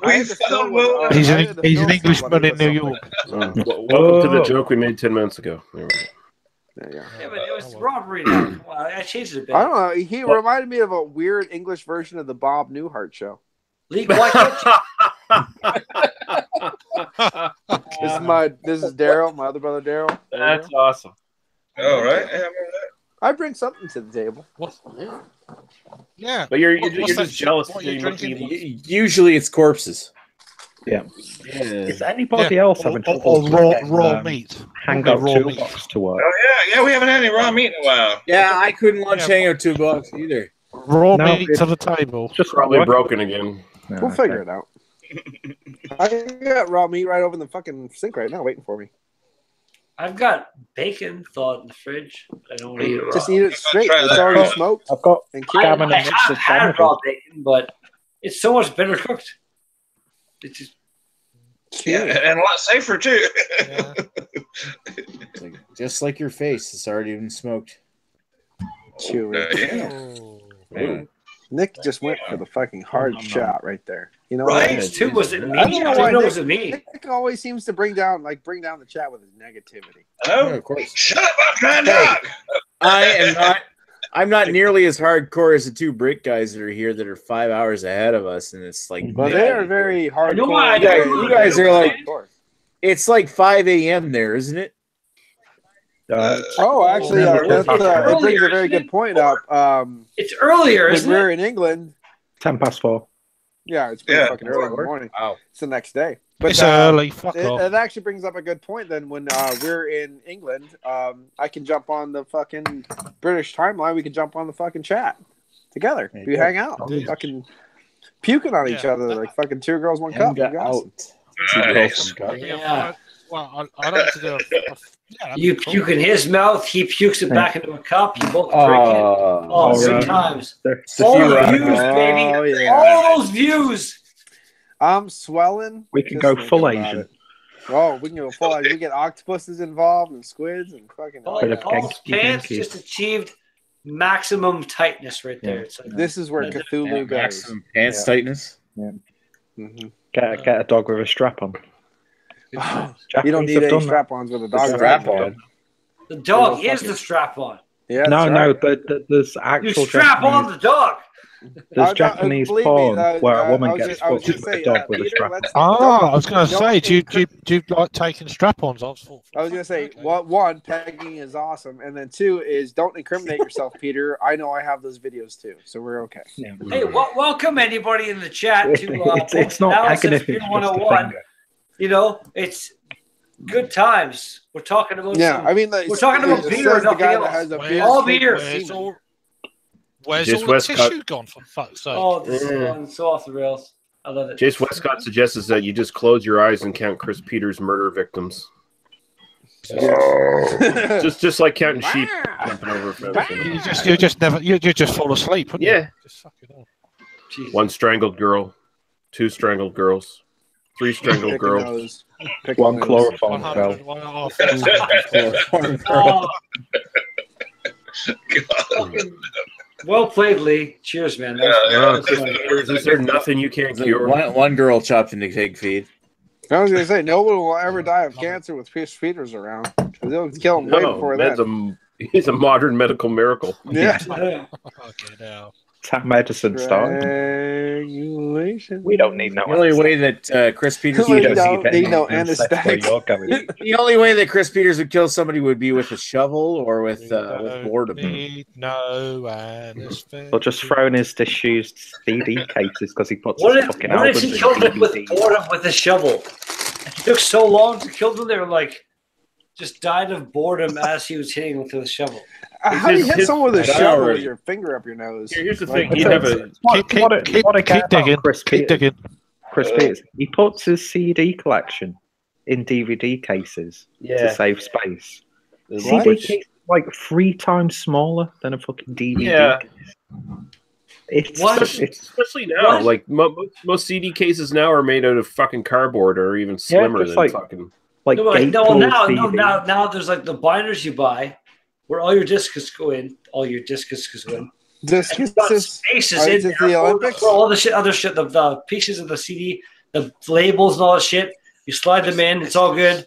He's an Englishman in New York. Welcome to the joke we made 10 minutes ago. There you go. Yeah, but it was robbery now. Come on, I changed it a bit. I don't know. He reminded me of a weird English version of the Bob Newhart show. Why can't This is Daryl, my other brother Daryl. That's awesome. Oh, right. Yeah, I bring something to the table. What? Yeah. But you're just jealous. What are you drinking? Usually it's corpses. Yeah. Is anybody else having trouble raw meat? Hangout raw toolbox to work? Oh, yeah. We haven't had any raw meat in a while. Yeah, I couldn't launch Hangout 2 bucks either. Raw meat to the table. Just Probably broken again. We'll figure it out. I got raw meat right over in the fucking sink right now, waiting for me. I've got bacon thawed in the fridge. I don't want to eat it raw. Just eat it straight. It's already smoked. I've got and Gavin I and have had raw bacon, but it's so much better cooked. It's just and a lot safer too. Yeah. Just like your face, it's already been smoked. Chewy. Nick just went for the fucking hard shot right there. You know, right? Too was it me? I don't know why was it me? Nick always seems to bring down the chat with his negativity. Oh, yeah, of course. Shut up! I'm trying to talk. I'm not nearly as hardcore as the two Brit guys that are here that are 5 hours ahead of us, and it's like. But they are very hardcore. You guys are like. It's like 5 a.m. there, isn't it? Actually, it brings a very good point up. It's earlier, when isn't we're it? in England. 4:10. Yeah, it's pretty fucking early in the morning. Wow. It's the next day. But It's early. Fuck off. It actually brings up a good point. Then when we're in England, I can jump on the fucking British timeline. We can jump on the fucking chat together. We hang out. We fucking puking on each other like fucking two girls, one cup. Yeah. Well, I don't do you puke in his mouth, he pukes it back into a cup, you both drink it. Oh, 3 times. All the views, baby. Oh, yeah. All those views. I'm swelling. We can go full Asian. Oh, we can go full Asian. We get octopuses involved and squids and fucking. Paul's pants just achieved maximum tightness right there. It's like, this is where Cthulhu goes. Maximum pants tightness. Yeah. Mm-hmm. Get a dog with a strap on. You don't need any strap-ons with a dog. Strap-on. The dog is the strap-on. Yeah, no, but there's actual. You strap on the dog. There's Japanese porn where a woman gets fucked with a dog with a strap on. I was going to say, do you like taking strap-ons off? I was going to say, one, pegging is awesome, and then two is don't incriminate yourself, Peter. I know I have those videos too, so we're okay. Hey, welcome anybody in the chat to it's not pegging if Beer it's just a 101. finger. You know, it's good times. We're talking about we're talking about beer, nothing else. All beer. Where's all the tissue gone, for fuck's sake? Oh, this is going so off the rails. I love it. Jace Westcott suggests that you just close your eyes and count Chris Peters' murder victims. just like counting sheep jumping over. You just fall asleep. Yeah. Just fuck it up. Jeez. 1 strangled girl, 2 strangled girls, 3 strangled girls, 1 chloroform girl. Well played, Lee. Cheers, man. Is there nothing you can't cure? One girl chopped into pig feed. I was going to say, no one will ever die of cancer with Chris Peters around. They'll kill him way before that. He's a modern medical miracle. Yeah. Okay, now. Tap medicine style. We don't need no. The only way that Chris Peters need no anesthetic. The only way that Chris Peters would kill somebody would be with a shovel or with boredom. No anesthetic. Or just throwing his disused CD cases because he puts what his if, fucking what if albums he killed in them with DVDs. boredom with a shovel? It took so long to kill them. They were like, just died of boredom as he was hitting with the shovel. How do you hit someone with a shovel with your finger up your nose? Here's the thing. You have keep digging. Keep digging. Chris Peters. He puts his CD collection in DVD cases to save space. CD case like 3 times smaller than a fucking DVD. Yeah. It's especially now. What? Like most CD cases now are made out of fucking cardboard or even slimmer than fucking. Like now there's like the binders you buy where all your discs go in. All your discs go in. Spaces in there the Olympics? for all the shit, other shit, the pieces of the CD, the labels and all that shit. You slide them in, it's all good,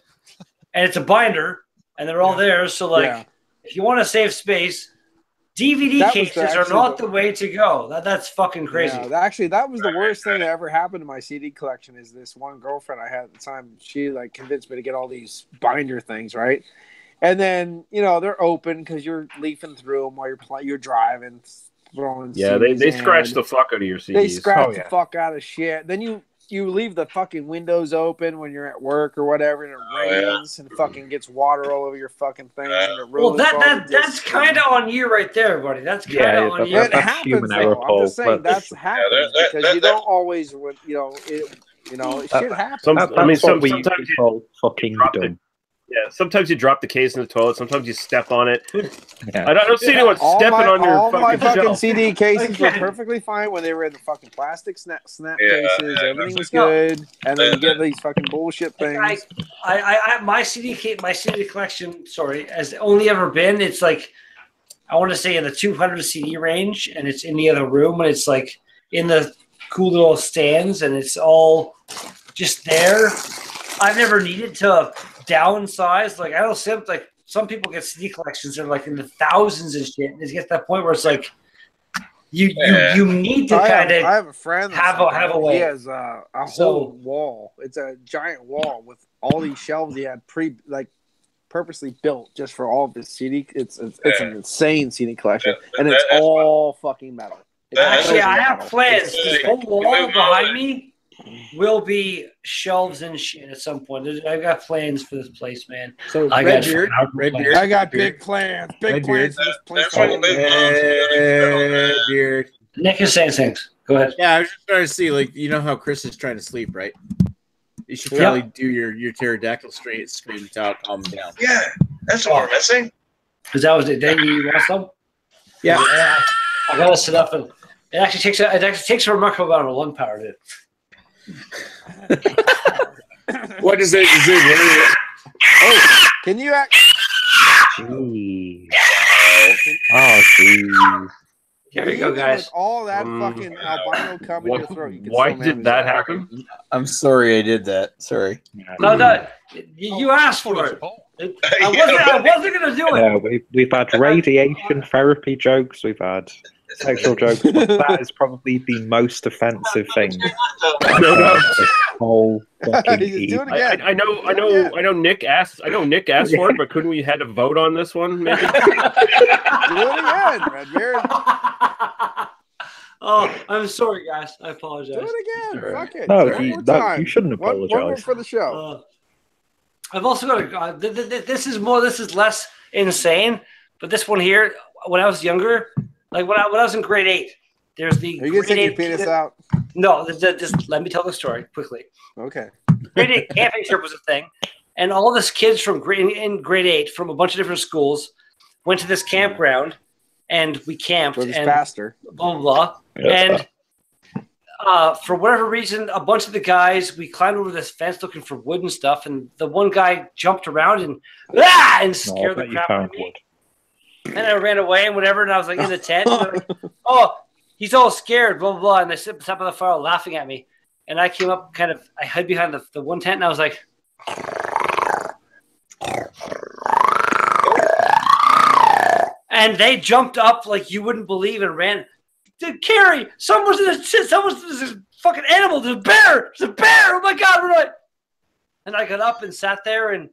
and it's a binder, and they're all there. So like, if you want to save space, DVD cases are not the way to go. That's fucking crazy. Yeah, actually, that was the worst thing that ever happened to my CD collection. Is this one girlfriend I had at the time? She like convinced me to get all these binder things, right? And then they're open because you're leafing through them while you're driving, throwing. Yeah, CDs they scratch the fuck out of your CDs. They scratch the fuck out of shit. Then you leave the fucking windows open when you're at work or whatever, and it rains and fucking gets water all over your fucking things. And it well, that's kind of on you right there, buddy. That's kind of on you. It happens, though. I'm just saying that's happens because you don't always, shit happens. Sometimes you fucking dumb. Yeah, sometimes you drop the case in the toilet. Sometimes you step on it. I don't see anyone stepping on your all my fucking shelf. CD cases were perfectly fine when they were in the fucking plastic snap cases. Everything was good, and then you get these fucking bullshit things. My CD collection, has only ever been. It's like I want to say in the 200 CD range, and it's in the other room, and it's like in the cool little stands, and it's all just there. I've never needed to downsize. Like I don't see like some people get CD collections that are like in the thousands and shit. And it gets to that point where it's like you need to kind of. I have a friend have a way. He has a whole wall. It's a giant wall with all these shelves he had purposely built just for all of his CD. It's an insane CD collection, and it's all fucking metal. Actually, I have plans. This whole wall behind me will be shelves and shit at some point. I got plans for this place, man. So I got big plans. Big plans for this place. Beard. Nick is saying things. Go ahead. Yeah, I was just trying to see, like, how Chris is trying to sleep, right? You should probably do your pterodactyl straight out, calm him down. Yeah, that's what we're missing. Because that was it. Then you want some? Yeah. I gotta sit up and it actually takes a remarkable amount of lung power to. What is it? Oh, can you act? Jeez. Oh, jeez. Here you go, guys. All that fucking albino cum in your throat. Why did that happen? I'm sorry I did that. Sorry. No, you asked for it. I wasn't going to do it. Yeah, we've had radiation therapy jokes. We've had sexual jokes. But that is probably the most offensive thing. No. Whole fucking Do it again. I know. Nick asked for it, but couldn't we had a vote on this one? Maybe. Do it again, Redbeard. Oh, I'm sorry, guys. I apologize. Do it again. Fuck it. No, you shouldn't apologize. One more for the show. I've also got this is less insane, but this one here, when I was younger, like when I was in grade 8, there's the. Are you gonna take your penis out? No, just let me tell the story quickly. Okay. Grade 8 camping trip was a thing, and all this kids from in grade 8 from a bunch of different schools went to this campground, and we camped. With his and pastor. blah blah blah, and. For whatever reason, a bunch of the guys, we climbed over this fence looking for wood and stuff, and the one guy jumped around and scared the crap out of me. And I ran away and whatever, and I was like in the tent. And like, oh, he's all scared, blah, blah, blah. And they sat by the fire laughing at me. And I came up I hid behind the one tent, and I was like, and they jumped up like you wouldn't believe and ran. Dude, Carrie, someone's in this fucking animal. There's a bear. Oh my God, run away. And I got up and sat there and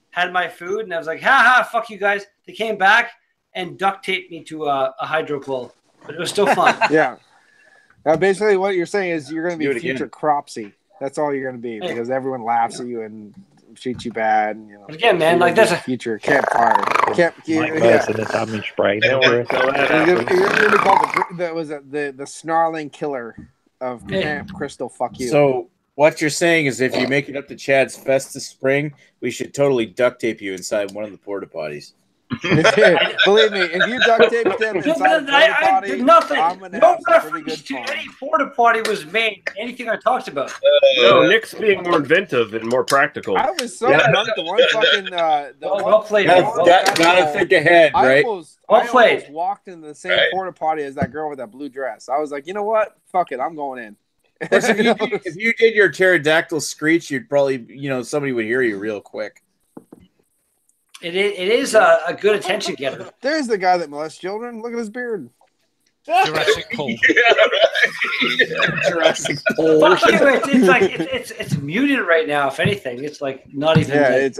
had my food. And I was like, ha, fuck you guys. They came back and duct taped me to a hydro pole. But it was still fun. Yeah. Basically, what you're saying is you're going to be future Cropsy. That's all you're going to be because everyone laughs at you and treats you bad. And, but again, man, like that's a future campfire. In a damaged brain. You're going to be called the snarling killer of Camp Crystal. Fuck you. So what you're saying is, if you make it up to Chad's Fest this spring, we should totally duct tape you inside one of the porta potties. Believe me, if you duct taped him inside a porta potty, nothing. I'm gonna No have some pretty reference good to fun. any porta potty was made. Anything I talked about. No, Nick's being more inventive and more practical. I was so drunk. The one fucking well played. Gotta think ahead, right? I almost walked in the same porta potty as that girl with that blue dress. I was like, you know what? Fuck it, I'm going in. If you did your pterodactyl screech, you'd probably, somebody would hear you real quick. It is a good attention getter. There's the guy that molests children. Look at his beard. Jurassic Park. Jurassic Park. It's like it's muted right now. If anything, it's like not even. Yeah, it's.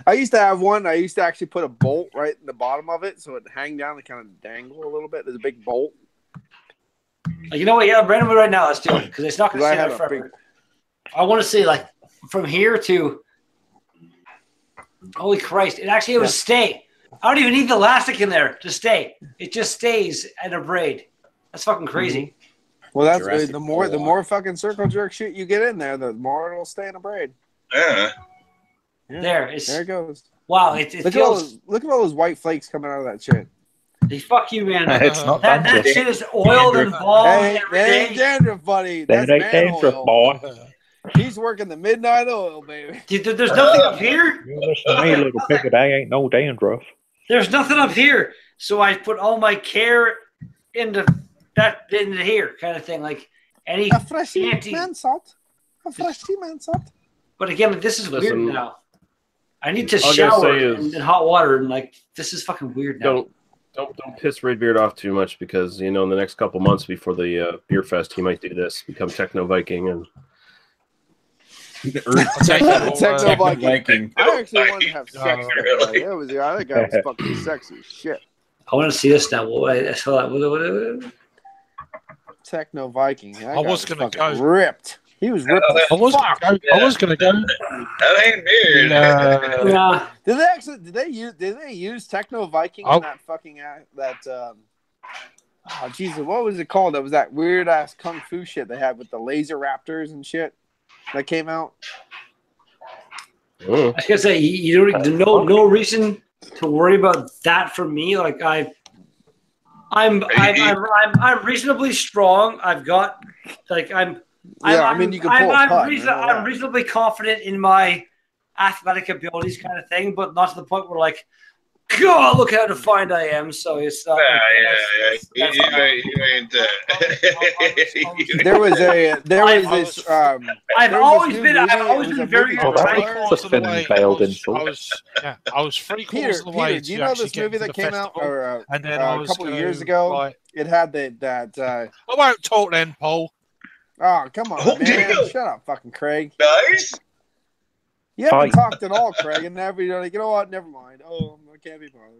I used to have one. I used to actually put a bolt right in the bottom of it, so it hang down and kind of dangle a little bit. There's a big bolt. You know what? Yeah, randomly right now. Let's do it because it's not going to stay there forever. I want to see like from here to. Holy Christ! It would stay. I don't even need the elastic in there to stay. It just stays in a braid. That's fucking crazy. Well, that's Jurassic the more fucking circle jerk shit you get in there, the more it'll stay in a braid. Yeah. There it goes. Wow! Look at all those white flakes coming out of that shit. Fuck you, man. It's not that shit is oiled and balmed every day. Ain't dandruff, buddy. That's dandruff, boy. He's working the midnight oil, baby. Dude, there's nothing up here. You listen to me, little piggy. Ain't no dandruff. There's nothing up here, so I put all my care into here, kind of thing. Like any a fresh man salt, a fresh man salt. But again, this is weird now. I need to shower in hot water, and like this is fucking weird now. Don't piss Redbeard off too much because in the next couple months before the beer fest, he might do this, become Techno Viking and. Techno Viking. I actually wanted to have sex with that guy. That guy was fucking sexy as shit. I want to see this now. I saw that. Techno Viking. I was going to go. Ripped. He was ripped. I was going to go. That ain't weird. Yeah. Did they use Techno Viking in that fucking oh Jesus, what was it called? That was that weird ass kung fu shit they had with the laser raptors and shit. That came out. I was gonna say you don't no reason to worry about that for me. Like I'm reasonably strong. I've got like I'm reasonably confident in my athletic abilities, kind of thing, but not to the point where like God, look how defined I am. So it's not. You ain't. There was this. I've always been very. I was 3/4 of the way. Peter, do you know this movie that came out a couple of years ago? It had that. I won't talk then, Paul. Oh, come on, man! Shut up, fucking Craig. Nice. You haven't talked at all, Craig, and you're like, you know what? Never mind. Oh, I can't be bothered.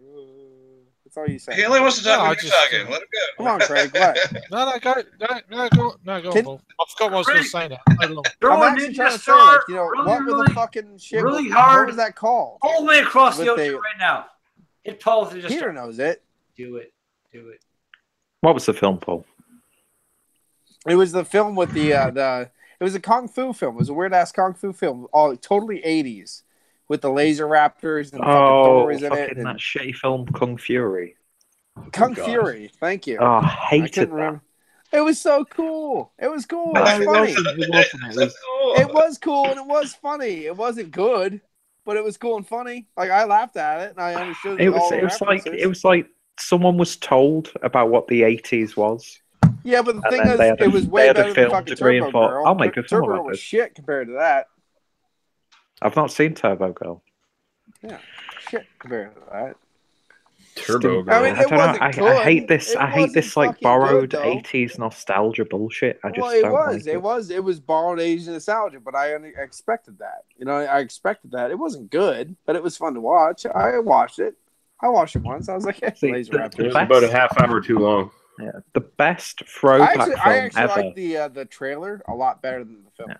That's all you say. He only wants to talk when you're talking. Let him go. Come on, Craig. What? No, go on, Paul. I forgot what I was going to say now. I'm actually trying to say, like, you know, what were the fucking shit? Really hard. What was that called? All the way across the ocean right now. It Paul just Peter knows it. Do it. What was the film, Paul? It was the film with the it was a kung fu film. It was a weird ass kung fu film, all totally 80s, with the laser raptors and fucking Thors in it. And that shitty film, Kung Fury. Kung Fury, thank you. Oh, I hated that. It was so cool. It was cool. It was funny. It was cool and it was funny. It wasn't good, but it was cool and funny. Like I laughed at it and I understood. It was like someone was told about what the 80s was. Yeah, but the thing is, it was way better than fucking Turbo Girl. I'll make a film Turbo about was this. shit compared to that. I've not seen Turbo Girl. Yeah, shit compared to that. Turbo Girl. I mean, I hate this. I hate this like borrowed 80s nostalgia bullshit. I just it was borrowed 80s nostalgia, but I expected that. You know, I expected that. It wasn't good, but it was fun to watch. I watched it. I watched it once. I was like, hey, Laser Raptor. It was about a half hour too long. Yeah, the best throwback film I actually ever. like the trailer a lot better than the film. Yeah.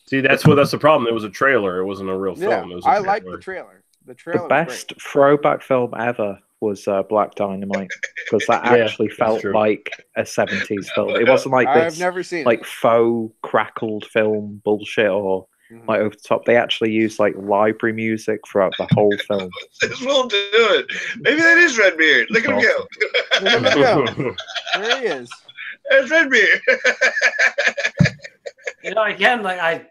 See, that's the problem. It was a trailer. It wasn't a real film. It was I like the trailer. The trailer. The best throwback film ever was Black Dynamite because that actually felt like a 70s film. It wasn't like this. I've never seen like faux crackled film bullshit or like over the top. They actually used like library music throughout the whole film. This will do it. Maybe that is Redbeard. Look at him go. Look at him go. There he is. There's Redbeard. You know, again, like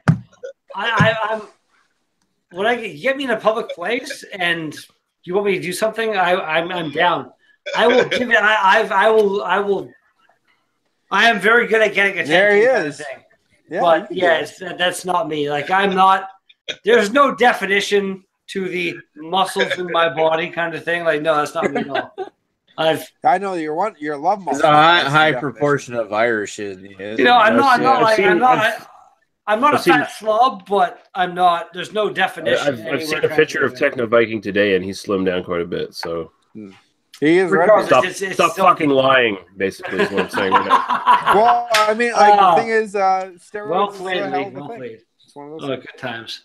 I'm when you get me in a public place and you want me to do something, I'm down. I will give it. I will. I am very good at getting attention. There he kind is. Of thing. Yeah, but yes, that's not me. Like I'm not. There's no definition to the muscles in my body, kind of thing. Like no, that's not me at all. I know your love muscle. There's a high proportion of Irish in you. You know, I'm not a fat slob, but I'm not. There's no definition. I've seen a picture of Techno Viking today, and he's slimmed down quite a bit. So he is. Stop fucking lying. Basically, is what I'm saying right now. Well, I mean, like the thing is, steroids. Well played, well played. It's one of those. Oh, good times.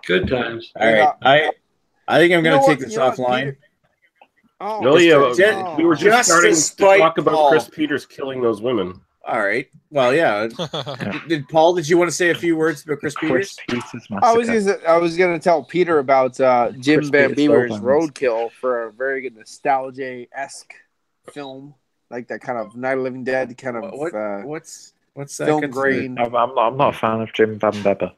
Good times. All right, I think I'm going to take this offline. We were just starting to talk about Chris Peters killing those women. All right. Well, yeah. Did you want to say a few words about Chris Peters? I was gonna tell Peter about Jim Van Beaver's Roadkill for a very good nostalgia-esque film, like that kind of Night of the Living Dead kind of. What's that? Film grain. I'm not a fan of Jim Van Beaver.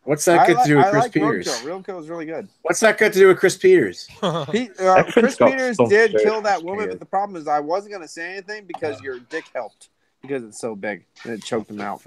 What's that got to do with Chris Peters? Roadkill is really good. What's that got to do with Chris Peters? Chris Peters did kill that woman, but the problem is I wasn't gonna say anything because your dick helped. Because it's so big and it choked him out.